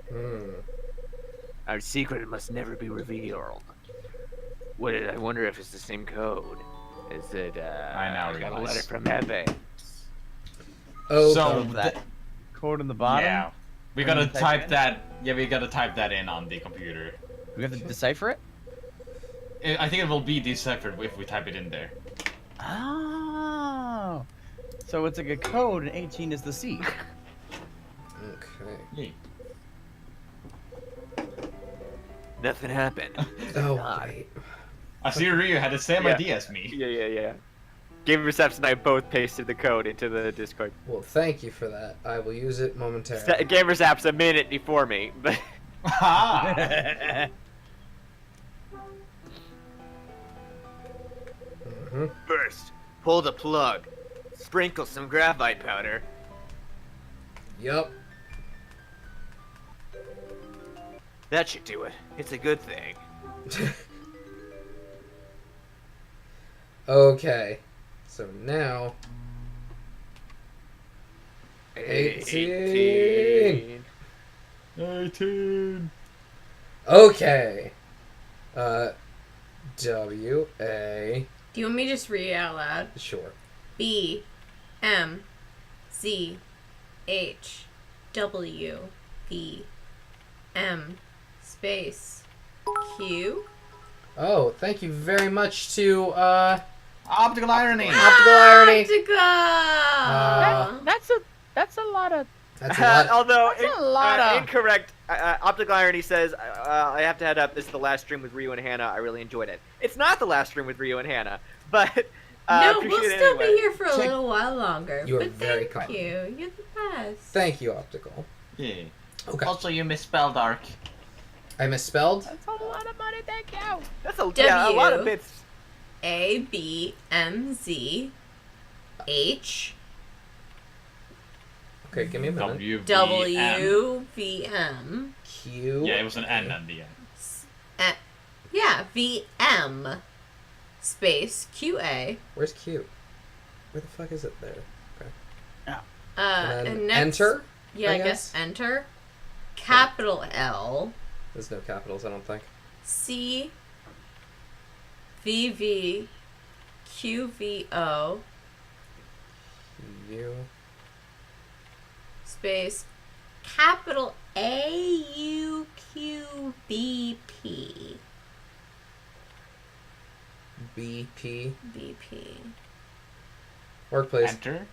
[SPEAKER 4] Our secret must never be revealed. I wonder if it's the same code. Is it,
[SPEAKER 6] I now
[SPEAKER 4] got a
[SPEAKER 6] realize.
[SPEAKER 4] letter from Evans.
[SPEAKER 1] Oh,
[SPEAKER 6] So
[SPEAKER 5] that code in the bottom.
[SPEAKER 6] yeah, we
[SPEAKER 5] When
[SPEAKER 6] gotta
[SPEAKER 5] you type
[SPEAKER 6] type
[SPEAKER 5] in?
[SPEAKER 6] that. Yeah, we gotta type that in on the computer.
[SPEAKER 5] We have to decipher it.
[SPEAKER 6] I think it will be deciphered if we type it in there.
[SPEAKER 5] Ah. So it's like a code, and 18 is the C.
[SPEAKER 1] Okay.
[SPEAKER 6] Yeah.
[SPEAKER 4] Nothing happened.
[SPEAKER 1] Oh,
[SPEAKER 4] God.
[SPEAKER 1] wait.
[SPEAKER 6] I see Ryu had the same
[SPEAKER 7] Yeah.
[SPEAKER 6] idea as me.
[SPEAKER 7] Yeah. Game Recepts and I both pasted the code into the Discord.
[SPEAKER 1] Well, thank you for that. I will use it momentarily.
[SPEAKER 7] Game Recepts a minute before me, but
[SPEAKER 6] Ha!
[SPEAKER 1] Mhm.
[SPEAKER 4] First, pull the plug. Sprinkle some graphite powder.
[SPEAKER 1] Yup.
[SPEAKER 4] That should do it. It's a good thing.
[SPEAKER 1] Okay. So now. 18.
[SPEAKER 6] 18.
[SPEAKER 1] Okay. W-A.
[SPEAKER 2] Do you want me to just read it out loud?
[SPEAKER 1] Sure.
[SPEAKER 2] B M Z H W V M space Q.
[SPEAKER 1] Oh, thank you very much to,
[SPEAKER 6] Optical irony.
[SPEAKER 1] Optical Irony.
[SPEAKER 2] Optica!
[SPEAKER 5] That's a lot of.
[SPEAKER 1] That's a lot.
[SPEAKER 7] although
[SPEAKER 5] That's a lot of-
[SPEAKER 7] incorrect, Optical Irony says I have to head up. This is the last stream with Ryu and Hannah. I really enjoyed it. It's not the last stream with Ryu and Hannah, but
[SPEAKER 2] No,
[SPEAKER 7] appreciate
[SPEAKER 2] we'll
[SPEAKER 7] it
[SPEAKER 2] still
[SPEAKER 7] anyway.
[SPEAKER 2] be here for a little while longer.
[SPEAKER 1] You are
[SPEAKER 2] but
[SPEAKER 1] very
[SPEAKER 2] thank
[SPEAKER 1] kind.
[SPEAKER 2] you. You're the best.
[SPEAKER 1] Thank you, Optical.
[SPEAKER 6] Yeah.
[SPEAKER 1] Okay.
[SPEAKER 6] Also, you misspelled Ark.
[SPEAKER 1] I misspelled?
[SPEAKER 5] That's a lot of money. Thank you.
[SPEAKER 7] That's a lot of
[SPEAKER 2] W.
[SPEAKER 7] bits.
[SPEAKER 2] A B M Z H
[SPEAKER 1] Okay, give me a minute.
[SPEAKER 6] W.
[SPEAKER 2] W V M.
[SPEAKER 1] Q.
[SPEAKER 6] Yeah, it was an N at the end.
[SPEAKER 2] Yeah, V M space Q A.
[SPEAKER 1] Where's Q? Where the fuck is it there? Okay.
[SPEAKER 2] And
[SPEAKER 1] then
[SPEAKER 2] next,
[SPEAKER 1] enter?
[SPEAKER 2] Yeah, I guess enter. Capital L
[SPEAKER 1] There's no capitals, I don't think.
[SPEAKER 2] C V V Q V O
[SPEAKER 1] U.
[SPEAKER 2] space capital A U Q B P.
[SPEAKER 1] B. P.
[SPEAKER 2] B P.
[SPEAKER 1] Work, please.
[SPEAKER 6] Enter.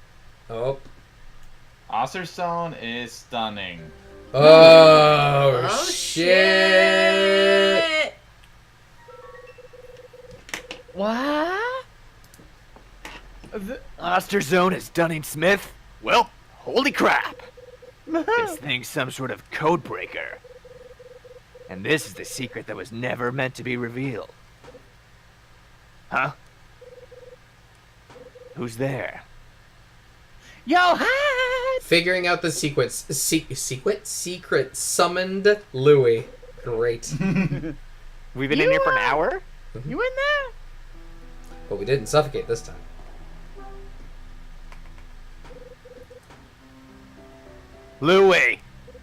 [SPEAKER 1] Oh.
[SPEAKER 6] Osterzone is stunning.
[SPEAKER 1] Oh,
[SPEAKER 2] Oh
[SPEAKER 1] shit.
[SPEAKER 2] shit!
[SPEAKER 5] What?
[SPEAKER 4] Osterzone is Dunning Smith? Well, holy crap! This thing's some sort of code breaker. And this is the secret that was never meant to be revealed. Huh? Who's there?
[SPEAKER 5] Yo, hi!
[SPEAKER 1] Figuring out the secret summoned Louis. Great.
[SPEAKER 7] We've been in here for an hour.
[SPEAKER 5] You in there?
[SPEAKER 1] But we didn't suffocate this time.
[SPEAKER 4] Louis!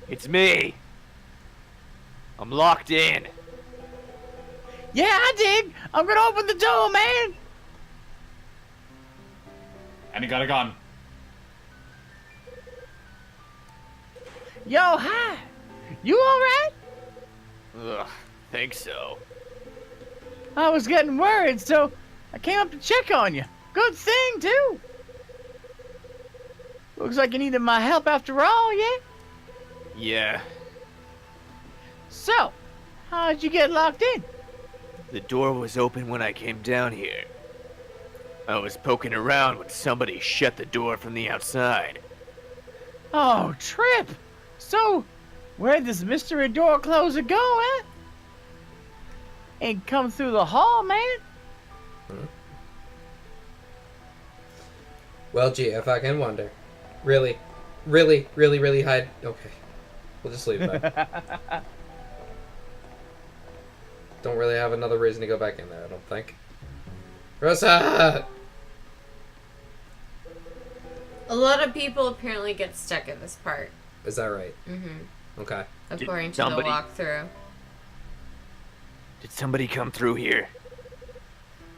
[SPEAKER 4] It's me! I'm locked in.
[SPEAKER 5] Yeah, I dig. I'm gonna open the door, man.
[SPEAKER 6] And he got a gun.
[SPEAKER 5] Yo, hi. You alright?
[SPEAKER 4] Ugh, think so.
[SPEAKER 5] I was getting worried, so I came up to check on you. Good thing, too. Looks like you needed my help after all, yeah?
[SPEAKER 4] Yeah,
[SPEAKER 5] So, how'd you get locked in?
[SPEAKER 4] the door was open when I came down here. I was poking around when somebody shut the door from the outside.
[SPEAKER 5] Oh, Trip. So, where'd this mystery door closer go, eh? Ain't come through the hall, man.
[SPEAKER 1] Well, gee, if I can wonder. Really hide. Okay. We'll just leave it there. Don't really have another reason to go back in there, I don't think. Rosa!
[SPEAKER 2] A lot of people apparently get stuck at this part.
[SPEAKER 1] Is that right?
[SPEAKER 2] Mm-hmm.
[SPEAKER 1] Okay.
[SPEAKER 2] According to
[SPEAKER 4] somebody-
[SPEAKER 2] the walkthrough.
[SPEAKER 4] Did somebody come through here?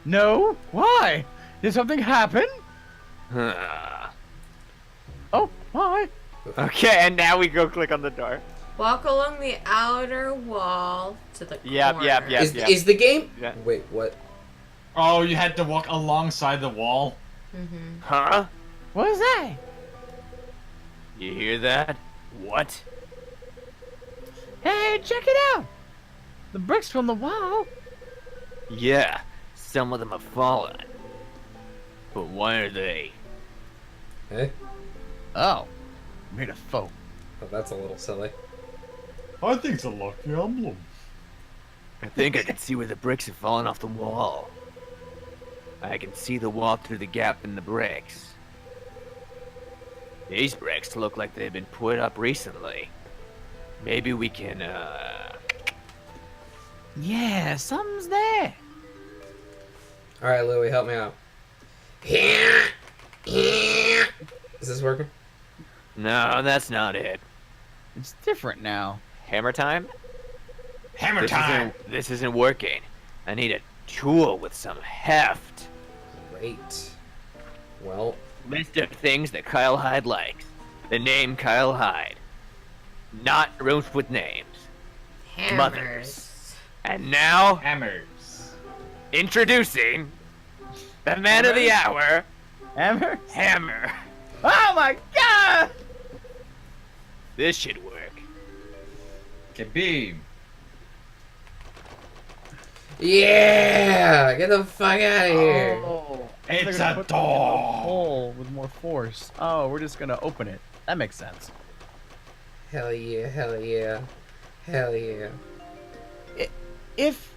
[SPEAKER 5] No? Why? Did something happen?
[SPEAKER 4] Huh.
[SPEAKER 5] Oh, why?
[SPEAKER 7] Okay, and now we go click on the door.
[SPEAKER 2] Walk along the outer wall to the
[SPEAKER 7] Yep,
[SPEAKER 2] corner.
[SPEAKER 7] yep, yep.
[SPEAKER 1] Is the game...
[SPEAKER 7] Yeah.
[SPEAKER 1] Wait, what?
[SPEAKER 6] Oh, you had to walk alongside the wall.
[SPEAKER 2] Mm-hmm.
[SPEAKER 4] Huh?
[SPEAKER 5] What is that?
[SPEAKER 4] You hear that? What?
[SPEAKER 5] Hey, check it out! The bricks from the wall.
[SPEAKER 4] Yeah, some of them have fallen. But why are they?
[SPEAKER 1] Hey?
[SPEAKER 5] Oh, made of foam.
[SPEAKER 1] Oh, that's a little silly.
[SPEAKER 6] I think it's a lucky emblem.
[SPEAKER 4] I think I can see where the bricks have fallen off the wall. I can see the wall through the gap in the bricks. These bricks look like they've been put up recently. Maybe we can,
[SPEAKER 5] Yeah, something's there.
[SPEAKER 1] Alright, Louie, help me out. Is this working?
[SPEAKER 4] No, that's not it.
[SPEAKER 5] It's different now.
[SPEAKER 7] Hammer time?
[SPEAKER 6] Hammer time!
[SPEAKER 4] This isn't working. I need a tool with some heft.
[SPEAKER 1] Great. Well,
[SPEAKER 4] List of things that Kyle Hyde likes. The name Kyle Hyde. Not rooms with names.
[SPEAKER 2] Hammers.
[SPEAKER 4] Mothers. And now,
[SPEAKER 6] Hammers.
[SPEAKER 4] introducing the man of the hour,
[SPEAKER 5] Hammer?
[SPEAKER 4] Hammer.
[SPEAKER 5] Oh my god!
[SPEAKER 4] This should work.
[SPEAKER 6] Kabeam.
[SPEAKER 1] yeah! Get the fuck out of here.
[SPEAKER 5] Oh,
[SPEAKER 6] It's
[SPEAKER 5] they're gonna
[SPEAKER 6] a
[SPEAKER 5] put that in the
[SPEAKER 6] door.
[SPEAKER 5] hole with more force. Oh, we're just gonna open it. That makes sense.
[SPEAKER 1] Hell yeah, hell yeah. Hell yeah.
[SPEAKER 5] If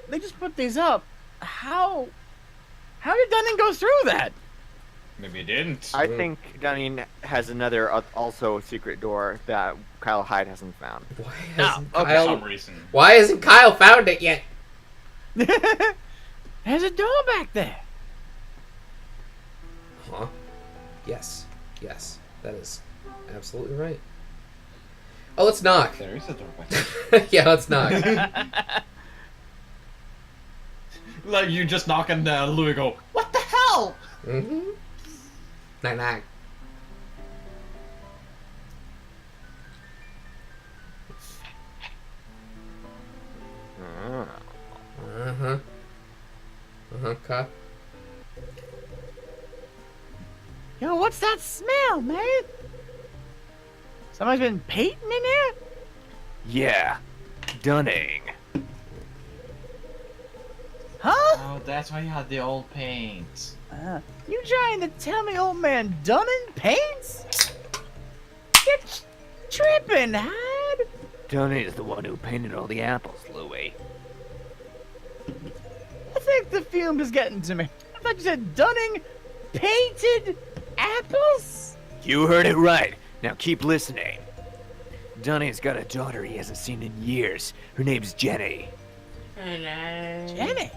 [SPEAKER 5] they just put these up, how did Dunning go through that?
[SPEAKER 6] Maybe it didn't.
[SPEAKER 7] I think Dunning has another also secret door that Kyle Hyde hasn't found.
[SPEAKER 1] Why
[SPEAKER 4] No,
[SPEAKER 1] hasn't
[SPEAKER 6] For
[SPEAKER 1] Kyle...
[SPEAKER 6] some reason.
[SPEAKER 1] Why hasn't Kyle found it yet?
[SPEAKER 5] There's a door back there.
[SPEAKER 1] Huh? Yes. Yes. That is absolutely right. Oh, let's knock.
[SPEAKER 6] There is a door back there.
[SPEAKER 1] Yeah, let's knock.
[SPEAKER 6] Like you just knock and Louis go, what the hell?
[SPEAKER 1] Mm-hmm. Knock, knock. Uh-huh. Uh-huh, Kyle.
[SPEAKER 5] Yo, what's that smell, man? Somebody's been painting in here?
[SPEAKER 4] Yeah, Dunning.
[SPEAKER 5] Huh?
[SPEAKER 6] Oh, that's why you had the old paint.
[SPEAKER 5] You trying to tell me old man Dunning paints? You're tripping, Hyde.
[SPEAKER 4] Dunning is the one who painted all the apples, Louis.
[SPEAKER 5] I think the fume is getting to me. I thought you said Dunning painted apples?
[SPEAKER 4] You heard it right. Now keep listening. Dunning's got a daughter he hasn't seen in years. Her name's Jenny.
[SPEAKER 2] Hello.
[SPEAKER 5] Jenny.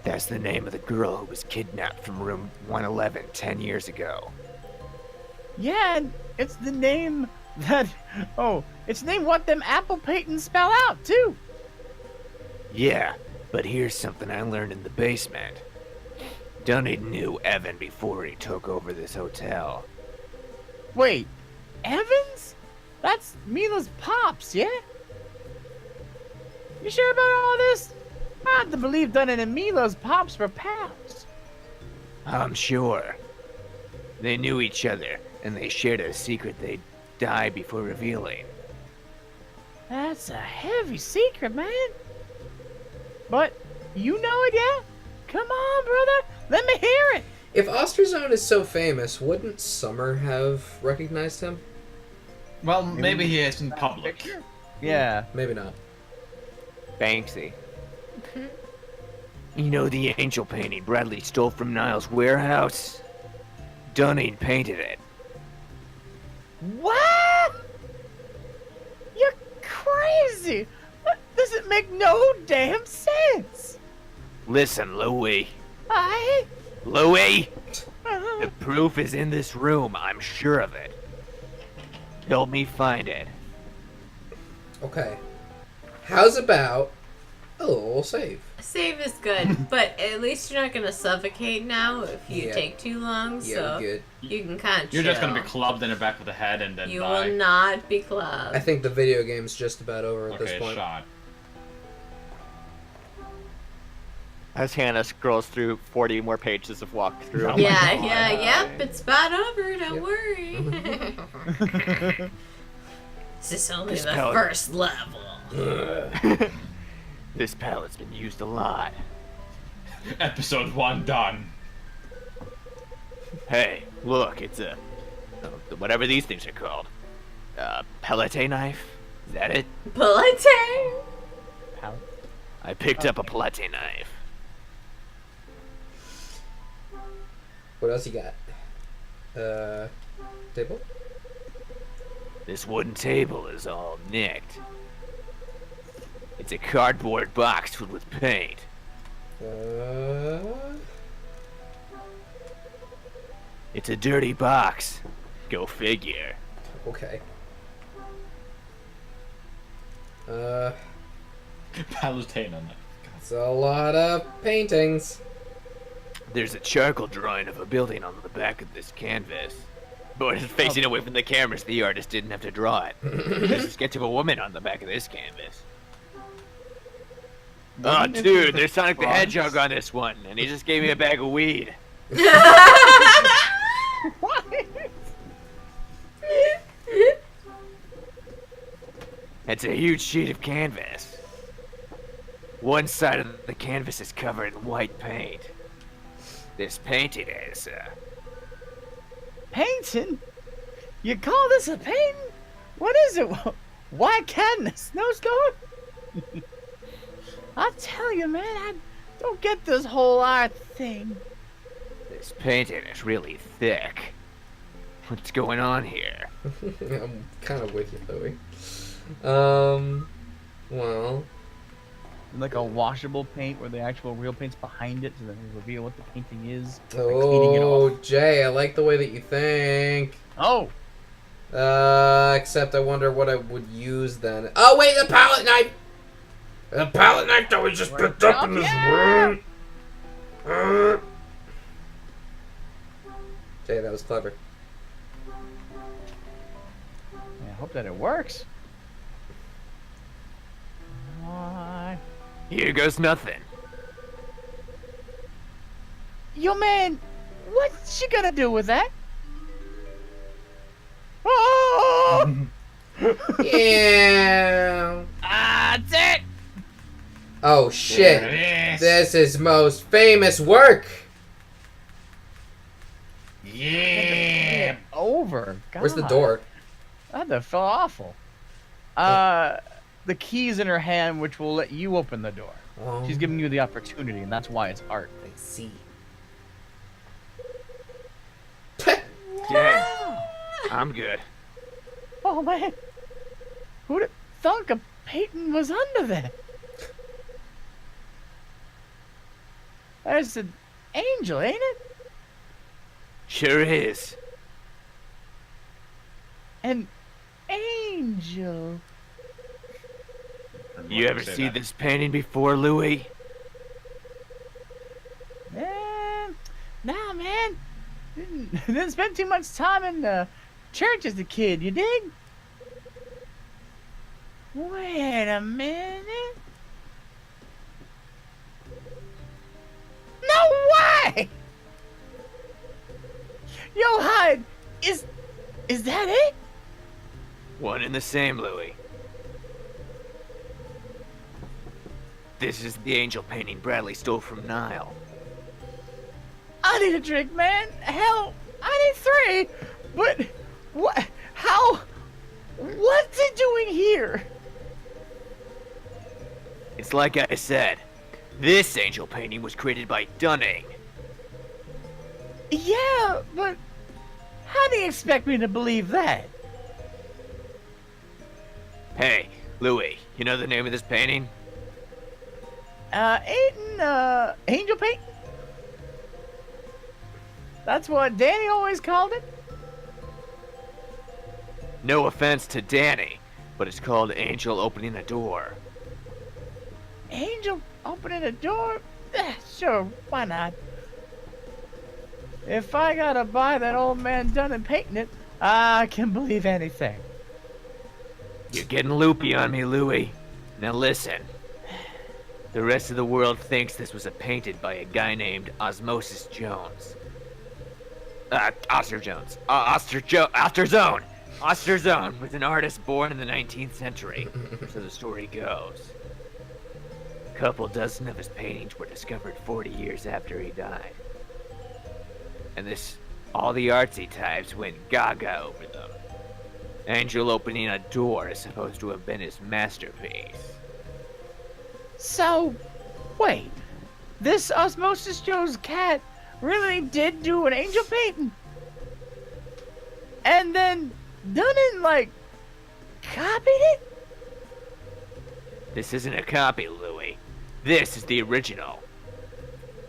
[SPEAKER 4] That's the name of the girl who was kidnapped from room 111 10 years ago.
[SPEAKER 5] Yeah, and it's the name that... Oh, it's the name what them apple paintings spell out, too.
[SPEAKER 4] Yeah, but here's something I learned in the basement. Dunning knew Evan before he took over this hotel.
[SPEAKER 5] Wait, Evans? That's Mila's pops, yeah? You sure about all this? I have to believe Dunning and Mila's pops were pals.
[SPEAKER 4] I'm sure. They knew each other, and they shared a secret they'd die before revealing.
[SPEAKER 5] That's a heavy secret, man. But you know it, yeah? Come on, brother. Let me hear it.
[SPEAKER 1] If Osterzone is so famous, wouldn't Summer have recognized him?
[SPEAKER 6] Well, maybe he is in public.
[SPEAKER 5] Yeah.
[SPEAKER 1] Maybe not.
[SPEAKER 7] Banksy.
[SPEAKER 4] You know the angel painting Bradley stole from Niles' warehouse? Dunning painted it.
[SPEAKER 5] What? You're crazy. That doesn't make no damn sense.
[SPEAKER 4] Listen, Louis.
[SPEAKER 5] I...
[SPEAKER 4] Louis! The proof is in this room, I'm sure of it. Help me find it.
[SPEAKER 1] Okay. How's about a little save?
[SPEAKER 2] Save is good, but at least you're not gonna suffocate now if you
[SPEAKER 1] Yeah.
[SPEAKER 2] take too long.
[SPEAKER 1] Yeah,
[SPEAKER 2] so
[SPEAKER 1] we good.
[SPEAKER 2] you can kind of.
[SPEAKER 6] You're just gonna be clubbed in the back of the head and then
[SPEAKER 2] You
[SPEAKER 6] die.
[SPEAKER 2] will not be
[SPEAKER 1] I
[SPEAKER 2] clubbed.
[SPEAKER 1] think the video game's just about over at this
[SPEAKER 6] Okay,
[SPEAKER 1] point.
[SPEAKER 6] shot.
[SPEAKER 7] As Hannah scrolls through 40 more pages of walkthrough.
[SPEAKER 6] Oh my
[SPEAKER 2] Yeah,
[SPEAKER 6] God.
[SPEAKER 2] yep, it's about over, don't
[SPEAKER 1] Yep.
[SPEAKER 2] worry. This is only
[SPEAKER 4] This
[SPEAKER 2] the
[SPEAKER 4] palette-
[SPEAKER 2] first level.
[SPEAKER 4] This palette's been used a lot.
[SPEAKER 6] Episode 1 done.
[SPEAKER 4] Hey, look, it's a whatever these things are called. Palette knife? Is that it?
[SPEAKER 2] Palette!
[SPEAKER 4] I picked up a palette knife.
[SPEAKER 1] What else you got? Table?
[SPEAKER 4] This wooden table is all nicked. It's a cardboard box filled with paint. It's a dirty box. Go figure.
[SPEAKER 1] Okay.
[SPEAKER 6] Palutena knife.
[SPEAKER 1] It's a lot of paintings.
[SPEAKER 4] There's a charcoal drawing of a building on the back of this canvas. But it's facing away from the camera so the artist didn't have to draw it. There's a sketch of a woman on the back of this canvas. Oh, dude, there's Sonic the Hedgehog on this one, and he just gave me a bag of weed. It's a huge sheet of canvas. One side of the canvas is covered in white paint. This painting is,
[SPEAKER 5] Painting? You call this a painting? What is it? White cat in a snowstorm? I tell you, man, I don't get this whole art thing.
[SPEAKER 4] This painting is really thick. What's going on here?
[SPEAKER 1] I'm kind of with you, Louie. Well,
[SPEAKER 5] Like a washable paint where the actual real paint's behind it so that they reveal what the painting is. by cleaning it
[SPEAKER 1] oh,
[SPEAKER 5] off.
[SPEAKER 1] Jay, I like the way that you think.
[SPEAKER 5] Oh!
[SPEAKER 1] Except I wonder what I would use then. Oh, wait, the palette knife! The palette knife that we just picked up in this room! Jay, that was clever.
[SPEAKER 5] Yeah, I hope that it works.
[SPEAKER 4] Here goes nothing.
[SPEAKER 5] Yo, man, what's she gonna do with that? Oh!
[SPEAKER 1] Yeah.
[SPEAKER 5] That's it!
[SPEAKER 1] Oh, shit.
[SPEAKER 6] There it is.
[SPEAKER 1] This is most famous work.
[SPEAKER 6] Yeah.
[SPEAKER 5] Over. God.
[SPEAKER 1] Where's the door?
[SPEAKER 5] That felt awful. The key's in her hand, which will let you open the door.
[SPEAKER 1] Oh,
[SPEAKER 5] She's giving you the opportunity, and that's why it's art.
[SPEAKER 1] I see.
[SPEAKER 4] Yeah, I'm good.
[SPEAKER 5] Oh man, who'd have thunk a painting was under there? There's an angel, ain't it?
[SPEAKER 4] Sure is.
[SPEAKER 5] An angel.
[SPEAKER 4] You ever see this painting before, Louis?
[SPEAKER 5] Nah, man. Didn't spend too much time in the church as a kid, you dig? Wait a minute. No way! Yo, Hyde, is that it?
[SPEAKER 4] One and the same, Louis. This is the angel painting Bradley stole from Nile.
[SPEAKER 5] I need a drink, man. Hell, I need 3. But what? How? What's it doing here?
[SPEAKER 4] It's like I said. This angel painting was created by Dunning.
[SPEAKER 5] Yeah, but how do you expect me to believe that?
[SPEAKER 4] Hey, Louis, you know the name of this painting?
[SPEAKER 5] Angel paint? That's what Danny always called it?
[SPEAKER 4] No offense to Danny, but it's called Angel Opening a Door.
[SPEAKER 5] Angel opening a door? Sure, why not? If I gotta buy that old man done and painting it, I can believe anything.
[SPEAKER 4] You're getting loopy on me, Louis. Now listen. The rest of the world thinks this was painted by a guy named Osmosis Jones. Osterzone. Osterzone was an artist born in the 19th century, so the story goes. A couple dozen of his paintings were discovered 40 years after he died. And all the artsy types went gaga over them. Angel opening a door is supposed to have been his masterpiece.
[SPEAKER 5] So, wait. This Osmosis Joe's cat really did do an angel painting? And then Dunnan, copied it?
[SPEAKER 4] This isn't a copy, Louis. This is the original.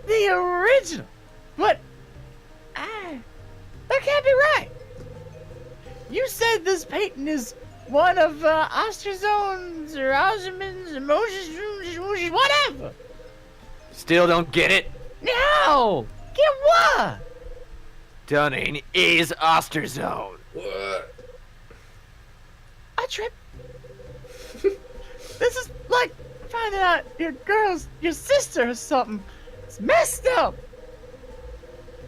[SPEAKER 5] The original? But, that can't be right. You said this painting is one of Osterzone's or Osman's emotions, whatever.
[SPEAKER 4] Still don't get it?
[SPEAKER 5] No! Get what?
[SPEAKER 4] Dunning is Osterzone.
[SPEAKER 1] What?
[SPEAKER 5] I tripped. This is like finding out your sister or something. It's messed up.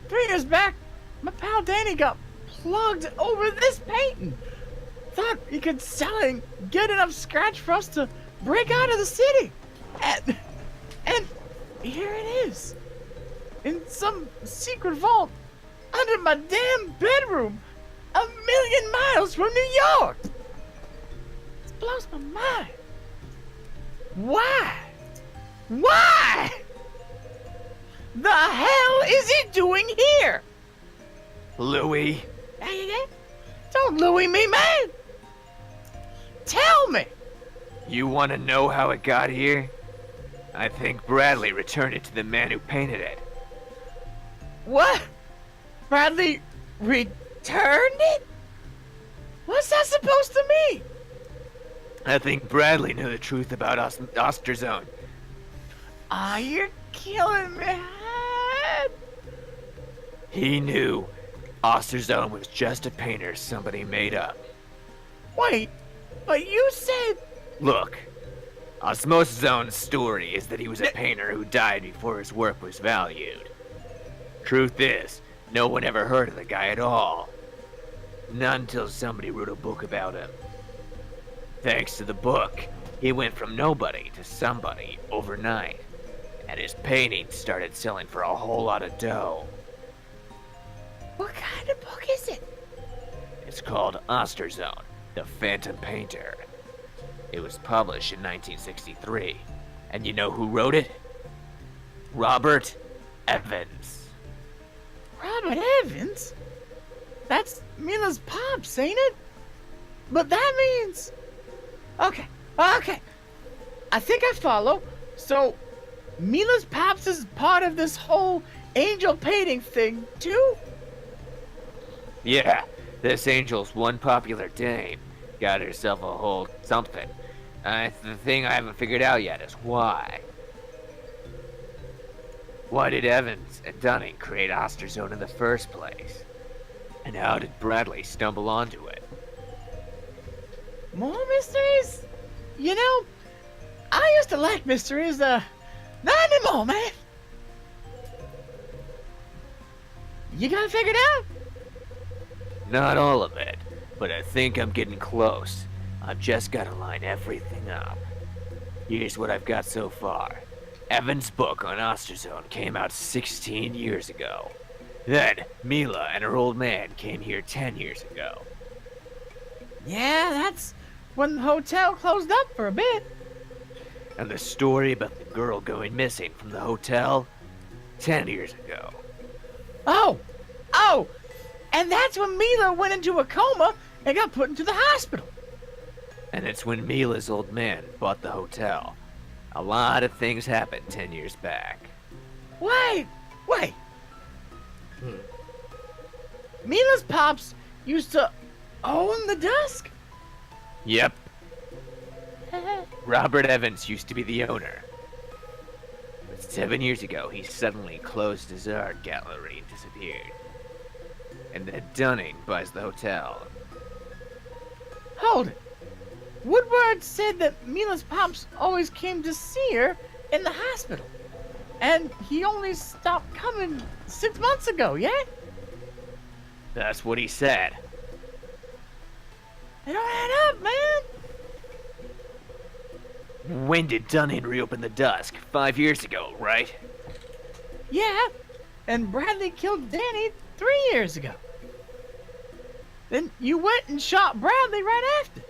[SPEAKER 5] 3 years back, my pal Danny got plugged over this painting. Thought he could sell it and get enough scratch for us to break out of the city. And here it is. In some secret vault under my damn bedroom, 1,000,000 miles from New York. This blows my mind. Why? Why? The hell is he doing here?
[SPEAKER 4] Louis.
[SPEAKER 5] Don't Louis me, man. Tell me.
[SPEAKER 4] You want to know how it got here? I think Bradley returned it to the man who painted it.
[SPEAKER 5] What? Bradley returned it? What's that supposed to mean?
[SPEAKER 4] I think Bradley knew the truth about Osterzone.
[SPEAKER 5] Ah, you're killing me.
[SPEAKER 4] He knew Osterzone was just a painter somebody made up.
[SPEAKER 5] Wait, but you said...
[SPEAKER 4] Look, Osmozone's story is that he was a painter who died before his work was valued. Truth is, no one ever heard of the guy at all. Not until somebody wrote a book about him. Thanks to the book, he went from nobody to somebody overnight, and his paintings started selling for a whole lot of dough.
[SPEAKER 5] What kind of book is it?
[SPEAKER 4] It's called Osterzone, the Phantom Painter. It was published in 1963, and you know who wrote it? Robert Evans.
[SPEAKER 5] Robert Evans? That's Mila's pops, ain't it? But that means... Okay. I think I follow. So, Mila's pops is part of this whole angel painting thing, too?
[SPEAKER 4] Yeah, this angel's one popular dame got herself a whole something. The thing I haven't figured out yet is why. Why did Evans and Dunning create Osterzone in the first place? And how did Bradley stumble onto it?
[SPEAKER 5] More mysteries? You know, I used to like mysteries, not anymore, man. You got it figured out?
[SPEAKER 4] Not all of it, but I think I'm getting close. I've just got to line everything up. Here's what I've got so far. Evan's book on Osterzone came out 16 years ago. Then, Mila and her old man came here 10 years ago.
[SPEAKER 5] Yeah, that's when the hotel closed up for a bit.
[SPEAKER 4] And the story about the girl going missing from the hotel, 10 years ago.
[SPEAKER 5] Oh! And that's when Mila went into a coma and got put into the hospital.
[SPEAKER 4] And it's when Mila's old man bought the hotel. A lot of things happened 10 years back.
[SPEAKER 5] Wait! Mila's pops used to own the Dusk?
[SPEAKER 4] Yep. Robert Evans used to be the owner. But 7 years ago, he suddenly closed his art gallery and disappeared. And then Dunning buys the hotel.
[SPEAKER 5] Hold it. Woodward said that Mila's pops always came to see her in the hospital. And he only stopped coming 6 months ago, yeah?
[SPEAKER 4] That's what he said.
[SPEAKER 5] It don't add up, man.
[SPEAKER 4] When did Dunning reopen the Dusk? 5 years ago, right?
[SPEAKER 5] Yeah, and Bradley killed Danny 3 years ago. Then you went and shot Bradley right after.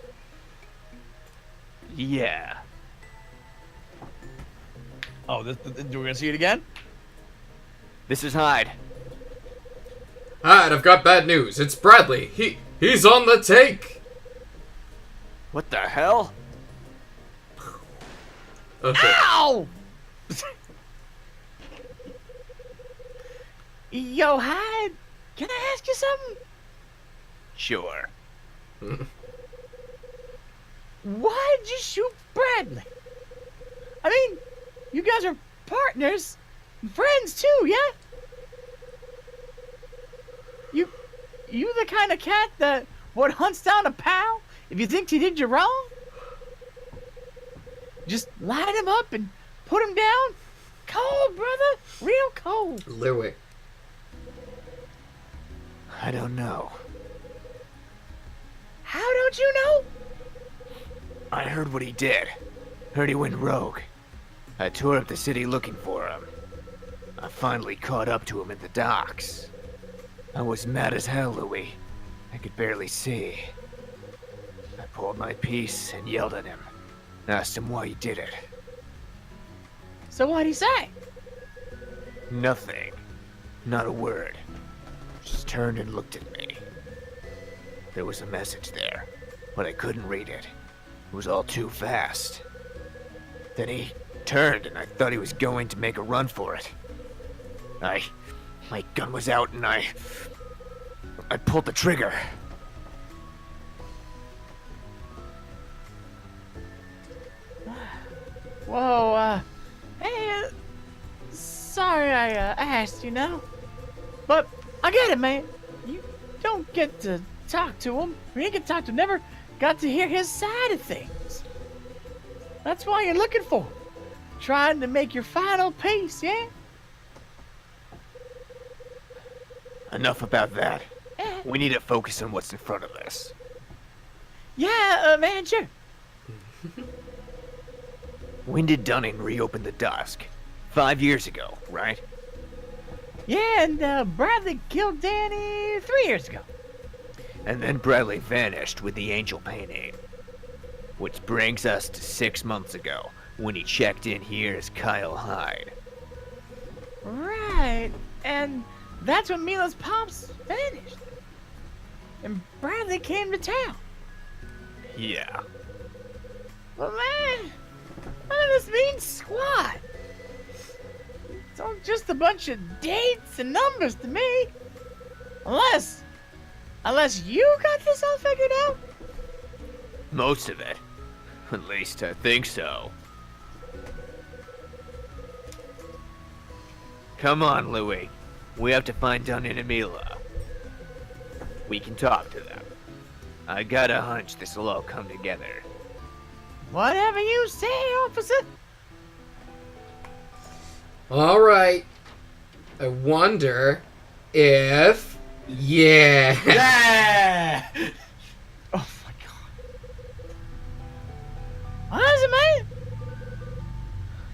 [SPEAKER 4] Yeah.
[SPEAKER 5] Oh, we're gonna see it again?
[SPEAKER 4] This is Hyde.
[SPEAKER 1] Alright, I've got bad news. It's Bradley. He's on the take.
[SPEAKER 4] What the hell?
[SPEAKER 1] Okay.
[SPEAKER 5] Ow! Yo, Hyde, can I ask you something?
[SPEAKER 4] Sure.
[SPEAKER 5] Why did you shoot Bradley? I mean, you guys are partners, friends too, yeah? You the kind of cat that would hunts down a pal if you think he did you wrong? Just line him up and put him down? Cold, brother, real cold.
[SPEAKER 1] Louis.
[SPEAKER 4] I don't know.
[SPEAKER 5] How don't you know?
[SPEAKER 4] I heard what he did. Heard he went rogue. I toured up the city looking for him. I finally caught up to him in the docks. I was mad as hell, Louis. I could barely see. I pulled my piece and yelled at him. Asked him why he did it.
[SPEAKER 5] So what'd he say?
[SPEAKER 4] Nothing. Not a word. Just turned and looked at me. There was a message there, but I couldn't read it. It was all too fast. Then he turned and I thought he was going to make a run for it. My gun was out and I pulled the trigger.
[SPEAKER 5] Whoa, hey, sorry I asked, you know? But I get it, man. You don't get to talk to him. You ain't get to talk to him. Never got to hear his side of things. That's why you're looking for him. Trying to make your final peace, yeah?
[SPEAKER 4] Enough about that.
[SPEAKER 5] Eh.
[SPEAKER 4] We need to focus on what's in front of us.
[SPEAKER 5] Yeah, man, sure.
[SPEAKER 4] When did Dunning reopen the Dusk? 5 years ago, right?
[SPEAKER 5] Yeah, and Bradley killed Danny 3 years ago.
[SPEAKER 4] And then Bradley vanished with the angel painting. Which brings us to 6 months ago, when he checked in here as Kyle Hyde.
[SPEAKER 5] Right, and that's when Mila's pops vanished. And Bradley came to town.
[SPEAKER 4] Yeah.
[SPEAKER 5] But man, none of this means squat. It's all just a bunch of dates and numbers to me. Unless you got this all figured out?
[SPEAKER 4] Most of it. At least I think so. Come on, Louis. We have to find Dunning and Mila. We can talk to them. I got a hunch this'll all come together.
[SPEAKER 5] Whatever you say, officer.
[SPEAKER 1] Alright. I wonder if... Yeah.
[SPEAKER 6] Yeah!
[SPEAKER 5] Oh my god. What is it, man?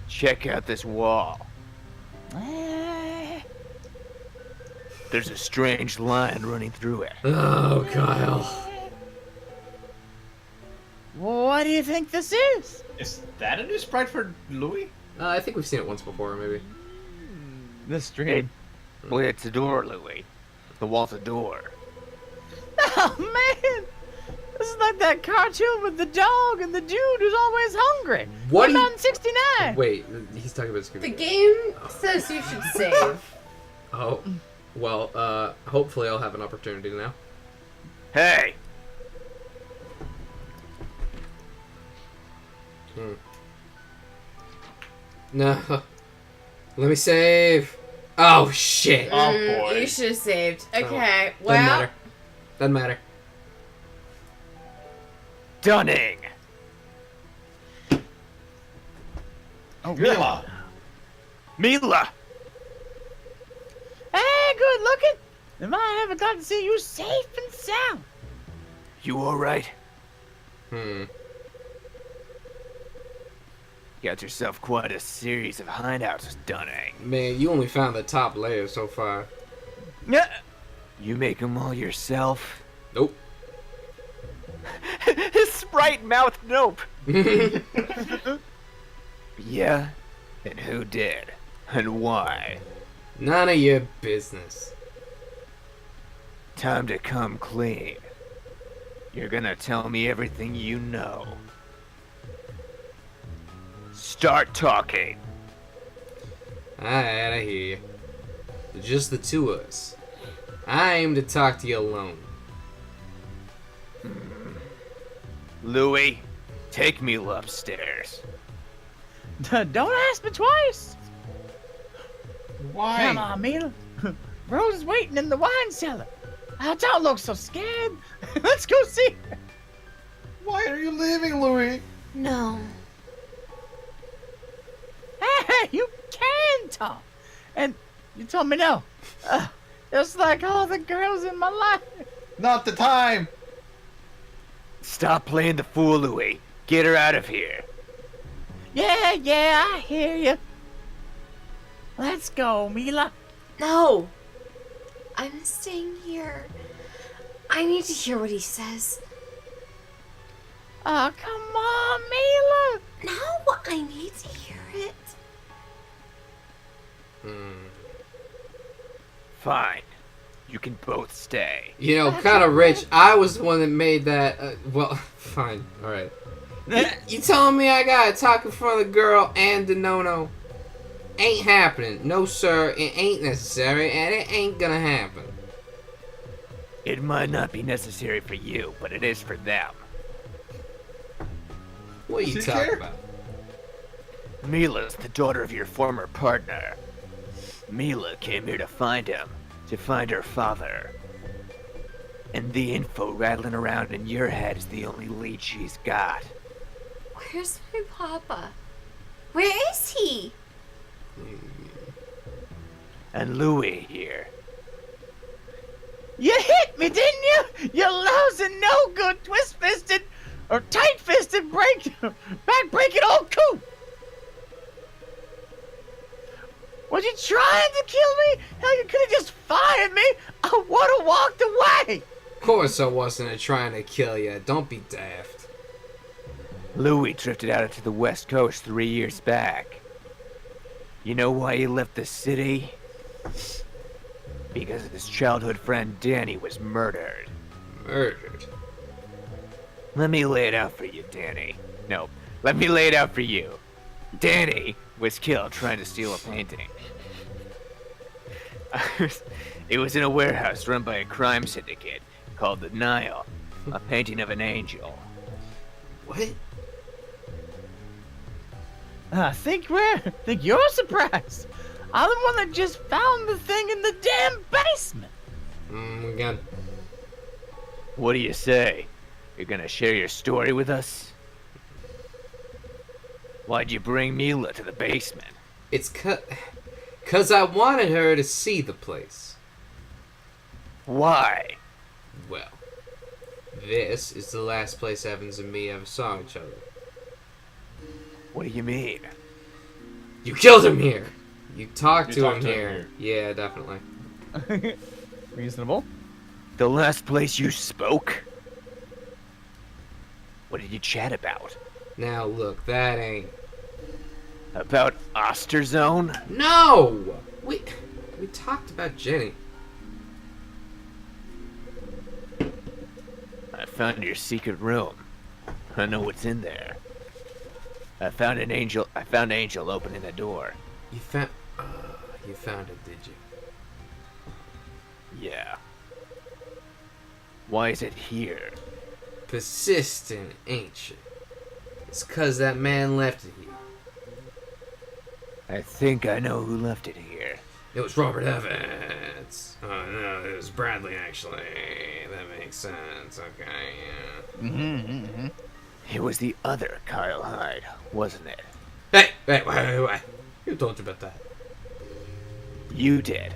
[SPEAKER 4] Check out this wall. There's a strange line running through it.
[SPEAKER 1] Oh, Kyle.
[SPEAKER 5] What do you think this is?
[SPEAKER 6] Is that a new sprite for Louis?
[SPEAKER 1] I think we've seen it once before, maybe.
[SPEAKER 5] The street.
[SPEAKER 4] Well, it's a door, Louis. The wall's a door.
[SPEAKER 5] Oh man! This is like that cartoon with the dog and the dude who's always hungry.
[SPEAKER 1] What do you-
[SPEAKER 5] about 69?
[SPEAKER 1] Wait, he's talking about Scooby.
[SPEAKER 2] The game says you should save.
[SPEAKER 1] Oh, well, hopefully I'll have an opportunity now.
[SPEAKER 4] Hey!
[SPEAKER 1] No. Let me save. Oh, shit.
[SPEAKER 6] Oh, boy.
[SPEAKER 2] You should have saved. Okay,
[SPEAKER 1] Doesn't
[SPEAKER 2] well,
[SPEAKER 1] matter. Doesn't matter.
[SPEAKER 4] Dunning!
[SPEAKER 5] Oh,
[SPEAKER 6] Mila!
[SPEAKER 4] Mila!
[SPEAKER 5] Hey, good looking. Am I ever glad to see you safe and sound?
[SPEAKER 4] You alright?
[SPEAKER 1] Hmm.
[SPEAKER 4] Got yourself quite a series of hideouts, Dunning.
[SPEAKER 1] Man, you only found the top layer so far.
[SPEAKER 5] Yeah.
[SPEAKER 4] You make them all yourself?
[SPEAKER 1] Nope.
[SPEAKER 7] His sprite mouth nope.
[SPEAKER 4] Yeah? And who did? And why?
[SPEAKER 1] None of your business.
[SPEAKER 4] Time to come clean. You're gonna tell me everything you know. Start talking.
[SPEAKER 1] Alright, I hear you. Just the two of us. I aim to talk to you alone.
[SPEAKER 4] Louis, take Mila upstairs.
[SPEAKER 5] Don't ask me twice.
[SPEAKER 6] Why?
[SPEAKER 5] Come on, Mila. Rose is waiting in the wine cellar. Don't look so scared. Let's go see her.
[SPEAKER 6] Why are you leaving, Louis?
[SPEAKER 3] No.
[SPEAKER 5] Hey, you can talk. And you told me no. Just like all the girls in my life.
[SPEAKER 6] Not the time!
[SPEAKER 4] Stop playing the fool, Louis. Get her out of here.
[SPEAKER 5] Yeah, I hear you. Let's go, Mila.
[SPEAKER 3] No. I'm staying here. I need to hear what he says.
[SPEAKER 5] Oh, come on, Mila.
[SPEAKER 3] No, I need to hear it.
[SPEAKER 4] Fine. You can both stay.
[SPEAKER 1] You know, kind of rich. I was the one that made that. Well, fine. Alright. You telling me I gotta talk in front of the girl and the no-no? Ain't happening. No, sir. It ain't necessary, and it ain't gonna happen.
[SPEAKER 4] It might not be necessary for you, but it is for them.
[SPEAKER 1] What are you
[SPEAKER 6] Does he
[SPEAKER 1] talking
[SPEAKER 6] care?
[SPEAKER 1] about?
[SPEAKER 4] Mila's the daughter of your former partner. Mila came here to find him, to find her father. And the info rattling around in your head is the only lead she's got.
[SPEAKER 3] Where's my papa? Where is he?
[SPEAKER 4] And Louis here.
[SPEAKER 5] You hit me, didn't you? You lousy, no good, twist-fisted, or tight-fisted back-breaking old coot. Was you trying to kill me? Hell, you could have just fired me. I would have walked away.
[SPEAKER 1] Of course I wasn't trying to kill you. Don't be daft.
[SPEAKER 4] Louis drifted out into the West Coast 3 years back. You know why he left the city? Because his childhood friend Danny was murdered.
[SPEAKER 1] Murdered?
[SPEAKER 4] Let me lay it out for you, Danny. No, let me lay it out for you. Danny was killed trying to steal a painting. It was in a warehouse run by a crime syndicate called the Nile, a painting of an angel.
[SPEAKER 1] What?
[SPEAKER 5] Think you're surprised. I'm the one that just found the thing in the damn basement.
[SPEAKER 1] Again.
[SPEAKER 4] What do you say? You're gonna share your story with us? Why'd you bring Mila to the basement?
[SPEAKER 1] It's 'cause I wanted her to see the place.
[SPEAKER 4] Why?
[SPEAKER 1] Well, this is the last place Evans and me ever saw each other.
[SPEAKER 4] What do you mean?
[SPEAKER 1] You killed him here! You talked
[SPEAKER 6] You
[SPEAKER 1] to
[SPEAKER 6] talked
[SPEAKER 1] him
[SPEAKER 6] to him
[SPEAKER 1] here. Yeah, definitely.
[SPEAKER 5] Reasonable.
[SPEAKER 4] The last place you spoke? What did you chat about?
[SPEAKER 1] Now look, that ain't...
[SPEAKER 4] About Osterzone?
[SPEAKER 1] No! We talked about Jenny.
[SPEAKER 4] I found your secret room. I know what's in there. I found Angel opening the door.
[SPEAKER 1] You found it, did you?
[SPEAKER 4] Yeah. Why is it here?
[SPEAKER 1] Persistent, ain't you? It's 'cause that man left it here.
[SPEAKER 4] I think I know who left it here.
[SPEAKER 1] It was Robert Evans. Oh no, it was Bradley actually. That makes sense. Okay, yeah.
[SPEAKER 4] It was the other Kyle Hyde, wasn't it?
[SPEAKER 1] Hey, wait. Who told you about that?
[SPEAKER 4] You did.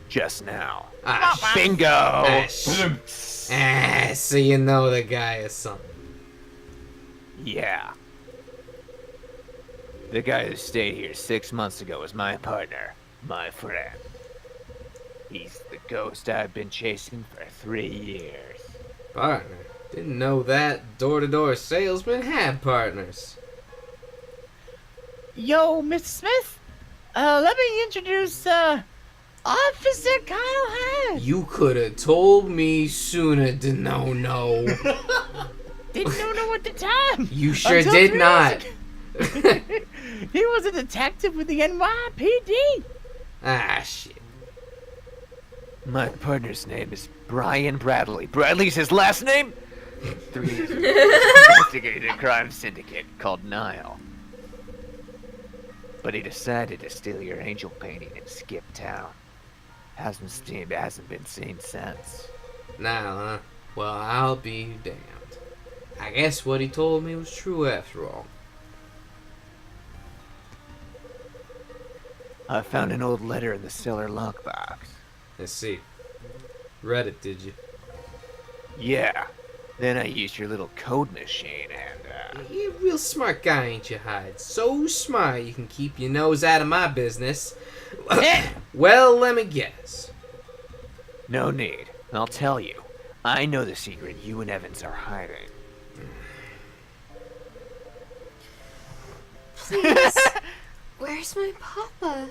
[SPEAKER 4] Just now.
[SPEAKER 1] Ah,
[SPEAKER 4] Bingo!
[SPEAKER 1] so you know the guy or something.
[SPEAKER 4] Yeah. The guy who stayed here 6 months ago was my partner, my friend. He's the ghost I've been chasing for 3 years.
[SPEAKER 1] Partner? Didn't know that door-to-door salesman had partners.
[SPEAKER 5] Yo, Mr. Smith. Let me introduce, Officer Kyle Hyde.
[SPEAKER 1] You could have told me sooner, no.
[SPEAKER 5] Didn't know at the time.
[SPEAKER 1] You sure
[SPEAKER 5] Until
[SPEAKER 1] did
[SPEAKER 5] 3
[SPEAKER 1] not.
[SPEAKER 5] years ago. He was a detective with the NYPD.
[SPEAKER 1] Ah, shit.
[SPEAKER 4] My partner's name is Brian Bradley. Bradley's his last name? 3 years ago, he investigated a crime syndicate called Nile. But he decided to steal your angel painting and skip town. Hasn't been seen since.
[SPEAKER 1] Now, huh? Well, I'll be damned. I guess what he told me was true after all.
[SPEAKER 4] I found an old letter in the cellar lockbox.
[SPEAKER 1] Let's see. Read it, did you?
[SPEAKER 4] Yeah. Then I used your little code machine and,
[SPEAKER 1] You're a real smart guy, ain't you, Hyde? So smart you can keep your nose out of my business. Well, let me guess.
[SPEAKER 4] No need. I'll tell you. I know the secret you and Evans are hiding.
[SPEAKER 3] Please. Where's my papa?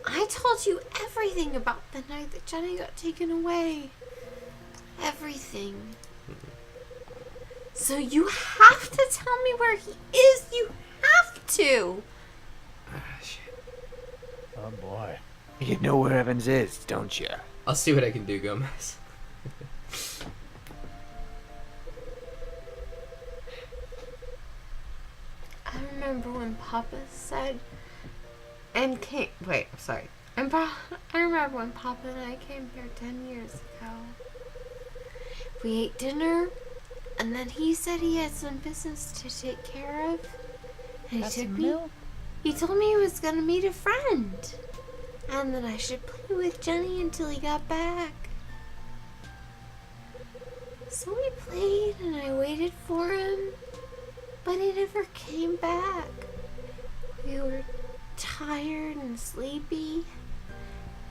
[SPEAKER 3] I told you everything about the night that Jenny got taken away. Everything. So you have to tell me where he is. You have to.
[SPEAKER 1] Ah, shit.
[SPEAKER 5] Oh boy.
[SPEAKER 4] You know where Evans is, don't you?
[SPEAKER 1] I'll see what I can do, Gomez.
[SPEAKER 3] I remember when Papa said, and came. Wait, I'm sorry. I remember when Papa and I came here 10 years ago. We ate dinner, and then he said he had some business to take care of. And he took me. He told me he was gonna meet a friend, and that I should play with Jenny until he got back. So we played, and I waited for him, but he never came back. We were tired and sleepy,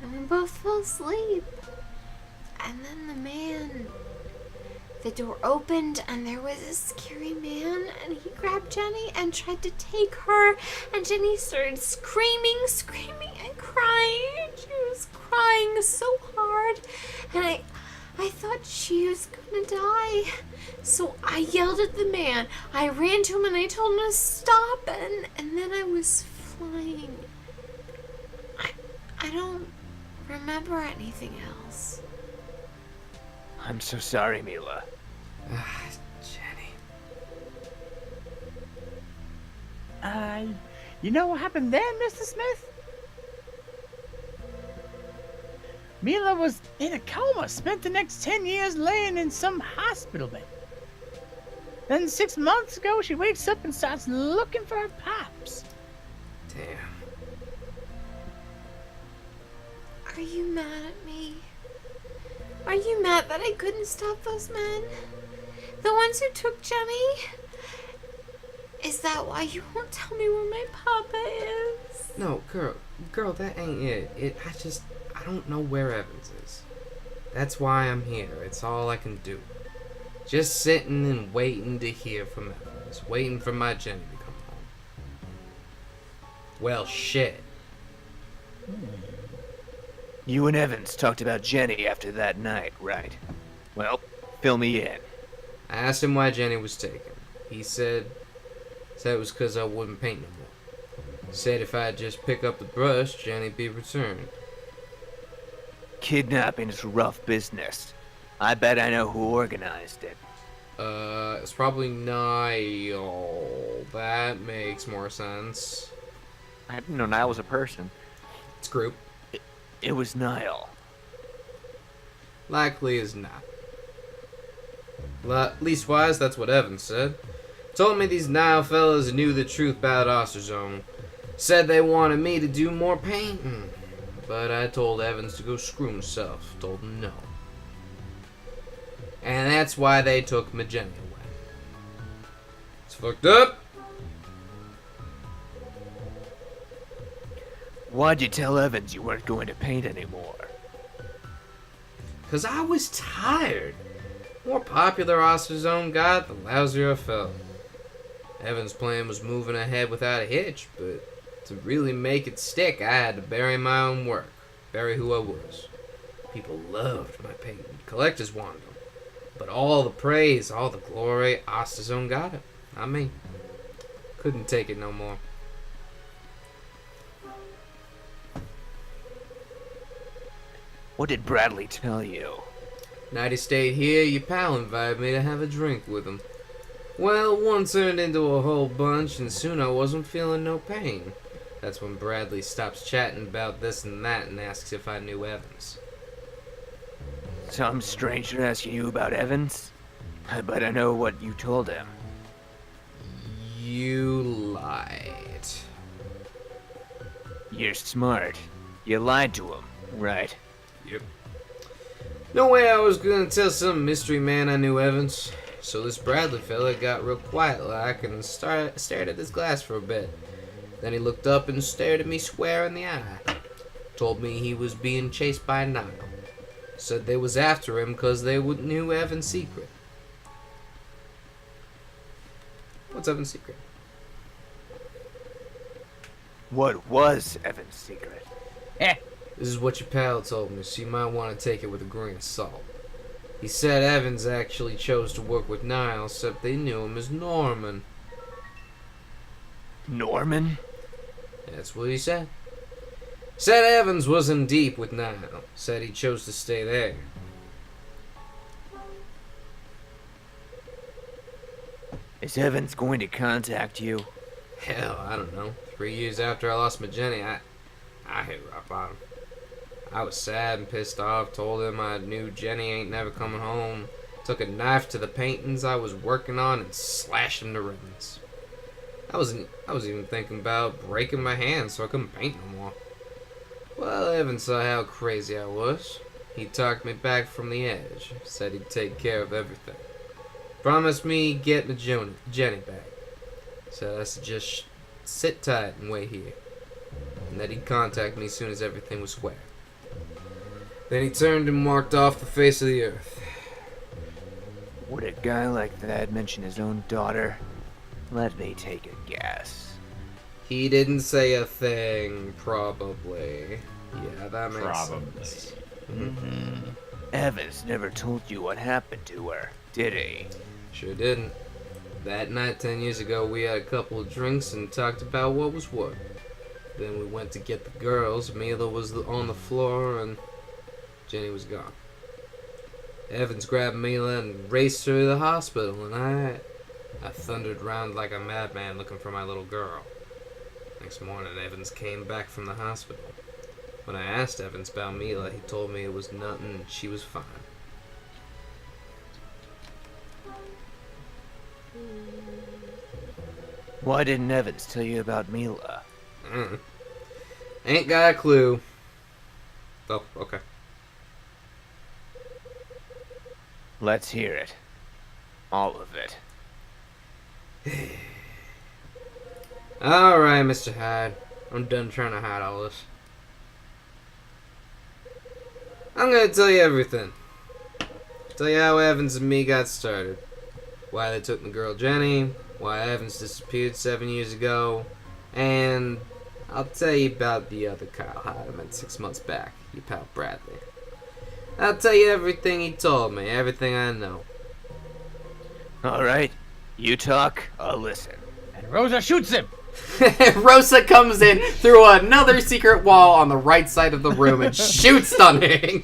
[SPEAKER 3] and we both fell asleep. And then the door opened, and there was a scary man, and he grabbed Jenny and tried to take her, and Jenny started screaming and crying. She was crying so hard, and I thought she was gonna die. So I yelled at the man. I ran to him and I told him to stop, and then I was flying. I don't remember anything else.
[SPEAKER 4] I'm so sorry, Mila.
[SPEAKER 1] Ah, Jenny.
[SPEAKER 5] You know what happened then, Mr. Smith? Mila was in a coma, spent the next 10 years laying in some hospital bed. Then 6 months ago, she wakes up and starts looking for her pops.
[SPEAKER 1] Damn.
[SPEAKER 3] Are you mad at me? Are you mad that I couldn't stop those men? The ones who took Jenny? Is that why you won't tell me where my papa is?
[SPEAKER 1] No, girl, that ain't it. I don't know where Evans is. That's why I'm here. It's all I can do. Just sitting and waiting to hear from Evans. Waiting for my Jenny to come home. Well, shit.
[SPEAKER 4] You and Evans talked about Jenny after that night, right? Well, fill me in.
[SPEAKER 1] I asked him why Jenny was taken. He said it was because I wouldn't paint no more. Said if I'd just pick up the brush, Jenny'd be returned.
[SPEAKER 4] Kidnapping's rough business. I bet I know who organized it.
[SPEAKER 1] It's probably Niall. That makes more sense.
[SPEAKER 7] I didn't know Niall was a person.
[SPEAKER 1] It's group.
[SPEAKER 4] It was Nile.
[SPEAKER 1] Likely is not. Leastwise, that's what Evans said. Told me these Nile fellas knew the truth about Osterzone. Said they wanted me to do more painting. But I told Evans to go screw himself. Told him no. And that's why they took my Jenny away. It's fucked up.
[SPEAKER 4] Why'd you tell Evans you weren't going to paint anymore?
[SPEAKER 1] Because I was tired. The more popular Osterzone got, the lousier I felt. Evans' plan was moving ahead without a hitch, but to really make it stick, I had to bury my own work. Bury who I was. People loved my painting. Collectors wanted them. But all the praise, all the glory, Osterzone got it. Not me. Couldn't take it no more.
[SPEAKER 4] What did Bradley tell you?
[SPEAKER 1] Night he stayed here, your pal invited me to have a drink with him. Well, one turned into a whole bunch, and soon I wasn't feeling no pain. That's when Bradley stops chatting about this and that and asks if I knew Evans.
[SPEAKER 4] Some stranger asking you about Evans? I better know what you told him.
[SPEAKER 1] You lied.
[SPEAKER 4] You're smart. You lied to him, right?
[SPEAKER 1] Yep. No way I was gonna tell some mystery man I knew Evans. So this Bradley fella got real quiet like and stared at his glass for a bit. Then he looked up and stared at me square in the eye. Told me he was being chased by Nile. Said they was after him because they knew Evan's secret. What's Evan's secret?
[SPEAKER 4] What was Evans' secret?
[SPEAKER 1] This is what your pal told me, so you might want to take it with a grain of salt. He said Evans actually chose to work with Nile, except they knew him as Norman.
[SPEAKER 4] Norman?
[SPEAKER 1] That's what he said. Said Evans wasn't deep with Nile. Said he chose to stay there.
[SPEAKER 4] Is Evans going to contact you?
[SPEAKER 1] Hell, I don't know. 3 years after I lost my Jenny, I hit rock bottom. I was sad and pissed off, told him I knew Jenny ain't never coming home, took a knife to the paintings I was working on and slashed them to ribbons. I was even thinking about breaking my hand so I couldn't paint no more. Well, Evan saw how crazy I was. He talked me back from the edge, said he'd take care of everything. Promised me get my Jenny back. Said I should just sit tight and wait here, and that he'd contact me as soon as everything was square. Then he turned and walked off the face of the earth.
[SPEAKER 4] Would a guy like that mention his own daughter? Let me take a guess.
[SPEAKER 1] He didn't say a thing, probably. Yeah, that makes
[SPEAKER 6] Probably.
[SPEAKER 1] sense.
[SPEAKER 4] Evans never told you what happened to her, did he?
[SPEAKER 1] Sure didn't. That night 10 years ago, we had a couple of drinks and talked about what was what. Then we went to get the girls. Mila was on the floor and Jenny was gone. Evans grabbed Mila and raced her to the hospital, and I thundered around like a madman looking for my little girl. Next morning, Evans came back from the hospital. When I asked Evans about Mila, he told me it was nothing and she was fine.
[SPEAKER 4] Why didn't Evans tell you about Mila?
[SPEAKER 1] Ain't got a clue. Oh, okay.
[SPEAKER 4] Let's hear it. All of it.
[SPEAKER 1] Alright, Mr. Hyde. I'm done trying to hide all this. I'm gonna tell you everything. Tell you how Evans and me got started. Why they took the girl Jenny. Why Evans disappeared 7 years ago. And I'll tell you about the other Kyle Hyde I met 6 months back. Your pal Bradley. I'll tell you everything he told me. Everything I know.
[SPEAKER 4] Alright, you talk, I'll listen.
[SPEAKER 5] And Rosa shoots him.
[SPEAKER 1] Rosa comes in through another secret wall on the right side of the room and shoots Stunning.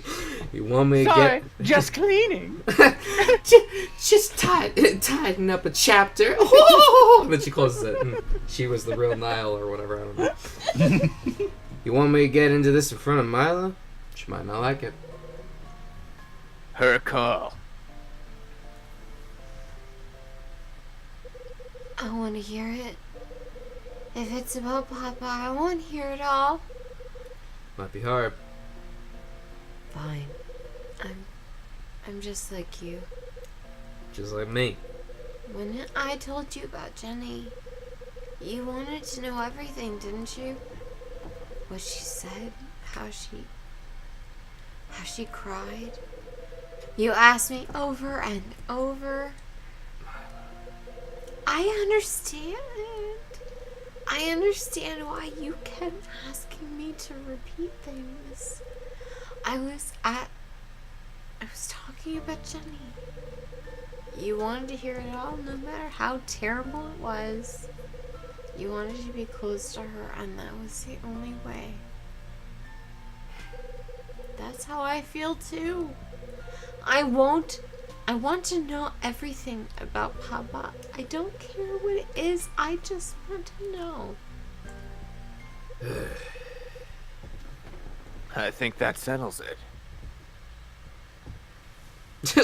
[SPEAKER 1] You want me to
[SPEAKER 5] Sorry,
[SPEAKER 1] get...
[SPEAKER 5] just cleaning.
[SPEAKER 1] just tidying up a chapter. And then she closes it. She was the real Nile or whatever, I don't know. You want me to get into this in front of Mila? She might not like it.
[SPEAKER 4] Her call.
[SPEAKER 3] I want to hear it. If it's about Papa, I want to hear it all.
[SPEAKER 1] Might be hard.
[SPEAKER 3] Fine. I'm just like you.
[SPEAKER 1] Just like me.
[SPEAKER 3] When I told you about Jenny, you wanted to know everything, didn't you? What she said, how she cried. You asked me over and over. I understand. I understand why you kept asking me to repeat things. I was talking about Jenny. You wanted to hear it all, no matter how terrible it was. You wanted to be close to her, and that was the only way. That's how I feel too. I want to know everything about Papa. I don't care what it is. I just want to know.
[SPEAKER 4] I think that settles it.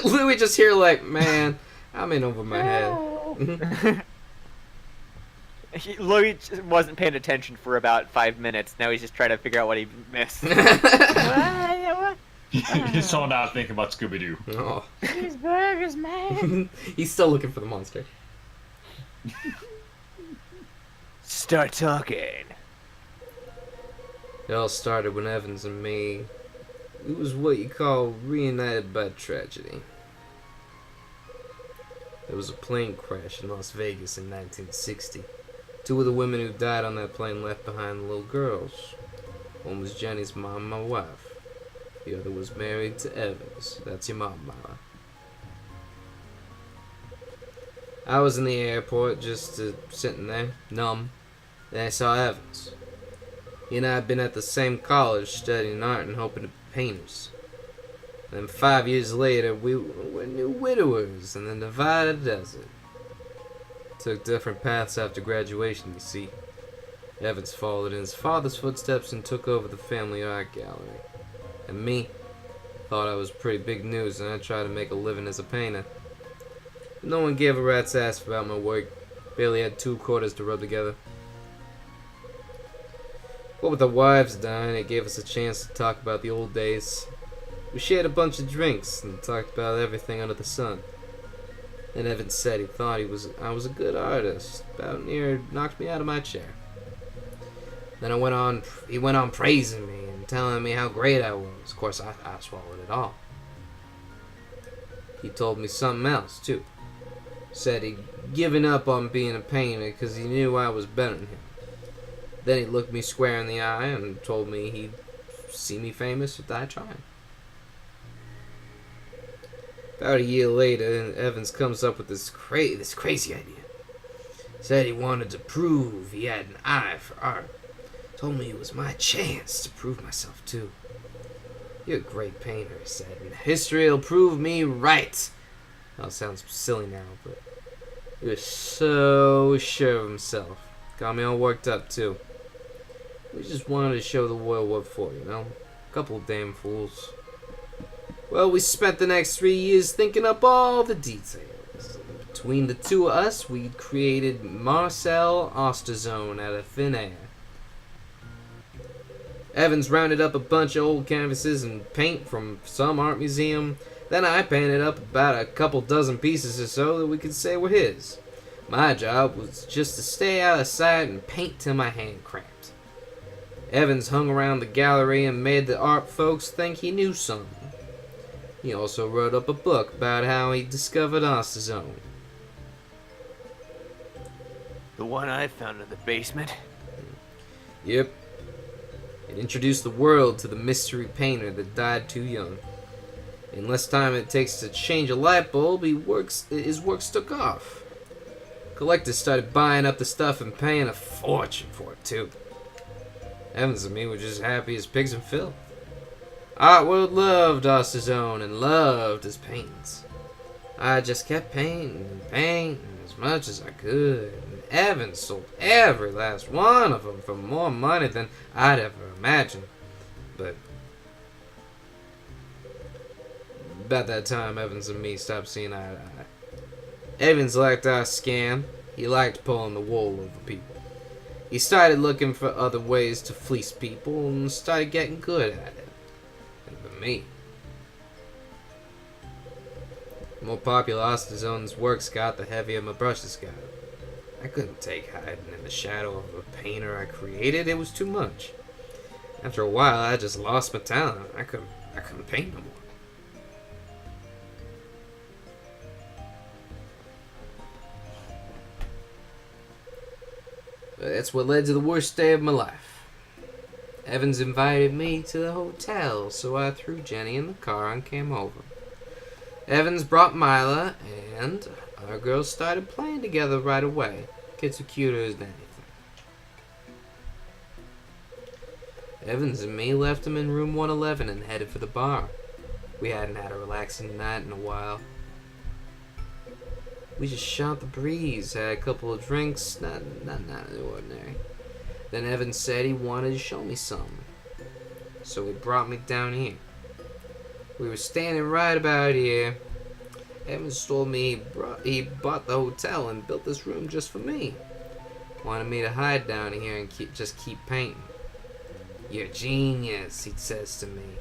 [SPEAKER 1] Louis just here like, man, I'm in over my head.
[SPEAKER 7] Louis wasn't paying attention for about 5 minutes. Now he's just trying to figure out what he missed.
[SPEAKER 3] What?
[SPEAKER 6] He's so not thinking about Scooby-Doo.
[SPEAKER 1] Oh.
[SPEAKER 3] These burgers, man.
[SPEAKER 1] He's still looking for the monster.
[SPEAKER 4] Start talking.
[SPEAKER 1] It all started when Evans and me, it was what you call reunited by tragedy. There was a plane crash in Las Vegas in 1960. 2 of the women who died on that plane left behind little girls. One was Jenny's mom, my wife. The other was married to Evans. That's your mom, Mama. I was in the airport just sitting there, numb. Then I saw Evans. He and I had been at the same college studying art and hoping to be painters. Then 5 years later, we were new widowers in the Nevada desert. Took different paths after graduation, you see. Evans followed in his father's footsteps and took over the family art gallery. And me, thought I was pretty big news and I tried to make a living as a painter. But no one gave a rat's ass about my work. Barely had 2 quarters to rub together. But with our wives dying, it gave us a chance to talk about the old days. We shared a bunch of drinks and talked about everything under the sun. Then Evans said he thought I was a good artist. About near knocked me out of my chair. Then he went on praising me and telling me how great I was. Of course, I swallowed it all. He told me something else, too. Said he'd given up on being a painter because he knew I was better than him. Then he looked me square in the eye and told me he'd see me famous if I tried. About a year later, Evans comes up with this crazy idea. Said he wanted to prove he had an eye for art. Told me it was my chance to prove myself too. You're a great painter, he said, and history'll prove me right. That it sounds silly now, but he was so sure of himself. Got me all worked up too. We just wanted to show the world what for, you know? A couple of damn fools. Well, we spent the next 3 years thinking up all the details. Between the 2 of us, we'd created Marcel Osterzone out of thin air. Evans rounded up a bunch of old canvases and paint from some art museum. Then I painted up about a couple dozen pieces or so that we could say were his. My job was just to stay out of sight and paint till my hand cramped. Evans hung around the gallery and made the art folks think he knew something. He also wrote up a book about how he discovered Osterzone.
[SPEAKER 4] The one I found in the basement?
[SPEAKER 1] Yep. It introduced the world to the mystery painter that died too young. In less time it takes to change a light bulb, his works took off. Collectors started buying up the stuff and paying a fortune for it too. Evans and me were just happy as pigs in filth. Art world loved Osterzone and loved his paintings. I just kept painting and painting as much as I could. And Evans sold every last one of them for more money than I'd ever imagined. But about that time, Evans and me stopped seeing eye to eye. Evans liked our scam, He liked pulling the wool over people. He started looking for other ways to fleece people and started getting good at it. Even me. The more popular Osterzone's works got, the heavier my brushes got. I couldn't take hiding in the shadow of a painter I created. It was too much. After a while, I just lost my talent. I couldn't paint no more. But that's what led to the worst day of my life. Evans invited me to the hotel, so I threw Jenny in the car and came over. Evans brought Mila, and our girls started playing together right away. Kids are cuter as anything. Evans and me left him in room 111 and headed for the bar. We hadn't had a relaxing night in a while. We just shot the breeze, had a couple of drinks, not out of the ordinary. Then Evans said he wanted to show me something, so he brought me down here. We were standing right about here. Evans told me he bought the hotel and built this room just for me. Wanted me to hide down here and just keep painting. "You're a genius," he says to me.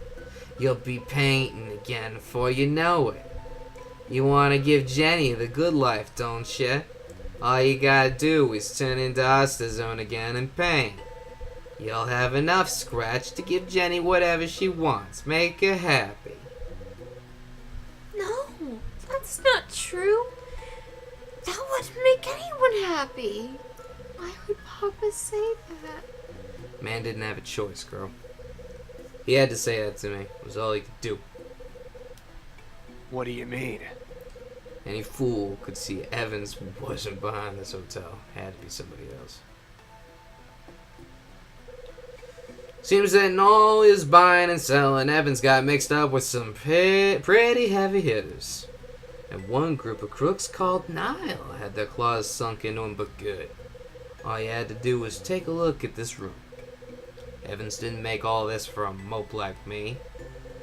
[SPEAKER 1] "You'll be painting again before you know it. You want to give Jenny the good life, don't you? All you gotta do is turn into Osterzone again and paint. You'll have enough scratch to give Jenny whatever she wants. Make her happy."
[SPEAKER 3] No, that's not true. That wouldn't make anyone happy. Why would Papa say that?
[SPEAKER 1] Man didn't have a choice, girl. He had to say that to me. It was all he could do.
[SPEAKER 4] What do you mean?
[SPEAKER 1] Any fool could see Evans wasn't behind this hotel. Had to be somebody else. Seems that in all his buying and selling, Evans got mixed up with some pretty heavy hitters. And one group of crooks called Nile had their claws sunk into him but good. All you had to do was take a look at this room. Evans didn't make all this for a mope like me.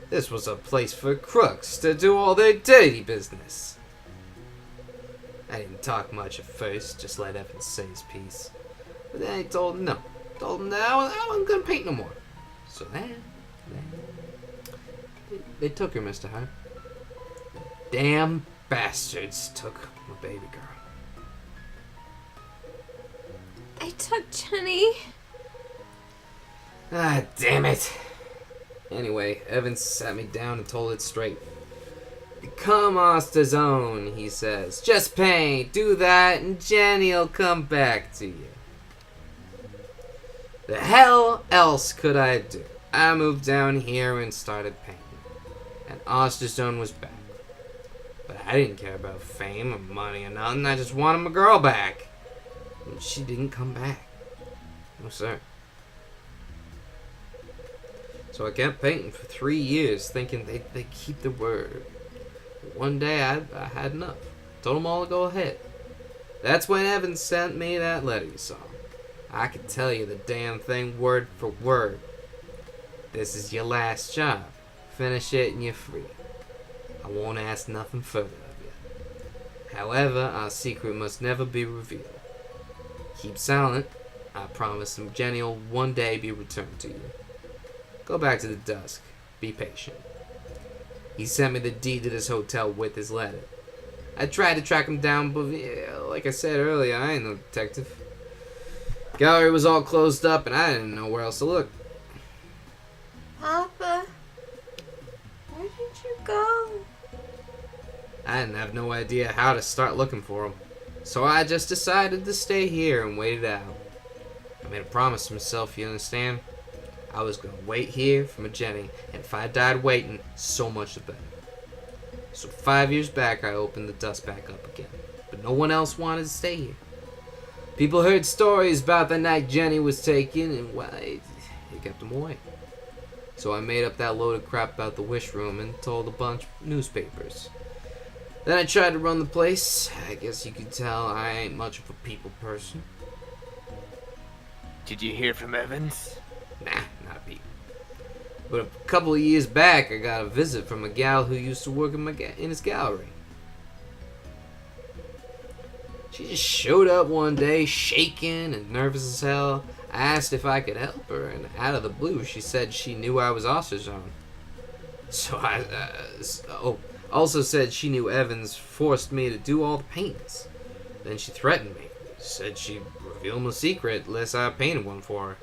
[SPEAKER 1] This was a place for crooks to do all their dirty business. I didn't talk much at first, just let Evans say his piece. But then I told him no. Told him that I wasn't gonna paint no more. So then they took her, Mr. Hart. Damn bastards took my baby girl.
[SPEAKER 3] I took Jenny.
[SPEAKER 1] Ah, damn it. Anyway, Evans sat me down and told it straight. "Come, Osterzone," he says. "Just paint, do that, and Jenny'll come back to you." The hell else could I do? I moved down here and started painting. And Osterzone was back. But I didn't care about fame or money or nothing. I just wanted my girl back. And she didn't come back. No, sir. So I kept painting for 3 years, thinking they'd keep their word. But one day I had enough. Told them all to go ahead. That's when Evans sent me that letter you saw. I could tell you the damn thing word for word. "This is your last job. Finish it and you're free. I won't ask nothing further of you. However, our secret must never be revealed. Keep silent. I promise him Jenny will one day be returned to you. Go back to the Dusk. Be patient." He sent me the deed to this hotel with his letter. I tried to track him down, but like I said earlier, I ain't no detective. Gallery was all closed up, and I didn't know where else to look.
[SPEAKER 3] Papa, where did you go?
[SPEAKER 1] I didn't have no idea how to start looking for him, so I just decided to stay here and wait it out. I made a promise to myself, you understand? I was gonna wait here for my Jenny, and if I died waiting, so much the better. So 5 years back, I opened the Dusk back up again, but no one else wanted to stay here. People heard stories about the night Jenny was taken, and well, it kept them away. So I made up that load of crap about the wish room and told a bunch of newspapers. Then I tried to run the place. I guess you could tell I ain't much of a people person.
[SPEAKER 4] Did you hear from Evans?
[SPEAKER 1] Nah, not a peep. But a couple of years back, I got a visit from a gal who used to work in his gallery. She just showed up one day, shaking and nervous as hell. I asked if I could help her, and out of the blue, she said she knew I was Osterzone. So also said she knew Evans forced me to do all the paintings. Then she threatened me. Said she'd reveal my secret unless I painted one for her.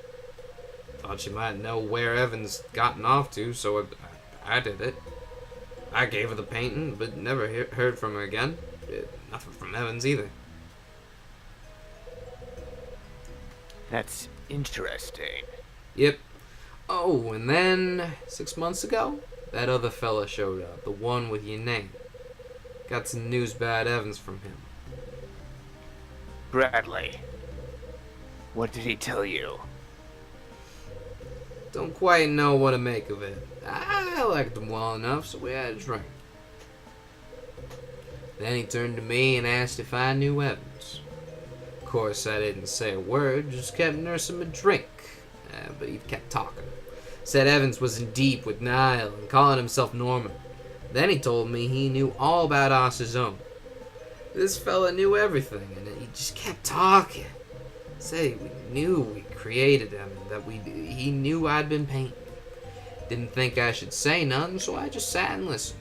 [SPEAKER 1] Thought she might know where Evans gotten off to, so I did it. I gave her the painting, but never heard from her again. Nothing from Evans either.
[SPEAKER 4] That's interesting.
[SPEAKER 1] Yep. Oh, and then 6 months ago, that other fella showed up, the one with your name. Got some news about Evans from him.
[SPEAKER 4] Bradley. What did he tell you?
[SPEAKER 1] Don't quite know what to make of it. I liked him well enough, so we had a drink. Then he turned to me and asked if I knew Evans. Of course, I didn't say a word, just kept nursing him a drink. But he kept talking. Said Evans was in deep with Niall and calling himself Norman. Then he told me he knew all about Osterzone. This fella knew everything, and he just kept talking. Said we knew we created him, and that he knew I'd been painting. Didn't think I should say nothing, so I just sat and listened.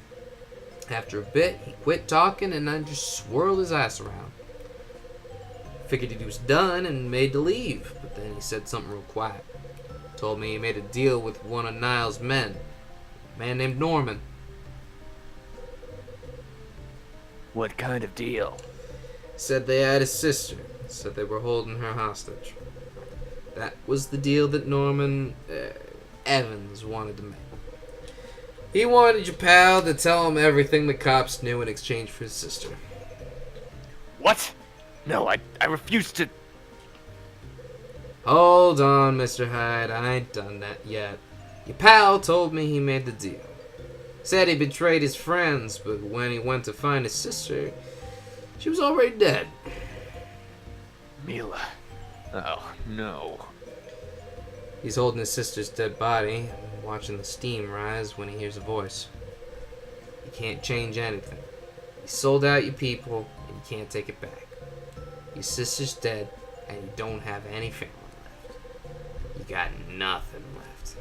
[SPEAKER 1] After a bit, he quit talking, and I just swirled his ass around. Figured he was done and made to leave, but then he said something real quiet. Told me he made a deal with one of Niall's men, a man named Norman.
[SPEAKER 4] What kind of deal?
[SPEAKER 1] Said they had a sister. Said they were holding her hostage. That was the deal that Norman Evans wanted to make. He wanted your pal to tell him everything the cops knew in exchange for his sister.
[SPEAKER 4] What? No, I refuse to...
[SPEAKER 1] Hold on, Mr. Hyde. I ain't done that yet. Your pal told me he made the deal. Said he betrayed his friends, but when he went to find his sister, she was already dead.
[SPEAKER 4] Mila. Oh, no.
[SPEAKER 1] He's holding his sister's dead body and watching the steam rise when he hears a voice. You can't change anything. You sold out your people, and you can't take it back. Your sister's dead, and you don't have any family left. You got nothing left.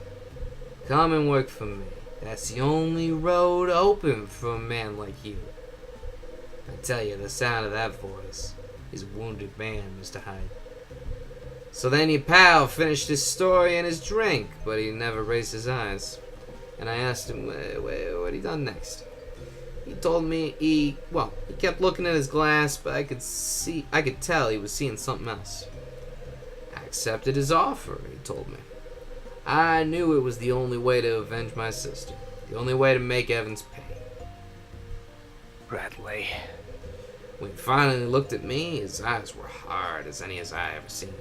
[SPEAKER 1] Come and work for me. That's the only road open for a man like you. I tell you, the sound of that voice is a wounded man, Mr. Hyde. So then your pal finished his story and his drink, but he never raised his eyes. And I asked him what he done next. He told me he kept looking at his glass, but I could tell he was seeing something else. I accepted his offer, he told me. I knew it was the only way to avenge my sister. The only way to make Evans pay.
[SPEAKER 4] Bradley.
[SPEAKER 1] When he finally looked at me, his eyes were hard as any as I ever seen.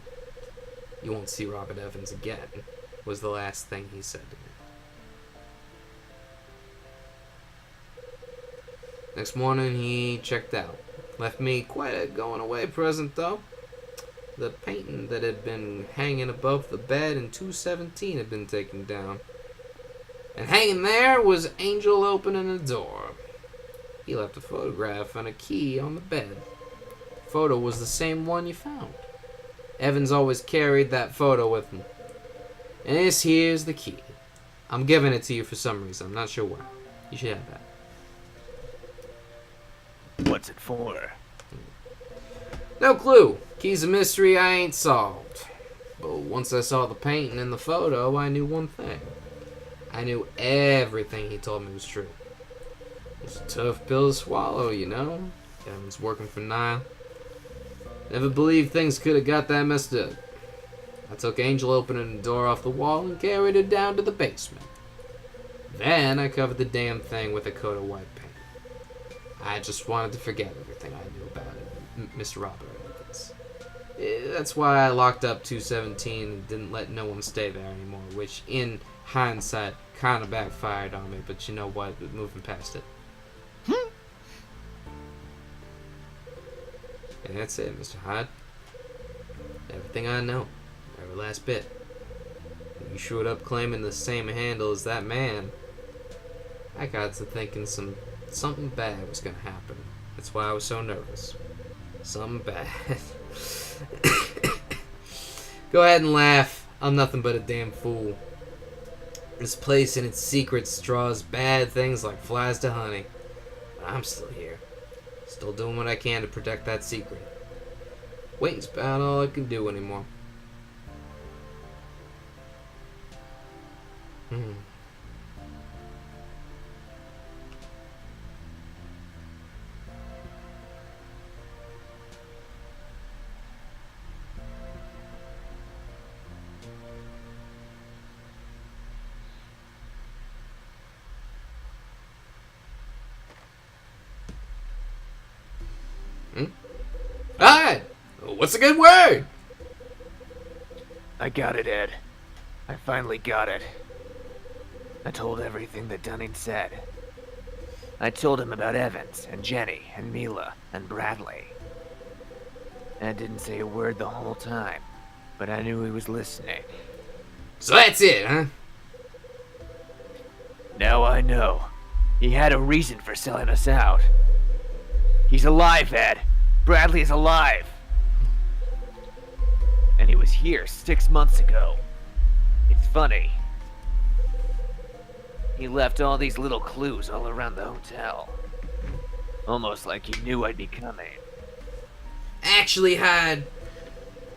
[SPEAKER 1] You won't see Robert Evans again, was the last thing he said to me. Next morning, he checked out. Left me quite a going-away present, though. The painting that had been hanging above the bed in 217 had been taken down. And hanging there was Angel opening a door. He left a photograph and a key on the bed. The photo was the same one you found. Evans always carried that photo with him. And this here's the key. I'm giving it to you for some reason. I'm not sure why. You should have that.
[SPEAKER 4] What's it for?
[SPEAKER 1] No clue. Key's a mystery I ain't solved. But once I saw the painting and the photo, I knew one thing. I knew everything he told me was true. It's a tough pill to swallow, you know. Evans working for Niall. Never believed things could have got that messed up. I took Angel opening the door off the wall and carried her down to the basement. Then I covered the damn thing with a coat of white paint. I just wanted to forget everything I knew about it, Mr. Robert Evans. That's why I locked up 217 and didn't let no one stay there anymore, which in hindsight kind of backfired on me, but you know what, moving past it. And that's it, Mr. Hyde. Everything I know, every last bit. When you showed up claiming the same handle as that man, I got to thinking something bad was gonna happen. That's why I was so nervous. Something bad. Go ahead and laugh. I'm nothing but a damn fool. This place and its secrets draws bad things like flies to honey. But I'm still here. Still doing what I can to protect that secret. Waiting's about all I can do anymore. Alright! What's a good word?
[SPEAKER 4] I got it, Ed. I finally got it. I told everything that Dunning said. I told him about Evans, and Jenny, and Mila, and Bradley. Ed didn't say a word the whole time, but I knew he was listening.
[SPEAKER 1] So that's it, huh?
[SPEAKER 4] Now I know. He had a reason for selling us out. He's alive, Ed. Bradley is alive. And he was here 6 months ago. It's funny. He left all these little clues all around the hotel. Almost like he knew I'd be coming.
[SPEAKER 1] Actually, I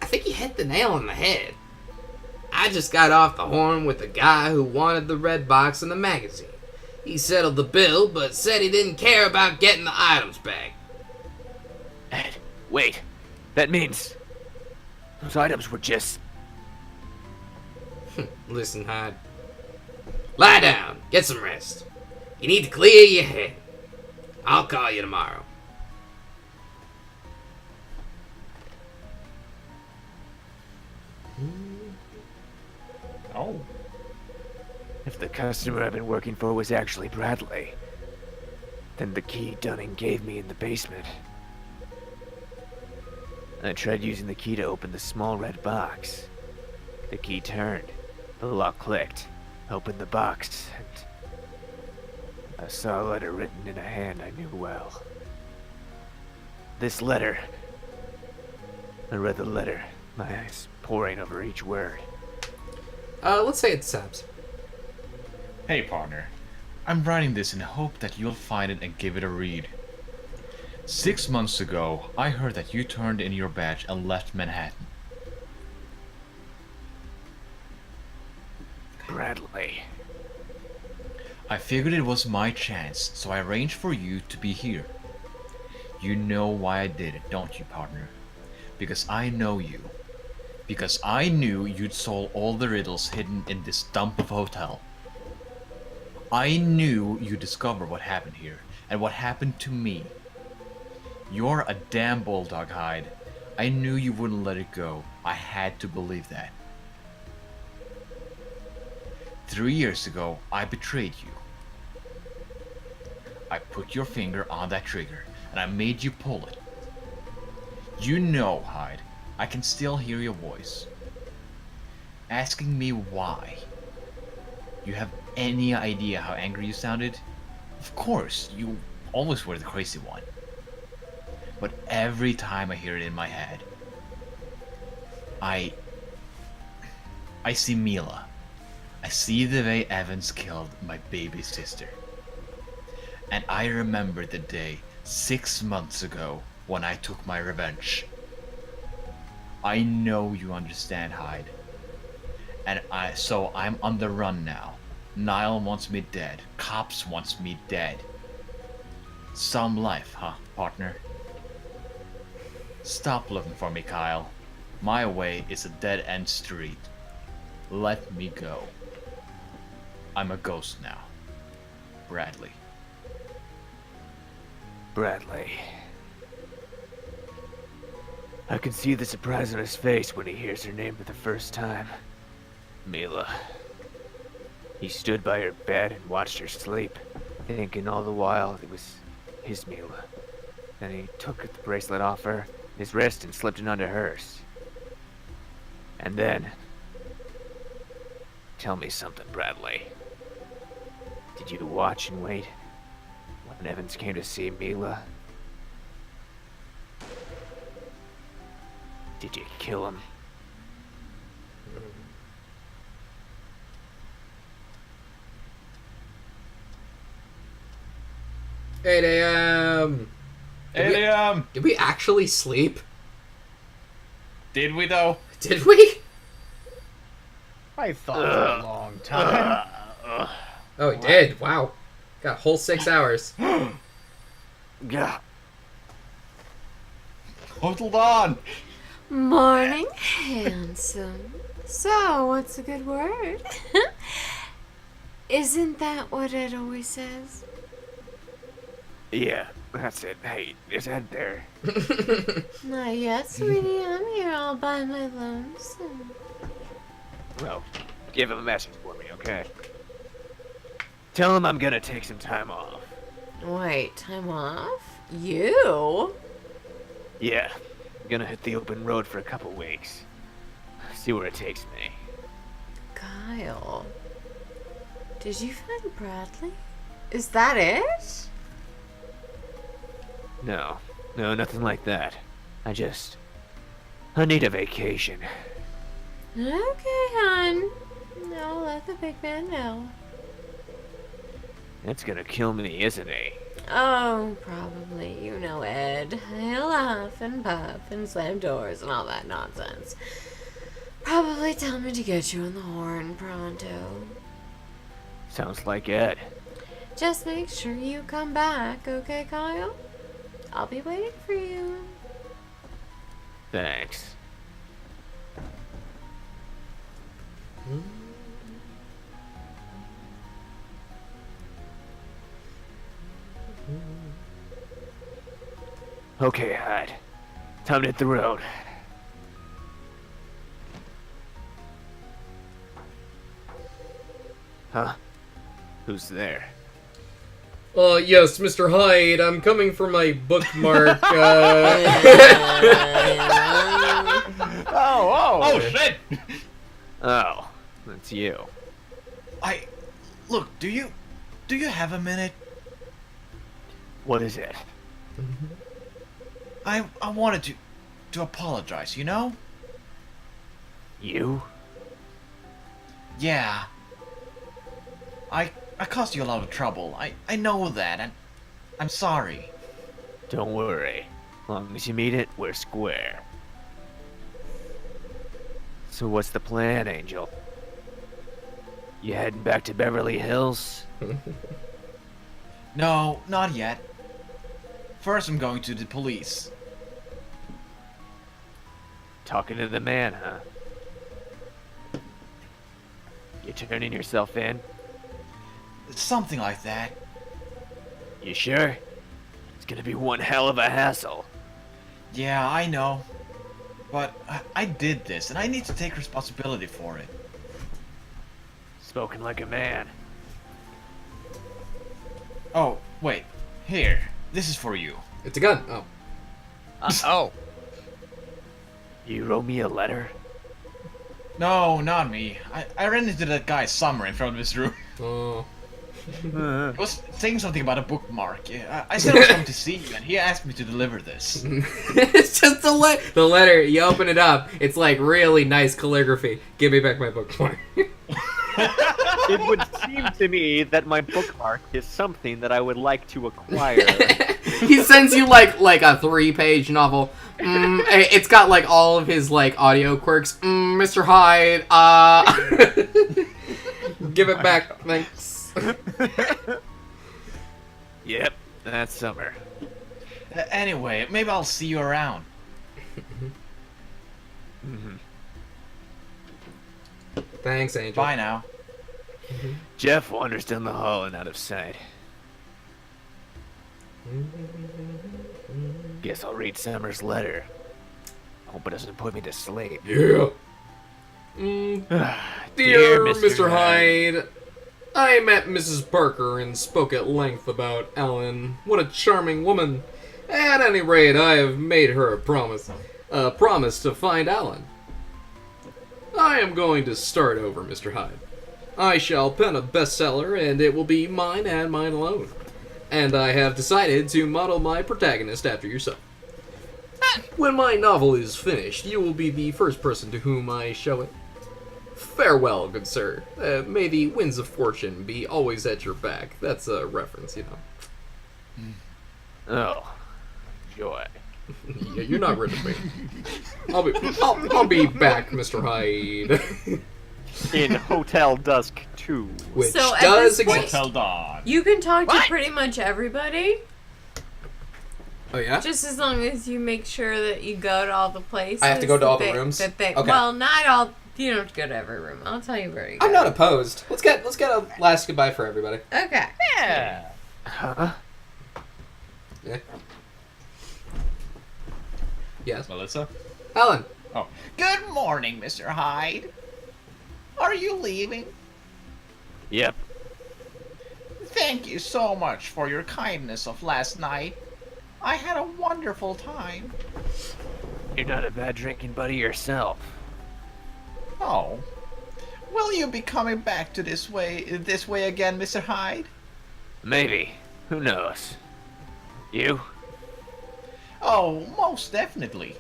[SPEAKER 1] think you hit the nail on the head. I just got off the horn with the guy who wanted the red box in the magazine. He settled the bill, but said he didn't care about getting the items back.
[SPEAKER 4] Ed, wait. That means... those items were just...
[SPEAKER 1] Listen, Hyde. Lie down. Get some rest. You need to clear your head. I'll call you tomorrow.
[SPEAKER 6] Oh.
[SPEAKER 4] If the customer I've been working for was actually Bradley, then the key Dunning gave me in the basement. I tried using the key to open the small red box. The key turned, the lock clicked, opened the box, and I saw a letter written in a hand I knew well. This letter. I read the letter, my eyes poring over each word.
[SPEAKER 1] Let's say it's Sabs.
[SPEAKER 6] Hey, partner. I'm writing this in hope that you'll find it and give it a read. 6 months ago, I heard that you turned in your badge and left Manhattan.
[SPEAKER 4] Bradley.
[SPEAKER 6] I figured it was my chance, so I arranged for you to be here. You know why I did it, don't you, partner? Because I know you. Because I knew you'd solve all the riddles hidden in this dump of a hotel. I knew you'd discover what happened here, and what happened to me. You're a damn bulldog, Hyde. I knew you wouldn't let it go. I had to believe that. 3 years ago, I betrayed you. I put your finger on that trigger, and I made you pull it. You know, Hyde, I can still hear your voice. Asking me why. You have any idea how angry you sounded? Of course, you always were the crazy one. But every time I hear it in my head, I see Mila. I see the way Evans killed my baby sister. And I remember the day 6 months ago when I took my revenge. I know you understand, Hyde. And so I'm on the run now. Niall wants me dead. Cops wants me dead. Some life, huh, partner? Stop looking for me, Kyle. My way is a dead-end street. Let me go. I'm a ghost now. Bradley.
[SPEAKER 4] Bradley. I can see the surprise on his face when he hears her name for the first time. Mila. He stood by her bed and watched her sleep, thinking all the while it was his Mila. Then he took the bracelet off her, his wrist, and slipped it onto hers. And then... tell me something, Bradley. Did you watch and wait when Evans came to see Mila? Did you kill him?
[SPEAKER 1] 8 a.m.
[SPEAKER 6] 8 a.m.
[SPEAKER 1] Did we actually sleep?
[SPEAKER 6] Did we though?
[SPEAKER 1] Did we?
[SPEAKER 5] I thought for a long time.
[SPEAKER 1] Oh, we did. Wow. Got a whole 6 hours.
[SPEAKER 4] Gah.
[SPEAKER 6] Hold on.
[SPEAKER 3] Morning, handsome. So, what's a good word? Isn't that what it always says?
[SPEAKER 4] Yeah, that's it. Hey, is that there?
[SPEAKER 3] Not yet, sweetie. I'm here all by my lonesome.
[SPEAKER 4] Well, give him a message for me, okay? Tell him I'm gonna take some time off.
[SPEAKER 3] Wait, time off? You?
[SPEAKER 4] Yeah, I'm gonna hit the open road for a couple weeks. See where it takes me.
[SPEAKER 3] Kyle. Did you find Bradley? Is that it?
[SPEAKER 4] No, nothing like that. I need a vacation.
[SPEAKER 3] Okay, hon. I'll let the big man know.
[SPEAKER 4] That's gonna kill me, isn't he?
[SPEAKER 3] Oh, probably. You know Ed. He'll huff and puff and slam doors and all that nonsense. Probably tell me to get you on the horn pronto.
[SPEAKER 4] Sounds like Ed.
[SPEAKER 3] Just make sure you come back, okay, Kyle? I'll be waiting for you.
[SPEAKER 4] Thanks. Okay, Hyde. Time to hit the road. Huh? Who's there?
[SPEAKER 1] Yes, Mr. Hyde, I'm coming for my bookmark,
[SPEAKER 6] Oh shit!
[SPEAKER 4] Oh, that's you.
[SPEAKER 6] Look. Do you have a minute?
[SPEAKER 4] What is it?
[SPEAKER 6] I wanted to apologize. You know?
[SPEAKER 4] You?
[SPEAKER 6] Yeah. I caused you a lot of trouble. I know that, and I'm sorry.
[SPEAKER 4] Don't worry. As long as you meet it, we're square. So what's the plan, Angel? You heading back to Beverly Hills?
[SPEAKER 6] No, not yet. First, I'm going to the police.
[SPEAKER 4] Talking to the man, huh? You turning yourself in?
[SPEAKER 6] Something like that.
[SPEAKER 4] You sure? It's gonna be one hell of a hassle.
[SPEAKER 6] Yeah, I know. But I did this, and I need to take responsibility for it.
[SPEAKER 4] Spoken like a man.
[SPEAKER 6] Oh, wait. Here. This is for you.
[SPEAKER 1] It's a gun. Oh.
[SPEAKER 5] Oh.
[SPEAKER 4] You wrote me a letter?
[SPEAKER 6] No, not me. I ran into that guy Summer in front of his room.
[SPEAKER 1] Oh.
[SPEAKER 6] He was saying something about a bookmark. I said I was coming to see you, and he asked me to deliver this.
[SPEAKER 1] It's just the letter. You open it up. It's like really nice calligraphy. Give me back my bookmark.
[SPEAKER 7] It would seem to me that my bookmark is something that I would like to acquire.
[SPEAKER 1] He sends you like a 3-page novel. It's got like all of his like audio quirks. Mr. Hyde, give it back, thanks.
[SPEAKER 4] Yep, that's Summer.
[SPEAKER 6] Anyway, maybe I'll see you around.
[SPEAKER 1] Thanks, Angel.
[SPEAKER 6] Bye now.
[SPEAKER 4] Jeff wanders down the hall and out of sight. Guess I'll read Summer's letter. Hope it doesn't put me to sleep.
[SPEAKER 1] Yeah. Dear Mr. Hyde, I met Mrs. Parker and spoke at length about Ellen. What a charming woman. At any rate, I have made her a promise to find Ellen. I am going to start over, Mr. Hyde. I shall pen a bestseller, and it will be mine and mine alone. And I have decided to model my protagonist after yourself. When my novel is finished, you will be the first person to whom I show it. Farewell, good sir. May the winds of fortune be always at your back. That's a reference, you know.
[SPEAKER 7] Oh, joy.
[SPEAKER 1] Yeah, you're not rid of me. I'll be back, Mr. Hyde.
[SPEAKER 7] In Hotel Dusk 2.
[SPEAKER 1] Which
[SPEAKER 2] So at
[SPEAKER 1] does
[SPEAKER 2] this point-
[SPEAKER 1] exist.
[SPEAKER 6] Hotel Dawn.
[SPEAKER 2] You can talk to
[SPEAKER 7] What?
[SPEAKER 2] pretty much everybody,
[SPEAKER 1] Oh yeah.
[SPEAKER 2] just as long as you make sure that you go to all the places.
[SPEAKER 1] I have to go to all the
[SPEAKER 2] that
[SPEAKER 1] rooms?
[SPEAKER 2] That they,
[SPEAKER 1] Okay.
[SPEAKER 2] Well, not all. You don't have to go to every room. I'll tell you where to go.
[SPEAKER 1] I'm not opposed. Let's get a last goodbye for everybody.
[SPEAKER 2] Okay.
[SPEAKER 6] Yeah.
[SPEAKER 7] Huh?
[SPEAKER 1] Yeah. Yes.
[SPEAKER 6] Melissa?
[SPEAKER 1] Helen.
[SPEAKER 6] Oh. Good morning, Mr. Hyde. Are you leaving?
[SPEAKER 7] Yep.
[SPEAKER 6] Thank you so much for your kindness of last night. I had a wonderful time.
[SPEAKER 4] You're not a bad drinking buddy yourself.
[SPEAKER 6] Oh. Will you be coming back to this way again, Mr. Hyde?
[SPEAKER 4] Maybe. Who knows? You?
[SPEAKER 6] Oh, most definitely.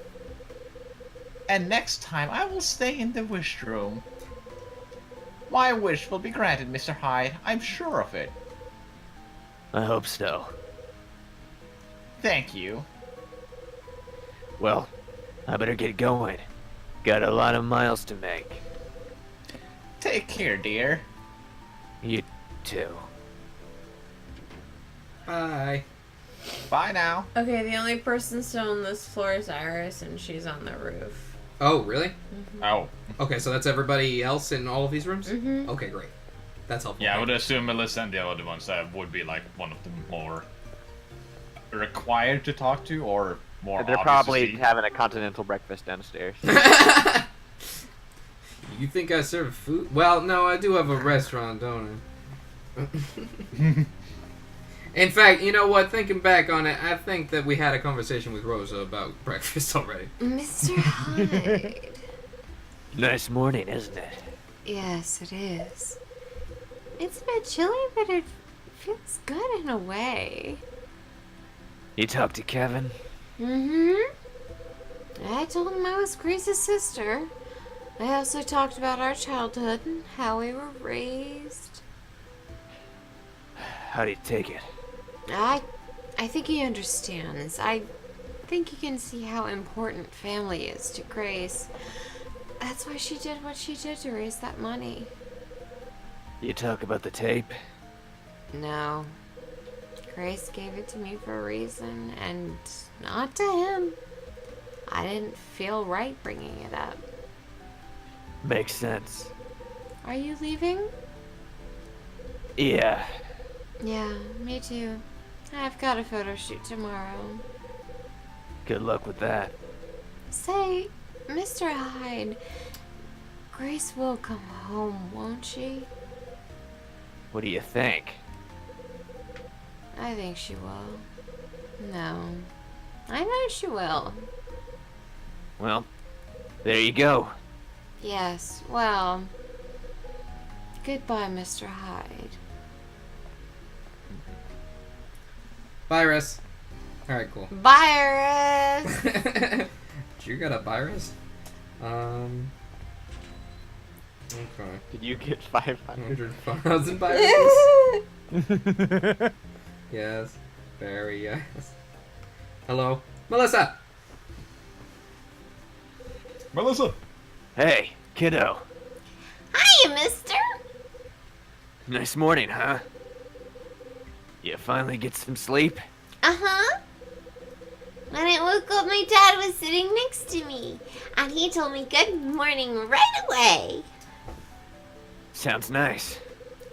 [SPEAKER 6] And next time I will stay in the wish room. My wish will be granted, Mr. Hyde. I'm sure of it.
[SPEAKER 4] I hope so.
[SPEAKER 6] Thank you.
[SPEAKER 4] Well, I better get going. Got a lot of miles to make.
[SPEAKER 6] Take care, dear.
[SPEAKER 4] You too.
[SPEAKER 1] Bye.
[SPEAKER 6] Bye now.
[SPEAKER 2] Okay, the only person still on this floor is Iris, and she's on the roof.
[SPEAKER 1] Oh, really?
[SPEAKER 6] Oh.
[SPEAKER 1] Okay, so that's everybody else in all of these rooms?
[SPEAKER 2] Mm-hmm.
[SPEAKER 1] Okay, great. That's helpful.
[SPEAKER 6] Yeah, I would assume Melissa and the other ones would be like one of the more required to talk to, or more
[SPEAKER 7] They're
[SPEAKER 6] obvious
[SPEAKER 7] probably
[SPEAKER 6] to see.
[SPEAKER 7] having a continental breakfast downstairs.
[SPEAKER 1] You think I serve food? Well, no, I do have a restaurant, don't I? In fact, you know what? Thinking back on it, I think that we had a conversation with Rosa about breakfast already.
[SPEAKER 3] Mr. Hyde.
[SPEAKER 4] Nice morning, isn't it?
[SPEAKER 3] Yes, it is. It's a bit chilly, but it feels good in a way.
[SPEAKER 4] You talked to Kevin?
[SPEAKER 3] Mm-hmm. I told him I was Grace's sister. I also talked about our childhood and how we were raised.
[SPEAKER 4] How'd he take it?
[SPEAKER 3] I think he understands. I think he can see how important family is to Grace. That's why she did what she did to raise that money.
[SPEAKER 4] You talk about the tape?
[SPEAKER 3] No. Grace gave it to me for a reason, and not to him. I didn't feel right bringing it up.
[SPEAKER 4] Makes sense.
[SPEAKER 3] Are you leaving?
[SPEAKER 4] Yeah.
[SPEAKER 3] Yeah, me too. I've got a photo shoot tomorrow.
[SPEAKER 4] Good luck with that.
[SPEAKER 3] Say, Mr. Hyde, Grace will come home, won't she?
[SPEAKER 4] What do you think?
[SPEAKER 3] I think she will. No. I know she will.
[SPEAKER 4] Well, there you go.
[SPEAKER 3] Yes, well. Goodbye, Mr. Hyde.
[SPEAKER 1] Virus. Alright, cool.
[SPEAKER 3] Virus!
[SPEAKER 1] You got a virus? Okay.
[SPEAKER 7] Did you get 500?
[SPEAKER 1] 100,000 viruses? Yes. Very yes. Hello? Melissa!
[SPEAKER 6] Melissa.
[SPEAKER 4] Hey, kiddo.
[SPEAKER 3] Hiya, mister!
[SPEAKER 4] Nice morning, huh? You finally get some sleep?
[SPEAKER 3] Uh-huh. When I woke up, my dad was sitting next to me, and he told me good morning right away.
[SPEAKER 4] Sounds nice.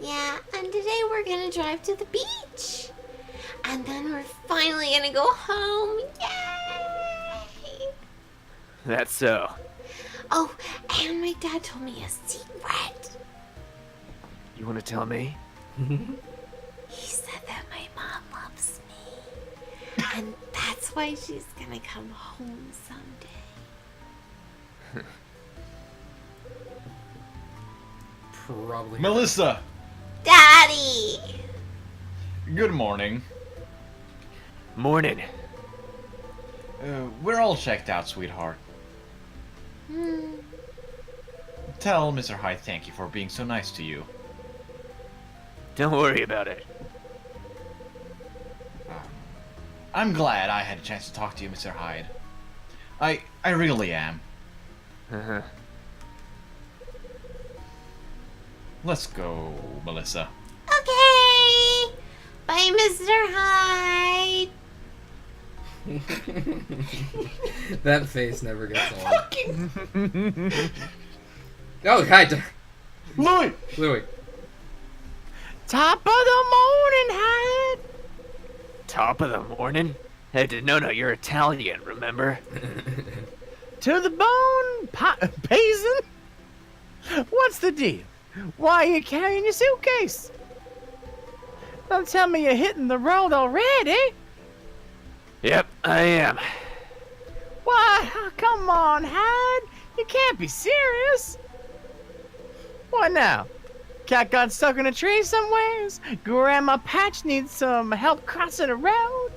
[SPEAKER 3] Yeah, and today we're gonna drive to the beach. And then we're finally gonna go home. Yay!
[SPEAKER 4] That's so.
[SPEAKER 3] Oh, and my dad told me a secret.
[SPEAKER 4] You want to tell me?
[SPEAKER 3] He said that my mom loves me. And that's why she's gonna come home someday.
[SPEAKER 1] Probably.
[SPEAKER 6] Melissa.
[SPEAKER 3] Daddy!
[SPEAKER 6] Good morning.
[SPEAKER 4] Morning.
[SPEAKER 6] We're all checked out, sweetheart. Tell Mr. Hyde thank you for being so nice to you.
[SPEAKER 4] Don't worry about it.
[SPEAKER 6] I'm glad I had a chance to talk to you, Mr. Hyde. I really am.
[SPEAKER 4] Uh-huh.
[SPEAKER 6] Let's go, Melissa.
[SPEAKER 3] Okay. Bye, Mr. Hyde.
[SPEAKER 1] That face never gets old. Oh, hi,
[SPEAKER 6] Louis!
[SPEAKER 1] Louis.
[SPEAKER 5] Top of the morning, Hyde.
[SPEAKER 4] Top of the morning? Hey, no, you're Italian, remember?
[SPEAKER 5] To the bone, Payson. What's the deal? Why are you carrying your suitcase? Don't tell me you're hitting the road already.
[SPEAKER 4] Yep, I am.
[SPEAKER 5] Why, come on, Hyde. You can't be serious. What now? Cat got stuck in a tree somewheres? Grandma Patch needs some help crossing a road?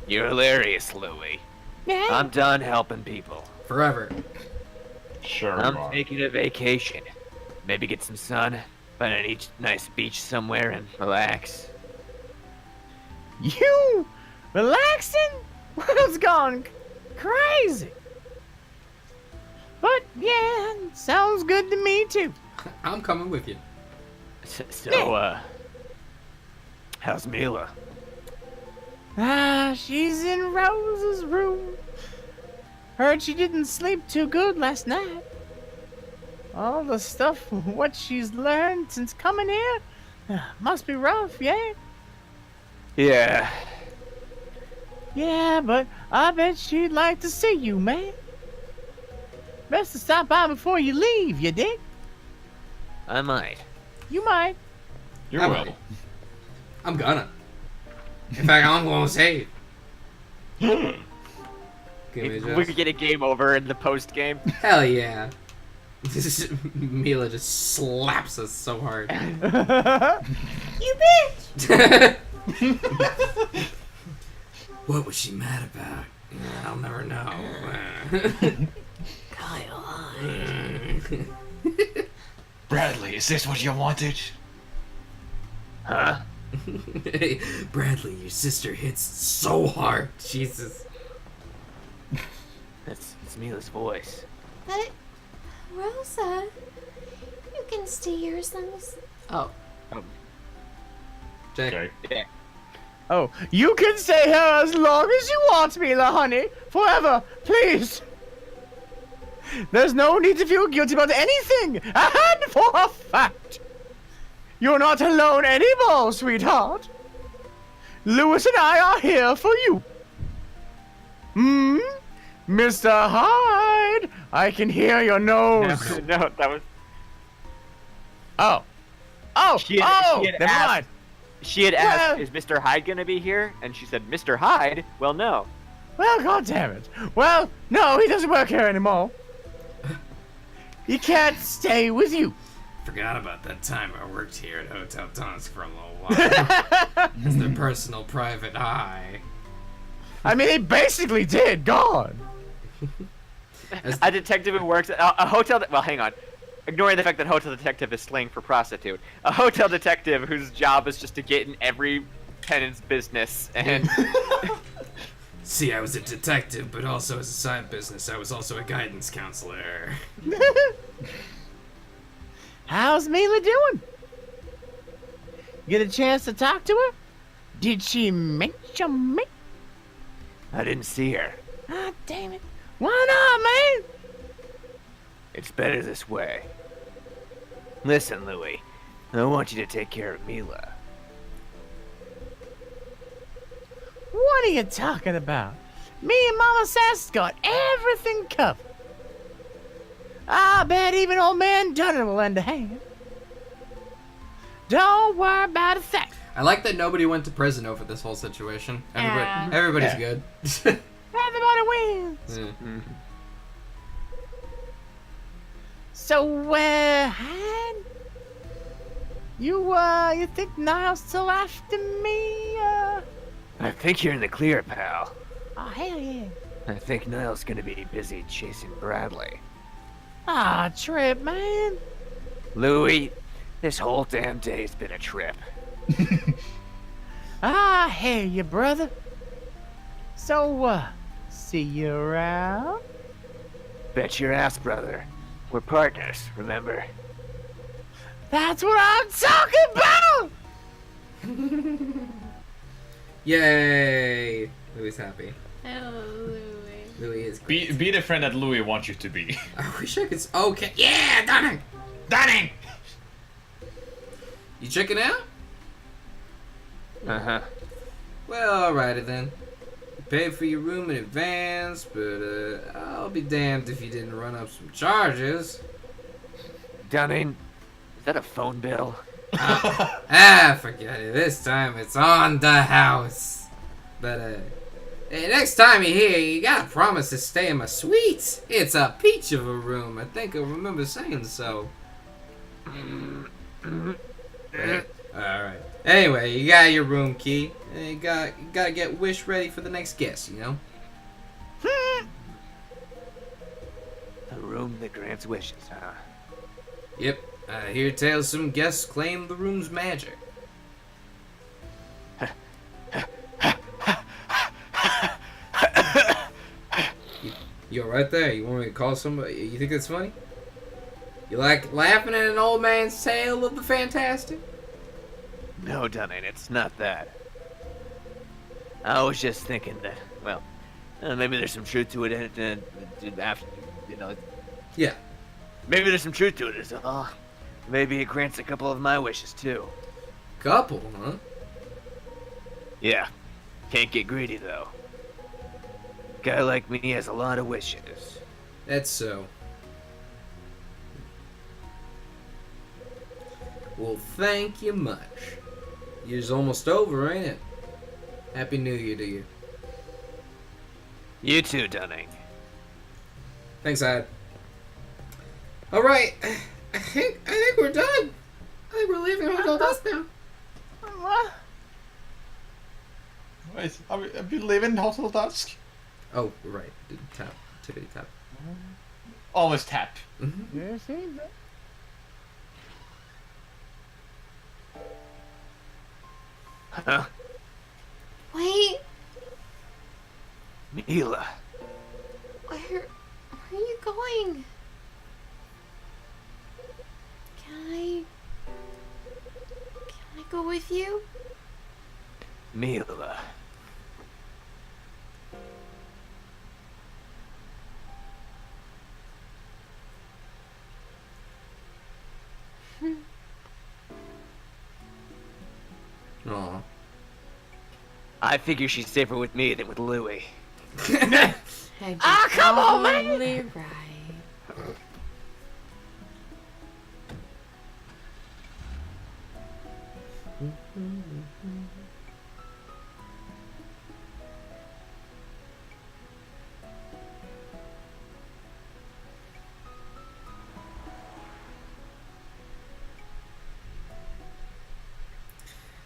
[SPEAKER 4] You're hilarious, Louie.
[SPEAKER 5] Yeah.
[SPEAKER 4] I'm done helping people.
[SPEAKER 1] Forever.
[SPEAKER 6] Sure
[SPEAKER 4] I'm taking a vacation. Maybe get some sun, find a nice beach somewhere and relax.
[SPEAKER 5] You relaxing? World's gone crazy. But yeah, sounds good to me too.
[SPEAKER 1] I'm coming with you.
[SPEAKER 4] So, how's Mila?
[SPEAKER 5] She's in Rose's room. Heard she didn't sleep too good last night. All the stuff what she's learned since coming here must be rough, yeah?
[SPEAKER 4] Yeah.
[SPEAKER 5] Yeah, but I bet she'd like to see you, man. Best to stop by before you leave, you dig?
[SPEAKER 4] I might.
[SPEAKER 5] You might.
[SPEAKER 6] You
[SPEAKER 1] I
[SPEAKER 6] will.
[SPEAKER 1] might. I'm gonna. In fact, I'm gonna say it. Give me
[SPEAKER 7] We could
[SPEAKER 1] just...
[SPEAKER 7] get a game over in the post game.
[SPEAKER 1] Hell yeah. Mila just slaps us so hard.
[SPEAKER 3] You bitch.
[SPEAKER 1] What was she mad about? I'll never know.
[SPEAKER 3] Kyle Hyde.
[SPEAKER 6] Bradley, is this what you wanted?
[SPEAKER 4] Huh?
[SPEAKER 1] Hey, Bradley, your sister hits so hard. Jesus.
[SPEAKER 4] It's Mila's voice.
[SPEAKER 3] But, Rosa, you can stay here as long as...
[SPEAKER 2] Oh.
[SPEAKER 1] Jake.
[SPEAKER 7] Yeah.
[SPEAKER 5] Oh, you can stay here as long as you want, Mila, honey. Forever, please. There's no need to feel guilty about anything. And for a fact, you're not alone anymore, sweetheart. Lewis and I are here for you. Mr. Hyde, I can hear your nose.
[SPEAKER 7] No, that was.
[SPEAKER 5] Oh,
[SPEAKER 7] She had
[SPEAKER 5] never
[SPEAKER 7] asked-
[SPEAKER 5] mind.
[SPEAKER 7] She had asked,
[SPEAKER 5] Well-
[SPEAKER 7] "Is Mr. Hyde gonna be here?" And she said, "Mr. Hyde? Well, no."
[SPEAKER 5] Well, goddammit. Well, no, he doesn't work here anymore. He can't stay with you.
[SPEAKER 1] Forgot about that time I worked here at Hotel Dusk for a little while. As their personal private eye.
[SPEAKER 5] I mean, he basically did. God.
[SPEAKER 7] A detective who works at a hotel. Well, hang on. Ignoring the fact that hotel detective is slang for prostitute. A hotel detective whose job is just to get in every tenant's business and.
[SPEAKER 1] See, I was a detective, but also as a side business, I was also a guidance counselor.
[SPEAKER 5] How's Mila doing? Get a chance to talk to her? Did she mention me?
[SPEAKER 4] I didn't see her.
[SPEAKER 5] Ah, damn it. Why not, man?
[SPEAKER 4] It's better this way. Listen, Louie, I want you to take care of Mila.
[SPEAKER 5] What are you talking about? Me and Mama Sass got everything covered. I bet even old man Dunner will lend a hand. Don't worry about a thing.
[SPEAKER 1] I like that nobody went to prison over this whole situation. Everybody's
[SPEAKER 5] Yeah.
[SPEAKER 1] good.
[SPEAKER 5] Everybody wins.
[SPEAKER 1] Yeah.
[SPEAKER 5] So, Han? You think Niall's still after me,
[SPEAKER 4] I think you're in the clear, pal.
[SPEAKER 5] Oh, hell yeah.
[SPEAKER 4] I think Niall's gonna be busy chasing Bradley.
[SPEAKER 5] Ah, trip, man.
[SPEAKER 4] Louis, this whole damn day's been a trip.
[SPEAKER 5] I hear you, brother. So, see you around?
[SPEAKER 4] Bet your ass, brother. We're partners, remember?
[SPEAKER 5] That's what I'm talking about!
[SPEAKER 1] Yay! Louis happy.
[SPEAKER 2] Oh, Louis.
[SPEAKER 1] Louis is great.
[SPEAKER 6] Be the friend that Louis wants you to be.
[SPEAKER 1] I wish I could. Okay. Yeah, Dunning!
[SPEAKER 6] Danny!
[SPEAKER 1] You checking out?
[SPEAKER 4] Uh-huh.
[SPEAKER 1] Well, alrighty then. You paid for your room in advance, but I'll be damned if you didn't run up some charges.
[SPEAKER 4] Dunning, is that a phone bill?
[SPEAKER 1] Forget it. This time it's on the house. But, hey, next time you're here, you gotta promise to stay in my suite. It's a peach of a room. I think I remember saying so. Alright. Anyway, you got your room key. And you gotta get Wish ready for the next guest, you know?
[SPEAKER 4] A room that grants wishes, huh?
[SPEAKER 1] Yep. I hear tales some guests claim the room's magic. You alright there? You want me to call somebody? You think that's funny? You like laughing at an old man's tale of the fantastic?
[SPEAKER 4] No, Dunning, it's not that. I was just thinking that, well, maybe there's some truth to it, and after, you know,
[SPEAKER 1] Yeah.
[SPEAKER 4] maybe there's some truth to it as well. Maybe it grants a couple of my wishes, too.
[SPEAKER 1] Couple, huh?
[SPEAKER 4] Yeah. Can't get greedy, though. Guy like me has a lot of wishes.
[SPEAKER 1] That's so. Well, thank you much. Year's almost over, ain't it? Happy New Year to you.
[SPEAKER 4] You too, Dunning.
[SPEAKER 1] Thanks, Ad. Alright, I think we're done. I think we're leaving Hotel Dusk now.
[SPEAKER 6] Wait, are we leaving Hotel Dusk?
[SPEAKER 1] Oh, right. Tap. Tippity tap.
[SPEAKER 6] Always tap.
[SPEAKER 1] Mm-hmm.
[SPEAKER 5] Yes, ain't it?
[SPEAKER 4] Huh?
[SPEAKER 3] Wait,
[SPEAKER 4] Mila.
[SPEAKER 3] where are you going? Can I go with you?
[SPEAKER 4] Mila.
[SPEAKER 1] Aw.
[SPEAKER 4] I figure she's safer with me than with Louis.
[SPEAKER 2] Come on, man! Right.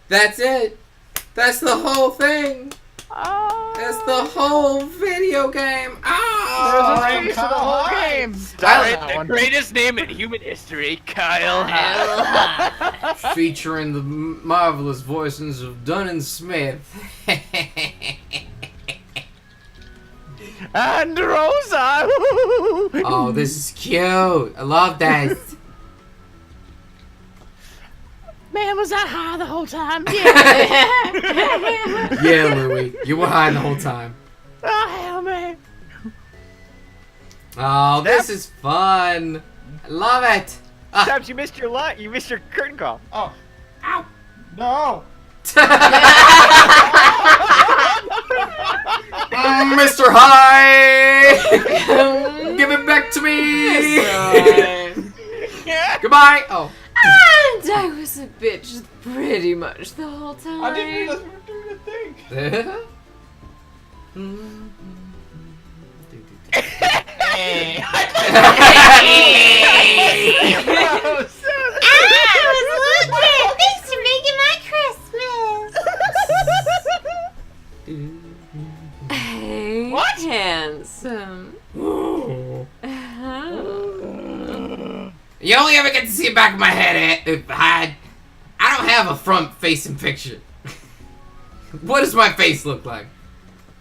[SPEAKER 1] That's it. That's the whole thing.
[SPEAKER 5] Oh,
[SPEAKER 1] That's the whole video game. Oh!
[SPEAKER 5] there's a piece of the whole game.
[SPEAKER 4] Starring the greatest name in human history, Kyle Hyde.
[SPEAKER 1] Featuring the marvelous voices of Dunn and Smith.
[SPEAKER 5] And Rosa.
[SPEAKER 1] Oh, this is cute. I love that.
[SPEAKER 5] Man, was I high the whole time?
[SPEAKER 1] Yeah, Louie. You were high the whole time.
[SPEAKER 5] Oh, hell, man.
[SPEAKER 1] Oh, this is fun. I love it.
[SPEAKER 7] Sometimes you missed your line. You missed your curtain call.
[SPEAKER 6] Oh. Ow! No!
[SPEAKER 1] Mr. High! Give it back to me! Goodbye! Oh.
[SPEAKER 2] And I was a bitch pretty much the whole time.
[SPEAKER 6] I didn't realize we were doing a thing.
[SPEAKER 3] I was looking. Thanks for making my Christmas.
[SPEAKER 2] Hey, what? Hands.
[SPEAKER 1] You only ever get to see the back of my head, Hyde. I don't have a front-facing picture. What does my face look like?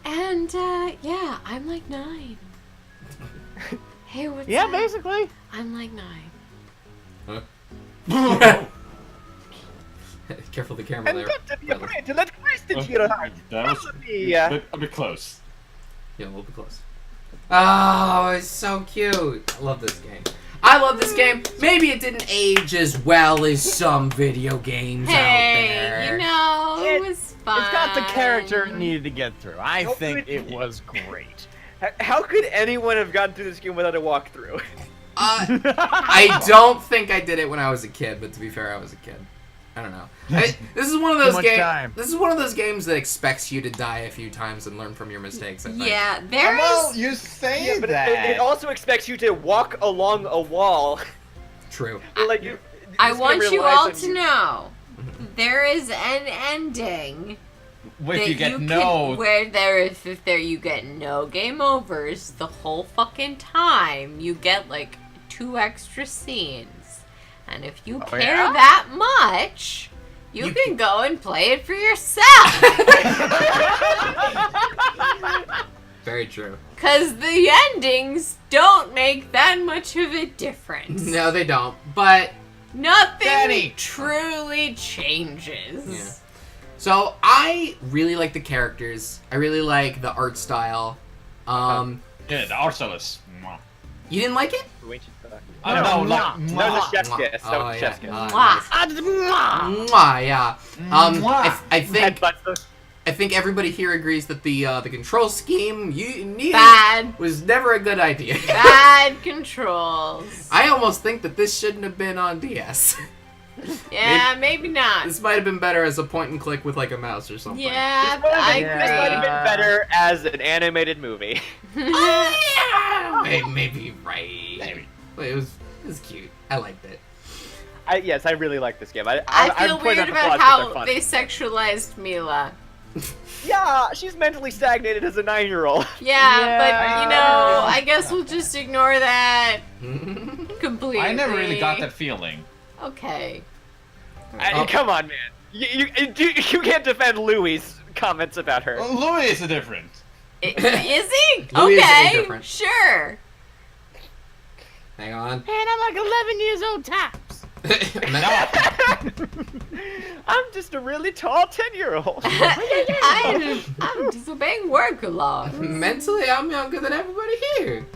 [SPEAKER 2] And, yeah, I'm like 9. Hey, what's
[SPEAKER 5] Yeah,
[SPEAKER 2] up?
[SPEAKER 5] basically.
[SPEAKER 2] I'm like 9.
[SPEAKER 1] Careful the camera there.
[SPEAKER 7] Don't be afraid to let Christ into your heart.
[SPEAKER 6] That was a bit close.
[SPEAKER 1] Yeah, a little bit close. Oh, it's so cute. I love this game. I love this game. Maybe it didn't age as well as some video games out there.
[SPEAKER 2] You know, it was fun.
[SPEAKER 5] It's got the character it needed to get through. I think it was great.
[SPEAKER 7] How could anyone have gotten through this game without a walkthrough?
[SPEAKER 1] I don't think I did it when I was a kid, but to be fair, I was a kid. I don't know. This is one of those
[SPEAKER 5] much
[SPEAKER 1] games.
[SPEAKER 5] time.
[SPEAKER 1] This is one of those games that expects you to die a few times and learn from your mistakes. I think.
[SPEAKER 2] Yeah, there
[SPEAKER 8] Well,
[SPEAKER 2] is.
[SPEAKER 8] you say
[SPEAKER 7] Yeah, but
[SPEAKER 8] that.
[SPEAKER 7] it also expects you to walk along a wall.
[SPEAKER 1] True.
[SPEAKER 7] Like
[SPEAKER 2] I
[SPEAKER 7] it's gonna
[SPEAKER 2] want you
[SPEAKER 7] rely
[SPEAKER 2] all
[SPEAKER 7] on
[SPEAKER 2] to know there is an ending.
[SPEAKER 6] If
[SPEAKER 2] that
[SPEAKER 6] you get
[SPEAKER 2] can-
[SPEAKER 6] no,
[SPEAKER 2] where there is if there you get no game overs the whole fucking time, you get like 2 extra scenes, and if you care
[SPEAKER 5] yeah?
[SPEAKER 2] that much, you can go and play it for yourself.
[SPEAKER 1] Very true.
[SPEAKER 2] Cause the endings don't make that much of a difference.
[SPEAKER 1] No, they don't. But
[SPEAKER 2] Nothing
[SPEAKER 8] Danny.
[SPEAKER 2] truly changes.
[SPEAKER 1] yeah. So I really like the characters. I really like the art style.
[SPEAKER 6] yeah, the art style is.
[SPEAKER 1] You didn't like it?
[SPEAKER 6] I don't know, like.
[SPEAKER 7] That was a chef's kiss. That
[SPEAKER 1] Oh,
[SPEAKER 7] was a
[SPEAKER 1] yeah.
[SPEAKER 7] chef's kiss.
[SPEAKER 2] Mwah.
[SPEAKER 1] Mwah, yeah. I think
[SPEAKER 7] Headbutts.
[SPEAKER 1] I think everybody here agrees that the control scheme you needed
[SPEAKER 2] Bad.
[SPEAKER 1] was never a good idea.
[SPEAKER 2] Bad controls.
[SPEAKER 1] I almost think that this shouldn't have been on DS.
[SPEAKER 2] Yeah, maybe not.
[SPEAKER 1] This might have been better as a point and click with like a mouse or something.
[SPEAKER 2] Yeah,
[SPEAKER 7] This
[SPEAKER 2] I
[SPEAKER 7] might have been
[SPEAKER 2] agree.
[SPEAKER 7] better as an animated movie.
[SPEAKER 1] Maybe right.
[SPEAKER 6] Maybe.
[SPEAKER 1] But it was cute. I liked it.
[SPEAKER 7] Yes, I really like this game.
[SPEAKER 2] I feel
[SPEAKER 7] I'm pointing
[SPEAKER 2] weird
[SPEAKER 7] out the
[SPEAKER 2] about
[SPEAKER 7] flaws 'cause
[SPEAKER 2] how
[SPEAKER 7] they're funny.
[SPEAKER 2] they sexualized Mila.
[SPEAKER 7] Yeah, she's mentally stagnated as a 9-year-old.
[SPEAKER 2] Yeah, but you know, I guess we'll just ignore that completely.
[SPEAKER 6] I never really got that feeling.
[SPEAKER 2] Okay.
[SPEAKER 7] Come on, man. You can't defend Louis' comments about her.
[SPEAKER 6] Louis is different.
[SPEAKER 2] Is he?
[SPEAKER 1] Louis is
[SPEAKER 2] Okay,
[SPEAKER 1] indifferent.
[SPEAKER 2] sure.
[SPEAKER 1] Hang on.
[SPEAKER 5] Man, I'm like 11 years old tops.
[SPEAKER 7] I'm just a really tall 10-year-old.
[SPEAKER 2] I'm disobeying work laws.
[SPEAKER 1] Mentally, I'm younger than everybody here.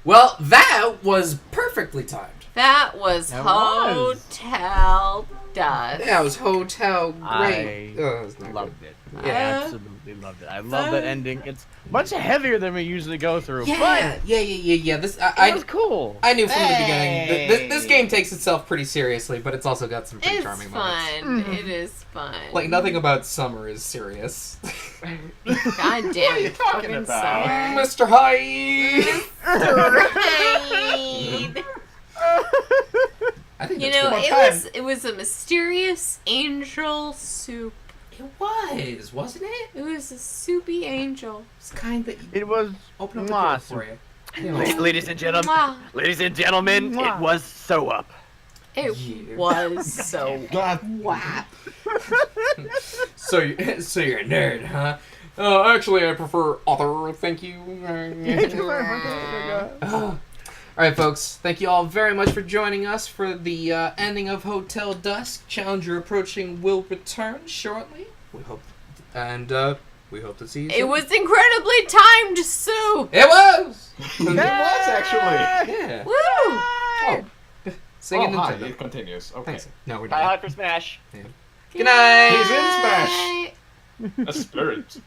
[SPEAKER 1] Well, that was perfectly timed.
[SPEAKER 2] That was
[SPEAKER 5] That was.
[SPEAKER 2] Hotel Dusk.
[SPEAKER 1] That was Hotel Great.
[SPEAKER 5] I
[SPEAKER 1] Oh, it's not
[SPEAKER 5] Loved it. I
[SPEAKER 1] Yeah.
[SPEAKER 5] absolutely loved it. I love that ending. It's much heavier than we usually go through,
[SPEAKER 1] good.
[SPEAKER 5] but
[SPEAKER 1] Yeah. This
[SPEAKER 5] it was
[SPEAKER 1] I
[SPEAKER 5] cool.
[SPEAKER 1] I knew from the beginning. This game takes itself pretty seriously, but it's also got some pretty
[SPEAKER 2] It's
[SPEAKER 1] charming
[SPEAKER 2] fun.
[SPEAKER 1] moments.
[SPEAKER 2] It is fun.
[SPEAKER 1] Like nothing about summer is serious.
[SPEAKER 2] God damn it.
[SPEAKER 6] talking
[SPEAKER 2] Fucking
[SPEAKER 6] about?
[SPEAKER 2] summer.
[SPEAKER 1] Mr. Hyde.
[SPEAKER 2] Right.
[SPEAKER 1] I think
[SPEAKER 2] You
[SPEAKER 1] that's
[SPEAKER 2] know,
[SPEAKER 1] good.
[SPEAKER 2] it was a mysterious angel soup.
[SPEAKER 1] It was, wasn't it?
[SPEAKER 2] It was a soupy angel.
[SPEAKER 1] It's kind that you
[SPEAKER 5] It was
[SPEAKER 1] open up the
[SPEAKER 5] mwah,
[SPEAKER 1] door for you.
[SPEAKER 7] Ladies and gentlemen,
[SPEAKER 2] Mwah.
[SPEAKER 7] it was so up.
[SPEAKER 2] It
[SPEAKER 1] Yeah.
[SPEAKER 2] was so
[SPEAKER 1] Wow. so you're a nerd, huh? Actually, I prefer other. Thank you. All right, folks. Thank you all very much for joining us for the ending of Hotel Dusk. Challenger Approaching will return shortly. We hope to see you.
[SPEAKER 2] It
[SPEAKER 1] soon.
[SPEAKER 2] was incredibly timed soup.
[SPEAKER 1] It was.
[SPEAKER 6] It was actually.
[SPEAKER 1] Yeah.
[SPEAKER 2] Woo!
[SPEAKER 1] Oh. Sing it,
[SPEAKER 6] Oh, hi,
[SPEAKER 1] Nintendo.
[SPEAKER 6] it continues. Okay.
[SPEAKER 1] Thanks. No, we're
[SPEAKER 7] Try
[SPEAKER 1] not.
[SPEAKER 7] hard for Smash.
[SPEAKER 1] Good night.
[SPEAKER 6] He's in Smash. A spirit.